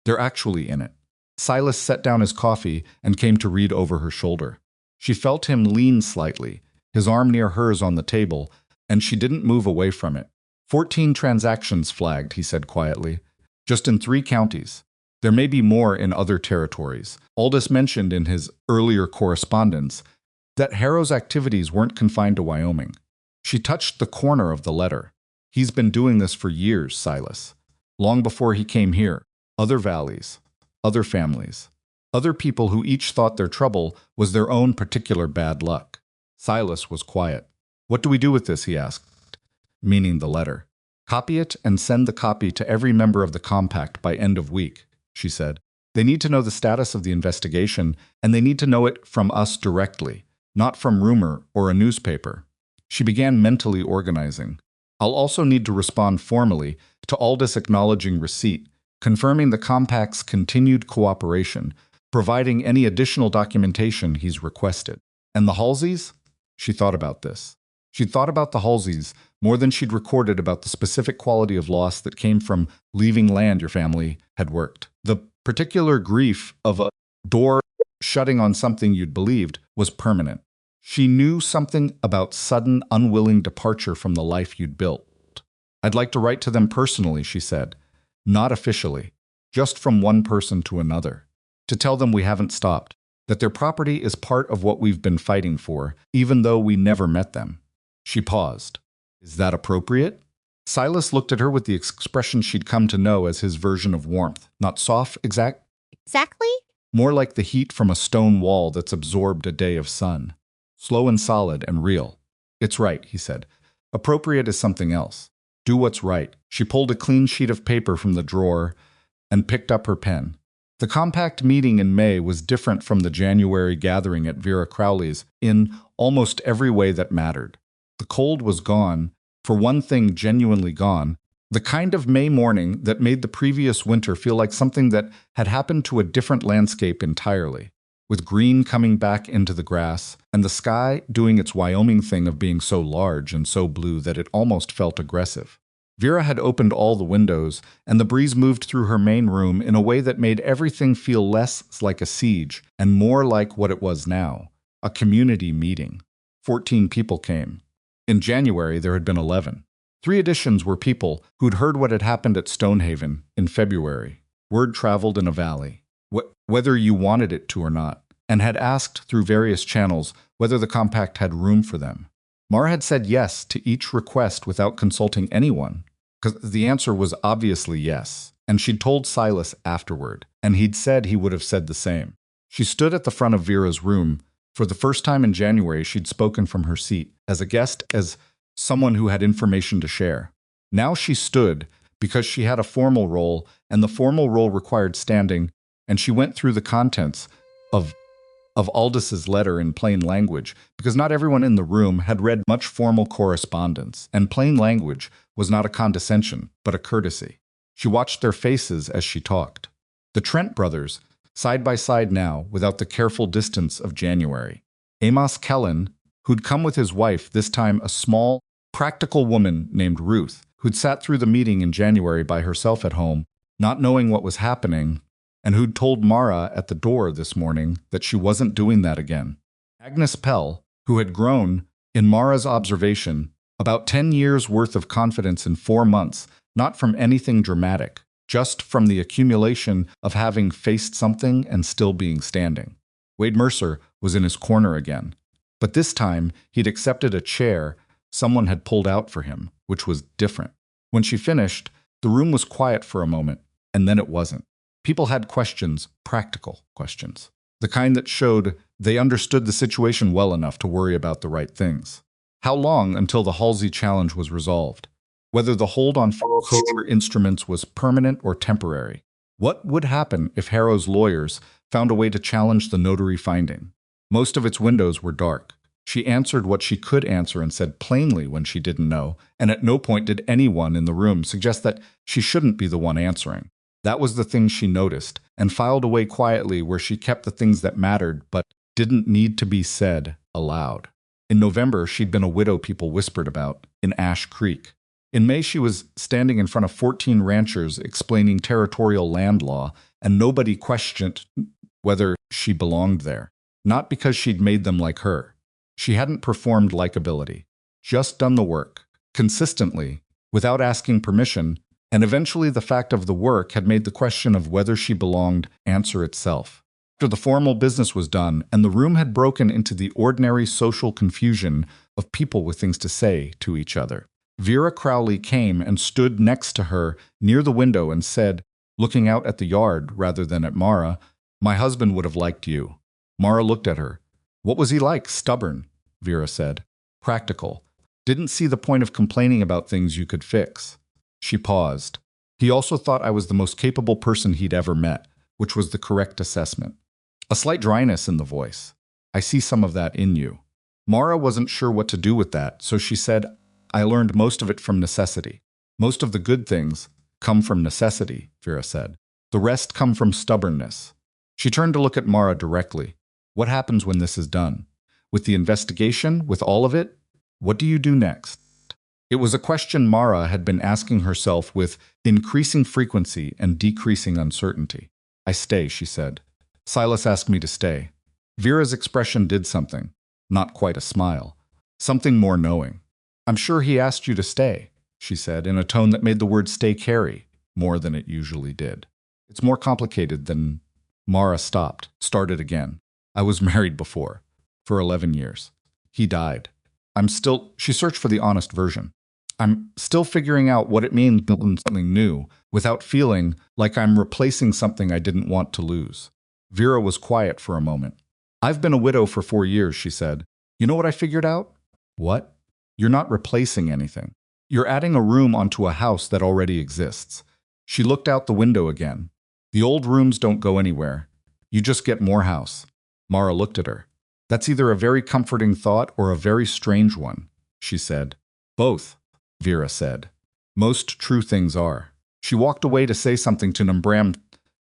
They're actually in it. Silas set down his coffee and came to read over her shoulder. She felt him lean slightly, his arm near hers on the table, and she didn't move away from it. 14 transactions flagged, he said quietly. Just in 3 counties. There may be more in other territories. Aldous mentioned in his earlier correspondence that Harrow's activities weren't confined to Wyoming. She touched the corner of the letter. He's been doing this for years, Silas. Long before he came here. Other valleys. Other families. Other people who each thought their trouble was their own particular bad luck. Silas was quiet. What do we do with this, he asked, meaning the letter. Copy it and send the copy to every member of the compact by end of week, she said. They need to know the status of the investigation, and they need to know it from us directly, not from rumor or a newspaper. She began mentally organizing. I'll also need to respond formally to Aldous acknowledging receipt, confirming the compact's continued cooperation, providing any additional documentation he's requested. And the Halseys? She thought about this. She'd thought about the Halseys more than she'd recorded about the specific quality of loss that came from leaving land your family had worked. The particular grief of a door shutting on something you'd believed was permanent. She knew something about sudden, unwilling departure from the life you'd built. I'd like to write to them personally, she said. Not officially. Just from one person to another. To tell them we haven't stopped. That their property is part of what we've been fighting for, even though we never met them. She paused. Is that appropriate? Silas looked at her with the expression she'd come to know as his version of warmth. Not soft, Exactly? More like the heat from a stone wall that's absorbed a day of sun. Slow and solid and real. It's right, he said. Appropriate is something else. Do what's right. She pulled a clean sheet of paper from the drawer and picked up her pen. The compact meeting in May was different from the January gathering at Vera Crowley's in almost every way that mattered. The cold was gone, for one thing genuinely gone, the kind of May morning that made the previous winter feel like something that had happened to a different landscape entirely. with green coming back into the grass, and the sky doing its Wyoming thing of being so large and so blue that it almost felt aggressive. Vera had opened all the windows, and the breeze moved through her main room in a way that made everything feel less like a siege and more like what it was now, a community meeting. 14 people came. In January, there had been 11. 3 additions were people who'd heard what had happened at Stonehaven in February. Word traveled in a valley, whether you wanted it to or not, and had asked through various channels whether the compact had room for them. Mara had said yes to each request without consulting anyone, because the answer was obviously yes, and she'd told Silas afterward, and he'd said he would have said the same. She stood at the front of Vera's room. For the first time in January, she'd spoken from her seat, as a guest, as someone who had information to share. Now she stood because she had a formal role, and the formal role required standing, and she went through the contents of Aldous' letter in plain language, because not everyone in the room had read much formal correspondence, and plain language was not a condescension, but a courtesy. She watched their faces as she talked. The Trent brothers, side by side now, without the careful distance of January. Amos Kellen, who'd come with his wife, this time a small, practical woman named Ruth, who'd sat through the meeting in January by herself at home, not knowing what was happening, and who'd told Mara at the door this morning that she wasn't doing that again. Agnes Pell, who had grown, in Mara's observation, about 10 years' worth of confidence in 4 months, not from anything dramatic, just from the accumulation of having faced something and still being standing. Wade Mercer was in his corner again. But this time, he'd accepted a chair someone had pulled out for him, which was different. When she finished, the room was quiet for a moment, and then it wasn't. People had questions, practical questions, the kind that showed they understood the situation well enough to worry about the right things. How long until the Halsey challenge was resolved? Whether the hold on culture instruments was permanent or temporary? What would happen if Harrow's lawyers found a way to challenge the notary finding? Most of its windows were dark. She answered what she could answer and said plainly when she didn't know, and at no point did anyone in the room suggest that she shouldn't be the one answering. That was the thing she noticed, and filed away quietly where she kept the things that mattered but didn't need to be said aloud. In November, she'd been a widow people whispered about, in Ash Creek. In May, she was standing in front of 14 ranchers explaining territorial land law, and nobody questioned whether she belonged there. Not because she'd made them like her. She hadn't performed likability, just done the work, consistently, without asking permission, and eventually the fact of the work had made the question of whether she belonged answer itself. After the formal business was done, and the room had broken into the ordinary social confusion of people with things to say to each other, Vera Crowley came and stood next to her near the window and said, looking out at the yard rather than at Mara, "My husband would have liked you." Mara looked at her. "What was he like? Stubborn," Vera said. "Practical. Didn't see the point of complaining about things you could fix." She paused. He also thought I was the most capable person he'd ever met, which was the correct assessment. A slight dryness in the voice. "I see some of that in you." Mara wasn't sure what to do with that, so she said, "I learned most of it from necessity." "Most of the good things come from necessity," Vera said. "The rest come from stubbornness." She turned to look at Mara directly. "What happens when this is done? With the investigation, with all of it? What do you do next?" It was a question Mara had been asking herself with increasing frequency and decreasing uncertainty. "I stay," she said. "Silas asked me to stay." Vera's expression did something, not quite a smile, something more knowing. "I'm sure he asked you to stay," she said, in a tone that made the word stay carry more than it usually did. "It's more complicated than—" Mara stopped, started again. "I was married before, for 11 years. He died. She searched for the honest version. "I'm still figuring out what it means building something new, without feeling like I'm replacing something I didn't want to lose." Vera was quiet for a moment. "I've been a widow for 4 years," she said. "You know what I figured out?" "What?" "You're not replacing anything. You're adding a room onto a house that already exists." She looked out the window again. "The old rooms don't go anywhere. You just get more house." Mara looked at her. "That's either a very comforting thought or a very strange one," she said. "Both," Vera said. "Most true things are." She walked away to say something to Nambram,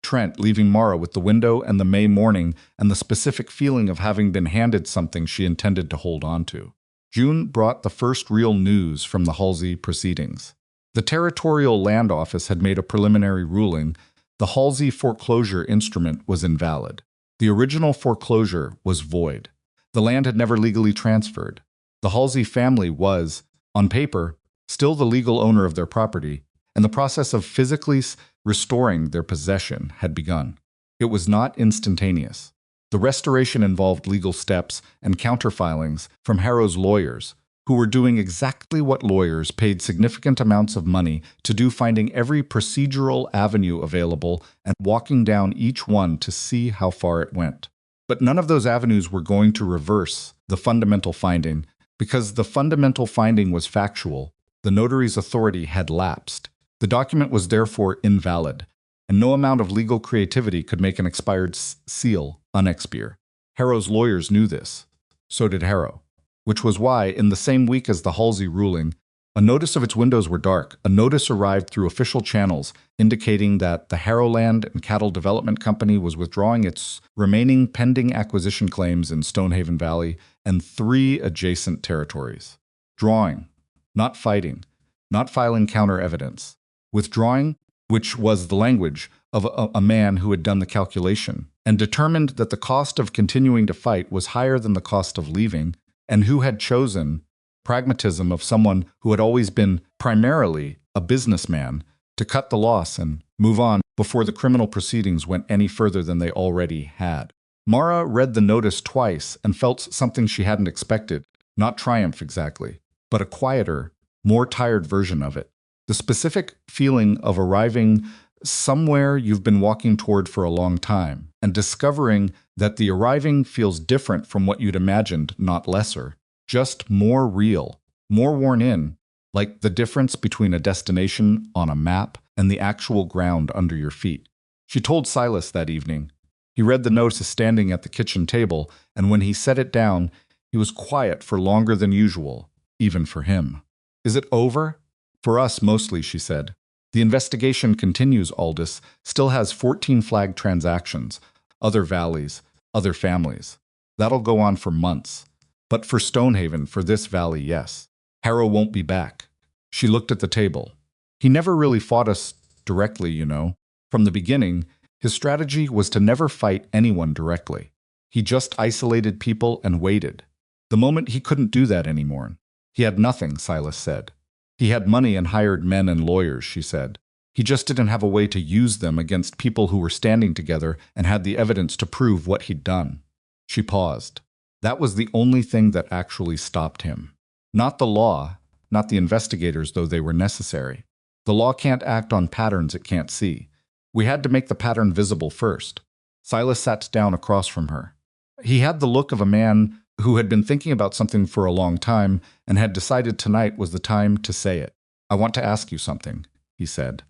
Trent, leaving Mara with the window and the May morning and the specific feeling of having been handed something she intended to hold on to. June brought the first real news from the Halsey proceedings. The Territorial Land Office had made a preliminary ruling. The Halsey foreclosure instrument was invalid. The original foreclosure was void. The land had never legally transferred. The Halsey family was, on paper, still the legal owner of their property, and the process of physically restoring their possession had begun. It was not instantaneous. The restoration involved legal steps and counterfilings from Harrow's lawyers, who were doing exactly what lawyers paid significant amounts of money to do, finding every procedural avenue available and walking down each one to see how far it went. But none of those avenues were going to reverse the fundamental finding, because the fundamental finding was factual. The notary's authority had lapsed. The document was therefore invalid, and no amount of legal creativity could make an expired seal unexpire. Harrow's lawyers knew this. So did Harrow. Which was why, in the same week as the Halsey ruling, a notice of its windows were dark. A notice arrived through official channels indicating that the Harrow Land and Cattle Development Company was withdrawing its remaining pending acquisition claims in Stonehaven Valley and 3 adjacent territories. Drawing, not fighting, not filing counter evidence. Withdrawing, which was the language of a man who had done the calculation and determined that the cost of continuing to fight was higher than the cost of leaving, and who had chosen pragmatism of someone who had always been primarily a businessman to cut the loss and move on before the criminal proceedings went any further than they already had. Mara read the notice twice and felt something she hadn't expected, not triumph exactly, but a quieter, more tired version of it. The specific feeling of arriving somewhere you've been walking toward for a long time and discovering that the arriving feels different from what you'd imagined, not lesser, just more real, more worn in, like the difference between a destination on a map and the actual ground under your feet. She told Silas that evening. He read the notice standing at the kitchen table, and when he set it down, he was quiet for longer than usual, even for him. Is it over? For us, mostly, she said. The investigation continues, Aldous. Still has 14 flagged transactions, other valleys, other families. That'll go on for months. But for Stonehaven, for this valley, yes. Harrow won't be back. She looked at the table. He never really fought us directly, you know. From the beginning, his strategy was to never fight anyone directly. He just isolated people and waited. The moment he couldn't do that anymore. He had nothing, Silas said. He had money and hired men and lawyers, she said. He just didn't have a way to use them against people who were standing together and had the evidence to prove what he'd done. She paused. That was the only thing that actually stopped him. Not the law, not the investigators, though they were necessary. The law can't act on patterns it can't see. We had to make the pattern visible first. Silas sat down across from her. He had the look of a man who had been thinking about something for a long time and had decided tonight was the time to say it. I want to ask you something, he said.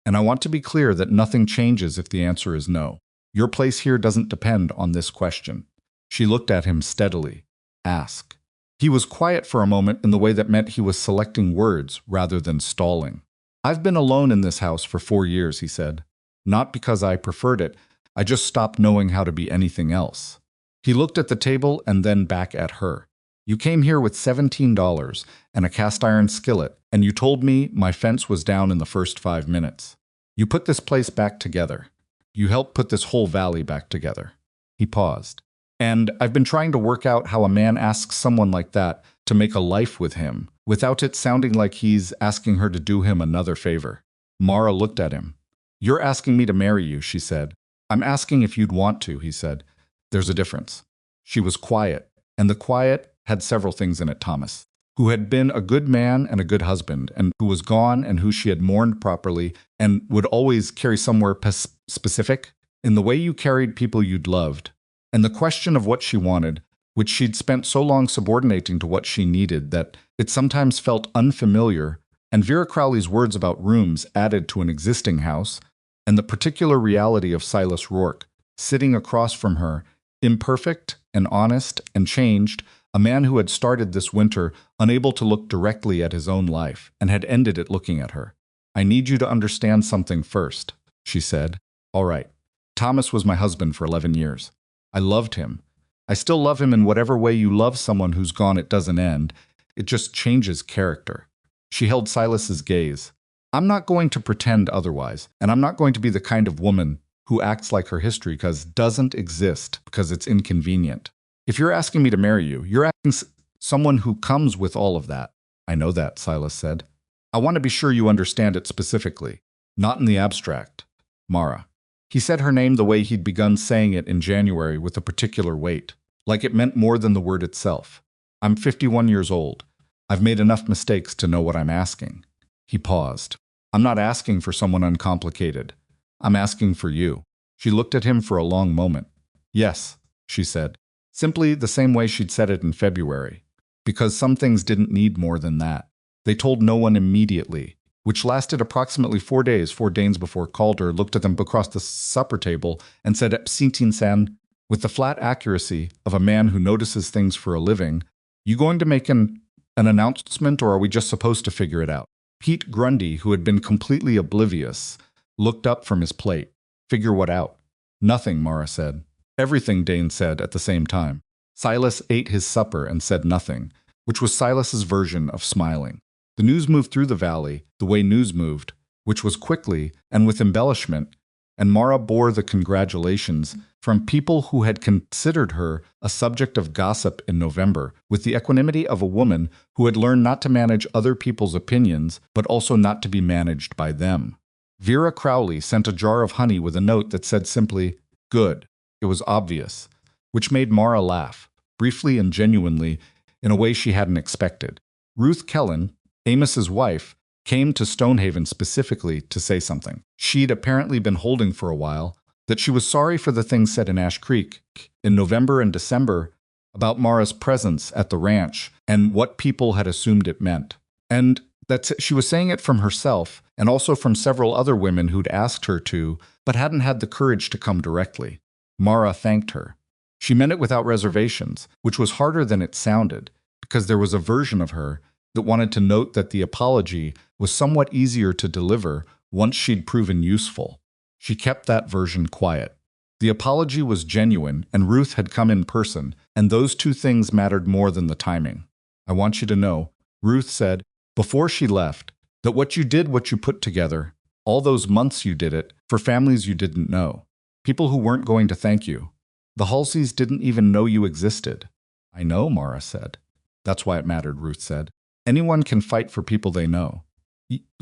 And I want to be clear that nothing changes if the answer is no. Your place here doesn't depend on this question. She looked at him steadily. Ask. He was quiet for a moment in the way that meant he was selecting words rather than stalling. I've been alone in this house for 4 years, he said. Not because I preferred it. I just stopped knowing how to be anything else. He looked at the table and then back at her. You came here with $17 and a cast iron skillet, and you told me my fence was down in the first 5 minutes. You put this place back together. You helped put this whole valley back together. He paused. And I've been trying to work out how a man asks someone like that to make a life with him, without it sounding like he's asking her to do him another favor. Mara looked at him. You're asking me to marry you, she said. I'm asking if you'd want to, he said. There's a difference. She was quiet, and the quiet had several things in it, Thomas, who had been a good man and a good husband, and who was gone and who she had mourned properly and would always carry somewhere specific in the way you carried people you'd loved, and the question of what she wanted, which she'd spent so long subordinating to what she needed that it sometimes felt unfamiliar, and Vera Crowley's words about rooms added to an existing house, and the particular reality of Silas Rourke, sitting across from her, imperfect and honest and changed, a man who had started this winter unable to look directly at his own life and had ended it looking at her. I need you to understand something first, she said. All right. Thomas was my husband for 11 years. I loved him. I still love him in whatever way you love someone who's gone. It doesn't end. It just changes character. She held Silas's gaze. I'm not going to pretend otherwise, and I'm not going to be the kind of woman who acts like her history doesn't exist because it's inconvenient. If you're asking me to marry you, you're asking someone who comes with all of that. I know that, Silas said. I want to be sure you understand it specifically, not in the abstract. Mara. He said her name the way he'd begun saying it in January, with a particular weight, like it meant more than the word itself. I'm 51 years old. I've made enough mistakes to know what I'm asking. He paused. I'm not asking for someone uncomplicated. I'm asking for you. She looked at him for a long moment. Yes, she said, simply the same way she'd said it in February, because some things didn't need more than that. They told no one immediately, which lasted approximately 4 days. 4 days before Calder looked at them across the supper table and said, Psintin-san, with the flat accuracy of a man who notices things for a living, you going to make an announcement, or are we just supposed to figure it out? Pete Grundy, who had been completely oblivious, looked up from his plate. Figure what out? Nothing, Mara said. Everything, Dane said at the same time. Silas ate his supper and said nothing, which was Silas's version of smiling. The news moved through the valley the way news moved, which was quickly and with embellishment, and Mara bore the congratulations from people who had considered her a subject of gossip in November, with the equanimity of a woman who had learned not to manage other people's opinions, but also not to be managed by them. Vera Crowley sent a jar of honey with a note that said simply, "Good." It was obvious, which made Mara laugh, briefly and genuinely, in a way she hadn't expected. Ruth Kellen, Amos's wife, came to Stonehaven specifically to say something she'd apparently been holding for a while, that she was sorry for the things said in Ash Creek in November and December about Mara's presence at the ranch and what people had assumed it meant. And that she was saying it from herself and also from several other women who'd asked her to, but hadn't had the courage to come directly. Mara thanked her. She meant it without reservations, which was harder than it sounded, because there was a version of her that wanted to note that the apology was somewhat easier to deliver once she'd proven useful. She kept that version quiet. The apology was genuine, and Ruth had come in person, and those two things mattered more than the timing. I want you to know, Ruth said, before she left, that what you put together, all those months you did it, for families you didn't know. People who weren't going to thank you. The Halseys didn't even know you existed. I know, Mara said. That's why it mattered, Ruth said. Anyone can fight for people they know.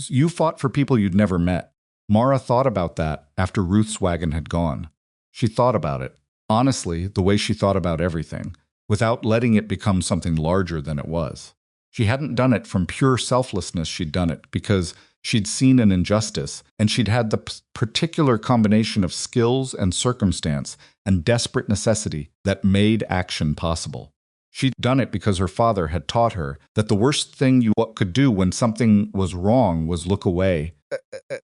You fought for people you'd never met. Mara thought about that after Ruth's wagon had gone. She thought about it, honestly, the way she thought about everything, without letting it become something larger than it was. She hadn't done it from pure selflessness. She'd done it because she'd seen an injustice, and she'd had the particular combination of skills and circumstance and desperate necessity that made action possible. She'd done it because her father had taught her that the worst thing you could do when something was wrong was look away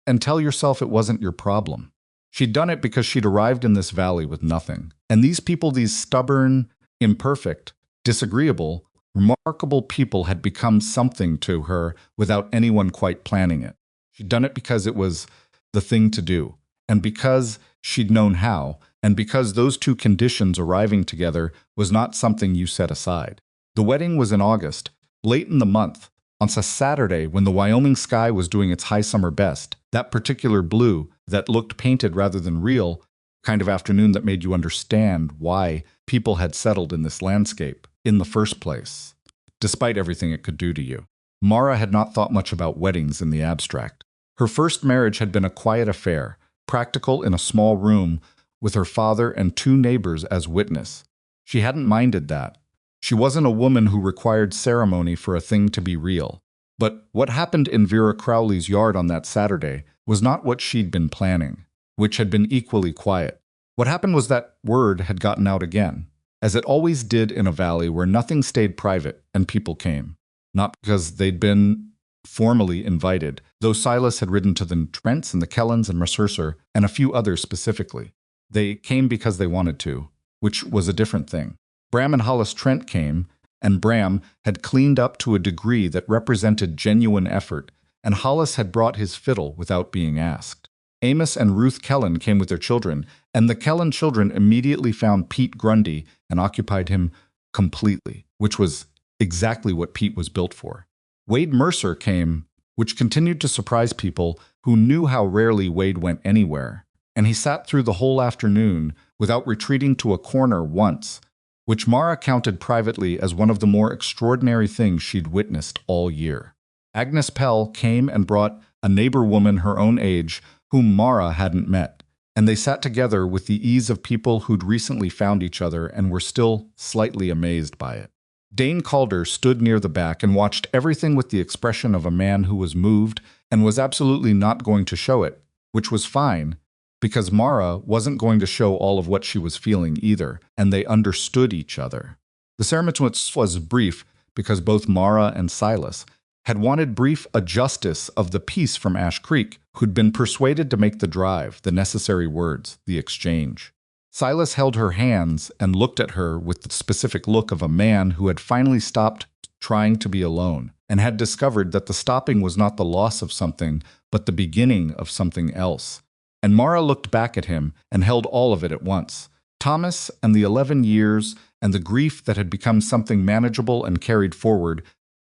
and tell yourself it wasn't your problem. She'd done it because she'd arrived in this valley with nothing. And these people, these stubborn, imperfect, disagreeable, remarkable people had become something to her without anyone quite planning it. She'd done it because it was the thing to do, and because she'd known how, and because those two conditions arriving together was not something you set aside. The wedding was in August, late in the month, on a Saturday when the Wyoming sky was doing its high summer best, that particular blue that looked painted rather than real, kind of afternoon that made you understand why people had settled in this landscape in the first place, despite everything it could do to you. Mara had not thought much about weddings in the abstract. Her first marriage had been a quiet affair, practical in a small room with her father and 2 neighbors as witness. She hadn't minded that. She wasn't a woman who required ceremony for a thing to be real. But what happened in Vera Crowley's yard on that Saturday was not what she'd been planning, which had been equally quiet. What happened was that word had gotten out again, as it always did in a valley where nothing stayed private and people came. Not because they'd been formally invited, though Silas had ridden to the Trents and the Kellens and Mercer and a few others specifically. They came because they wanted to, which was a different thing. Bram and Hollis Trent came, and Bram had cleaned up to a degree that represented genuine effort, and Hollis had brought his fiddle without being asked. Amos and Ruth Kellen came with their children, and the Kellen children immediately found Pete Grundy and occupied him completely, which was exactly what Pete was built for. Wade Mercer came, which continued to surprise people who knew how rarely Wade went anywhere, and he sat through the whole afternoon without retreating to a corner once, which Mara counted privately as one of the more extraordinary things she'd witnessed all year. Agnes Pell came and brought a neighbor woman her own age whom Mara hadn't met, and they sat together with the ease of people who'd recently found each other and were still slightly amazed by it. Dane Calder stood near the back and watched everything with the expression of a man who was moved and was absolutely not going to show it, which was fine, because Mara wasn't going to show all of what she was feeling either, and they understood each other. The ceremony was brief because both Mara and Silas had wanted brief adjustice of the piece from Ash Creek, who'd been persuaded to make the drive, the necessary words, the exchange. Silas held her hands and looked at her with the specific look of a man who had finally stopped trying to be alone and had discovered that the stopping was not the loss of something, but the beginning of something else. And Mara looked back at him and held all of it at once. Thomas and the 11 years and the grief that had become something manageable and carried forward,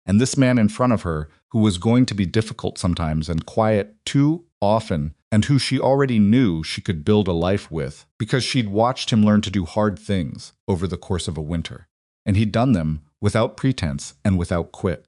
and this man in front of her who was going to be difficult sometimes and quiet too often, and who she already knew she could build a life with because she'd watched him learn to do hard things over the course of a winter. And he'd done them without pretense and without quit.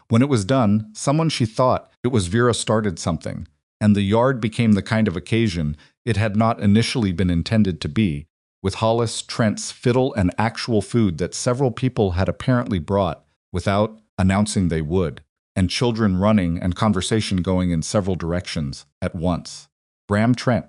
When it was done, someone she thought it was Vera started something, and the yard became the kind of occasion it had not initially been intended to be, with Hollis, Trent's fiddle and actual food that several people had apparently brought without announcing they would, and children running and conversation going in several directions at once. Bram Trent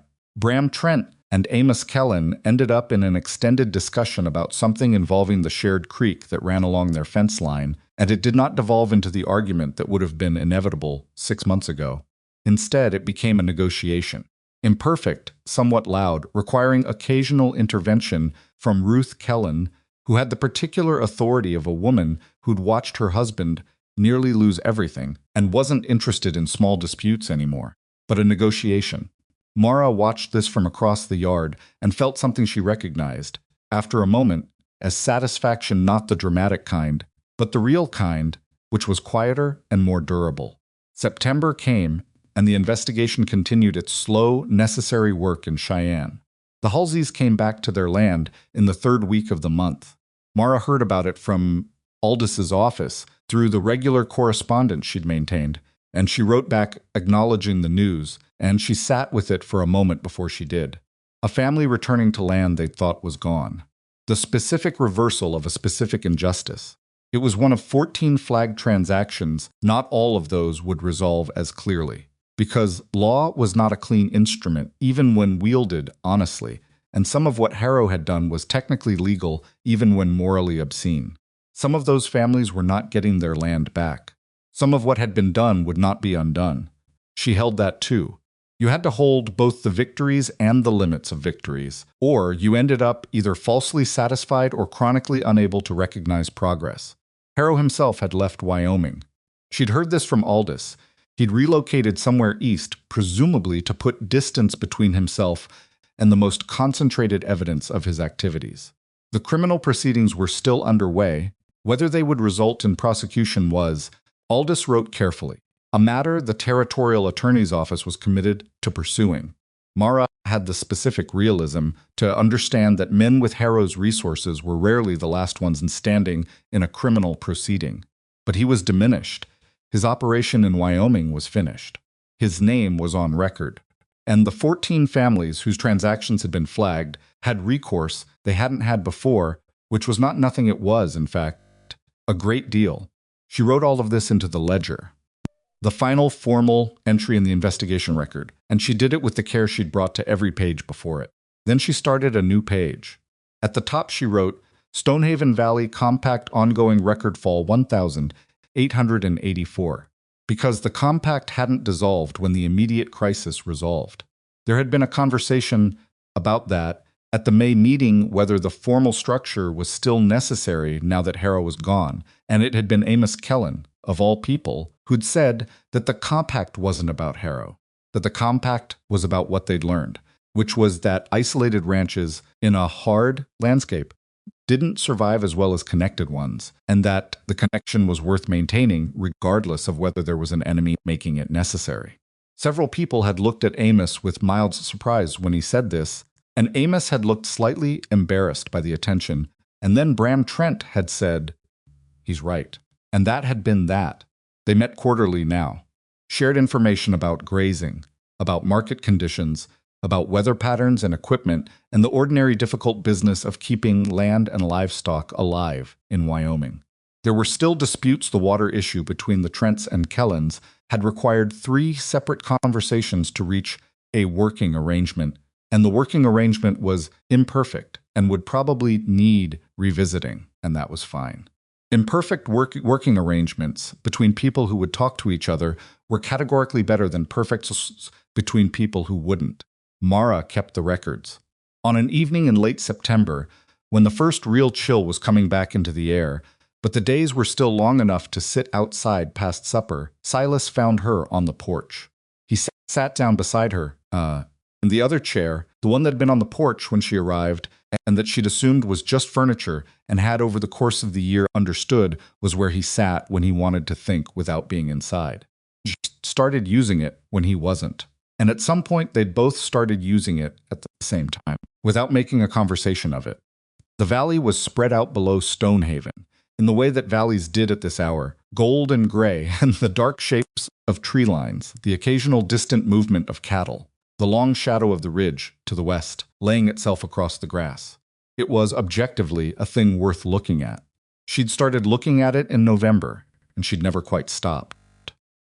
and Amos Kellen ended up in an extended discussion about something involving the shared creek that ran along their fence line, and it did not devolve into the argument that would have been inevitable 6 months ago. Instead, it became a negotiation. Imperfect, somewhat loud, requiring occasional intervention from Ruth Kellen, who had the particular authority of a woman who'd watched her husband nearly lose everything and wasn't interested in small disputes anymore, but a negotiation. Mara watched this from across the yard and felt something she recognized, after a moment, as satisfaction not the dramatic kind, but the real kind, which was quieter and more durable. September came, and the investigation continued its slow, necessary work in Cheyenne. The Halseys came back to their land in the 3rd week of the month. Mara heard about it from Aldis's office through the regular correspondence she'd maintained, and she wrote back acknowledging the news, and she sat with it for a moment before she did. A family returning to land they thought was gone. The specific reversal of a specific injustice. It was one of 14 flagged transactions. Not all of those would resolve as clearly, because law was not a clean instrument, even when wielded honestly, and some of what Harrow had done was technically legal even when morally obscene. Some of those families were not getting their land back. Some of what had been done would not be undone. She held that too. You had to hold both the victories and the limits of victories, or you ended up either falsely satisfied or chronically unable to recognize progress. Harrow himself had left Wyoming. She'd heard this from Aldis. He'd relocated somewhere east, presumably to put distance between himself and the most concentrated evidence of his activities. The criminal proceedings were still underway. Whether they would result in prosecution was, Aldis wrote carefully, a matter the Territorial Attorney's Office was committed to pursuing. Mara had the specific realism to understand that men with Harrow's resources were rarely the last ones in standing in a criminal proceeding. But he was diminished. His operation in Wyoming was finished. His name was on record. And the 14 families whose transactions had been flagged had recourse they hadn't had before, which was not nothing. It was, in fact, a great deal. She wrote all of this into the ledger, the final formal entry in the investigation record, and she did it with the care she'd brought to every page before it. Then she started a new page. At the top she wrote, Stonehaven Valley Compact Ongoing Record Fall 1,884, because the compact hadn't dissolved when the immediate crisis resolved. There had been a conversation about that at the May meeting, whether the formal structure was still necessary now that Harrow was gone, and it had been Amos Kellen, of all people, who'd said that the compact wasn't about Harrow. that the compact was about what they'd learned, which was that isolated ranches in a hard landscape didn't survive as well as connected ones, and that the connection was worth maintaining regardless of whether there was an enemy making it necessary. Several people had looked at Amos with mild surprise when he said this, and Amos had looked slightly embarrassed by the attention, and then Bram Trent had said, "He's right." And that had been that. They met quarterly now, shared information about grazing, about market conditions, about weather patterns and equipment, and the ordinary difficult business of keeping land and livestock alive in Wyoming. There were still disputes. The water issue between the Trents and Kellens had required 3 separate conversations to reach a working arrangement, and the working arrangement was imperfect and would probably need revisiting, and that was fine. Imperfect working arrangements between people who would talk to each other were categorically better than perfect between people who wouldn't. Mara kept the records. On an evening in late September, when the first real chill was coming back into the air, but the days were still long enough to sit outside past supper, Silas found her on the porch. He sat down beside her, in the other chair, the one that had been on the porch when she arrived, and that she'd assumed was just furniture and had over the course of the year understood was where he sat when he wanted to think without being inside. She started using it when he wasn't. And at some point, they'd both started using it at the same time, without making a conversation of it. The valley was spread out below Stonehaven, in the way that valleys did at this hour, gold and gray, and the dark shapes of tree lines, the occasional distant movement of cattle, the long shadow of the ridge to the west, laying itself across the grass. It was objectively a thing worth looking at. She'd started looking at it in November, and she'd never quite stopped.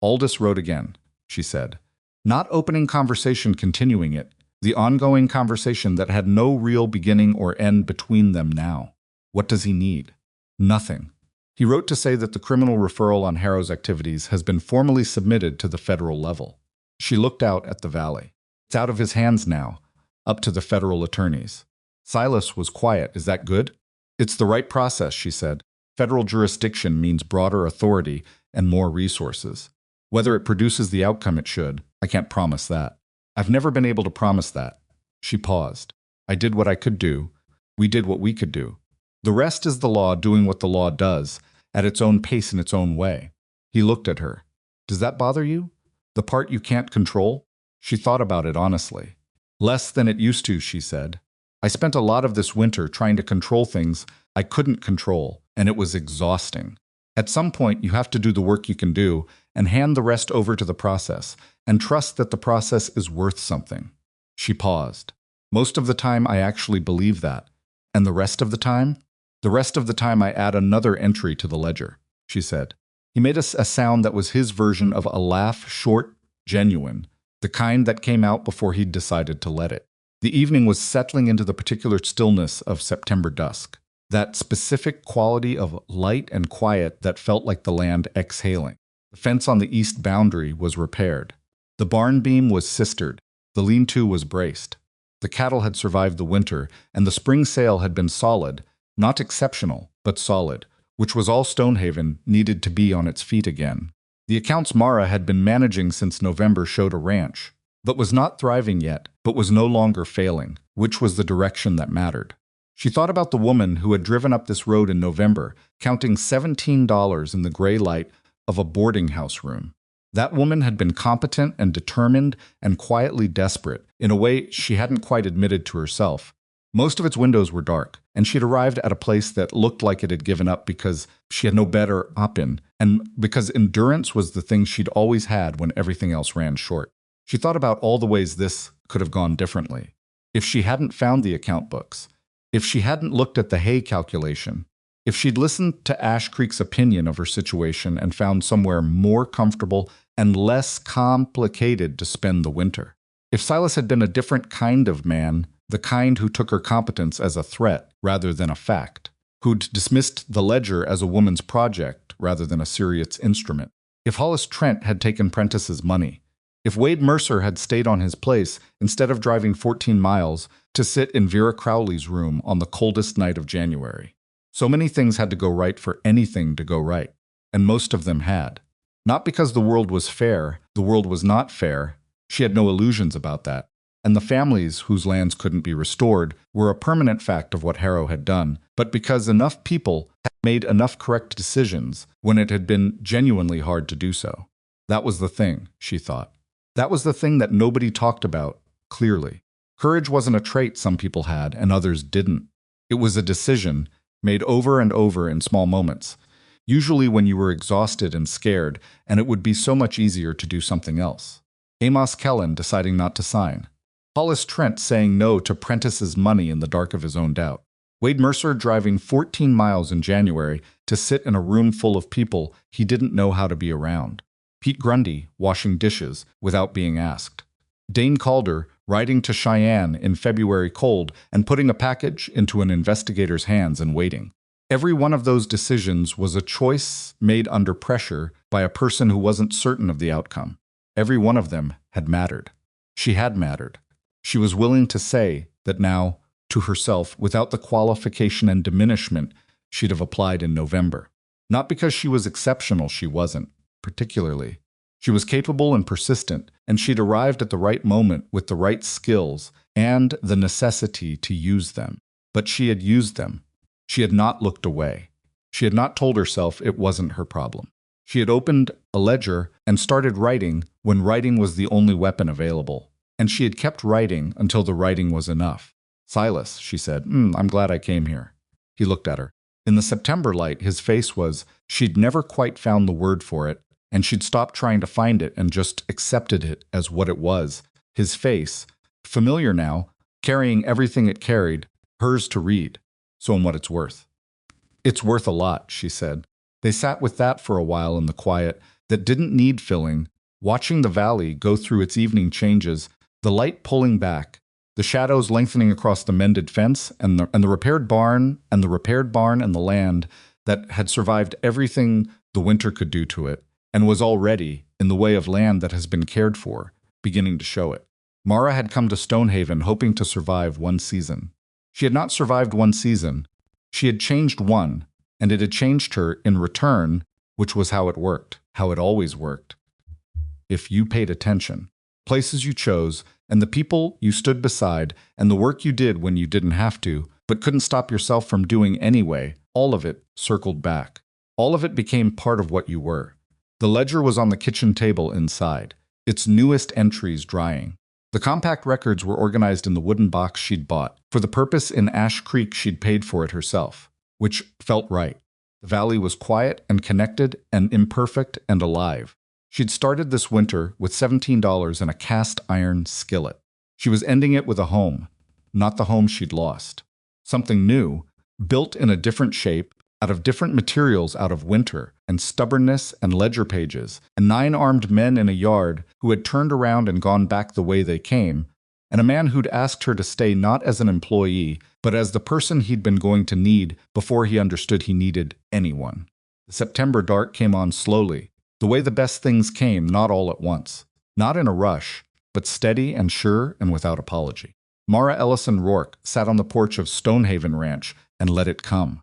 Aldous wrote again, she said. Not opening conversation, continuing it, the ongoing conversation that had no real beginning or end between them now. What does he need? Nothing. He wrote to say that the criminal referral on Harrow's activities has been formally submitted to the federal level. She looked out at the valley. It's out of his hands now, up to the federal attorneys. Silas was quiet. Is that good? It's the right process, she said. Federal jurisdiction means broader authority and more resources. Whether it produces the outcome it should, I can't promise that. I've never been able to promise that. She paused. I did what I could do. We did what we could do. The rest is the law doing what the law does, at its own pace in its own way. He looked at her. Does that bother you? The part you can't control? She thought about it honestly. Less than it used to, she said. I spent a lot of this winter trying to control things I couldn't control, and it was exhausting. At some point, you have to do the work you can do and hand the rest over to the process and trust that the process is worth something. She paused. Most of the time, I actually believe that. And the rest of the time? The rest of the time, I add another entry to the ledger, she said. He made a sound that was his version of a laugh, short, genuine, the kind that came out before he'd decided to let it. The evening was settling into the particular stillness of September dusk, that specific quality of light and quiet that felt like the land exhaling. The fence on the east boundary was repaired. The barn beam was sistered. The lean-to was braced. The cattle had survived the winter, and the spring sale had been solid, not exceptional, but solid, which was all Stonehaven needed to be on its feet again. The accounts Mara had been managing since November showed a ranch, but was not thriving yet, but was no longer failing, which was the direction that mattered. She thought about the woman who had driven up this road in November, counting $17 in the gray light of a boarding house room. That woman had been competent and determined and quietly desperate, in a way she hadn't quite admitted to herself. Most of its windows were dark, and she had arrived at a place that looked like it had given up because she had no better option, and because endurance was the thing she'd always had when everything else ran short. She thought about all the ways this could have gone differently. If she hadn't found the account books, if she hadn't looked at the hay calculation, if she'd listened to Ash Creek's opinion of her situation and found somewhere more comfortable and less complicated to spend the winter. If Silas had been a different kind of man, the kind who took her competence as a threat rather than a fact, who'd dismissed the ledger as a woman's project rather than a serious instrument. If Hollis Trent had taken Prentice's money. If Wade Mercer had stayed on his place instead of driving 14 miles to sit in Vera Crowley's room on the coldest night of January. So many things had to go right for anything to go right, and most of them had. Not because the world was fair, the world was not fair, She had no illusions about that. And the families whose lands couldn't be restored were a permanent fact of what Harrow had done, but because enough people had made enough correct decisions when it had been genuinely hard to do so. That was the thing, she thought. That was the thing that nobody talked about, clearly. Courage wasn't a trait some people had and others didn't. It was a decision made over and over in small moments, usually when you were exhausted and scared, and it would be so much easier to do something else. Amos Kellen deciding not to sign. Hollis Trent saying no to Prentice's money in the dark of his own doubt. Wade Mercer driving 14 miles in January to sit in a room full of people he didn't know how to be around. Pete Grundy washing dishes without being asked. Dane Calder riding to Cheyenne in February cold and putting a package into an investigator's hands and waiting. Every one of those decisions was a choice made under pressure by a person who wasn't certain of the outcome. Every one of them had mattered. She had mattered. She was willing to say that now, to herself, without the qualification and diminishment she'd have applied in November. Not because she was exceptional, she wasn't, particularly. She was capable and persistent, and she'd arrived at the right moment with the right skills and the necessity to use them. But she had used them. She had not looked away. She had not told herself it wasn't her problem. She had opened a ledger and started writing when writing was the only weapon available. And she had kept writing until the writing was enough. Silas, she said, I'm glad I came here. He looked at her. In the September light, his face was, she'd never quite found the word for it, and she'd stopped trying to find it and just accepted it as what it was. His face, familiar now, carrying everything it carried, hers to read. So in what it's worth. It's worth a lot, she said. They sat with that for a while in the quiet that didn't need filling, watching the valley go through its evening changes, the light pulling back, the shadows lengthening across the mended fence and the repaired barn and the repaired barn and the land that had survived everything the winter could do to it and was already, in the way of land that has been cared for, beginning to show it. Mara had come to Stonehaven hoping to survive one season. She had not survived one season. She had changed one, and it had changed her in return, which was how it worked, how it always worked. If you paid attention. Places you chose, and the people you stood beside, and the work you did when you didn't have to, but couldn't stop yourself from doing anyway, all of it circled back. All of it became part of what you were. The ledger was on the kitchen table inside, its newest entries drying. The compact records were organized in the wooden box she'd bought. For the purpose in Ash Creek she'd paid for it herself, which felt right. The valley was quiet and connected and imperfect and alive. She'd started this winter with $17 and a cast iron skillet. She was ending it with a home, not the home she'd lost. Something new, built in a different shape, out of different materials out of winter, and stubbornness and ledger pages, and 9 armed men in a yard who had turned around and gone back the way they came, and a man who'd asked her to stay not as an employee, but as the person he'd been going to need before he understood he needed anyone. The September dark came on slowly, the way the best things came, not all at once. Not in a rush, but steady and sure and without apology. Mara Ellison Rourke sat on the porch of Stonehaven Ranch and let it come.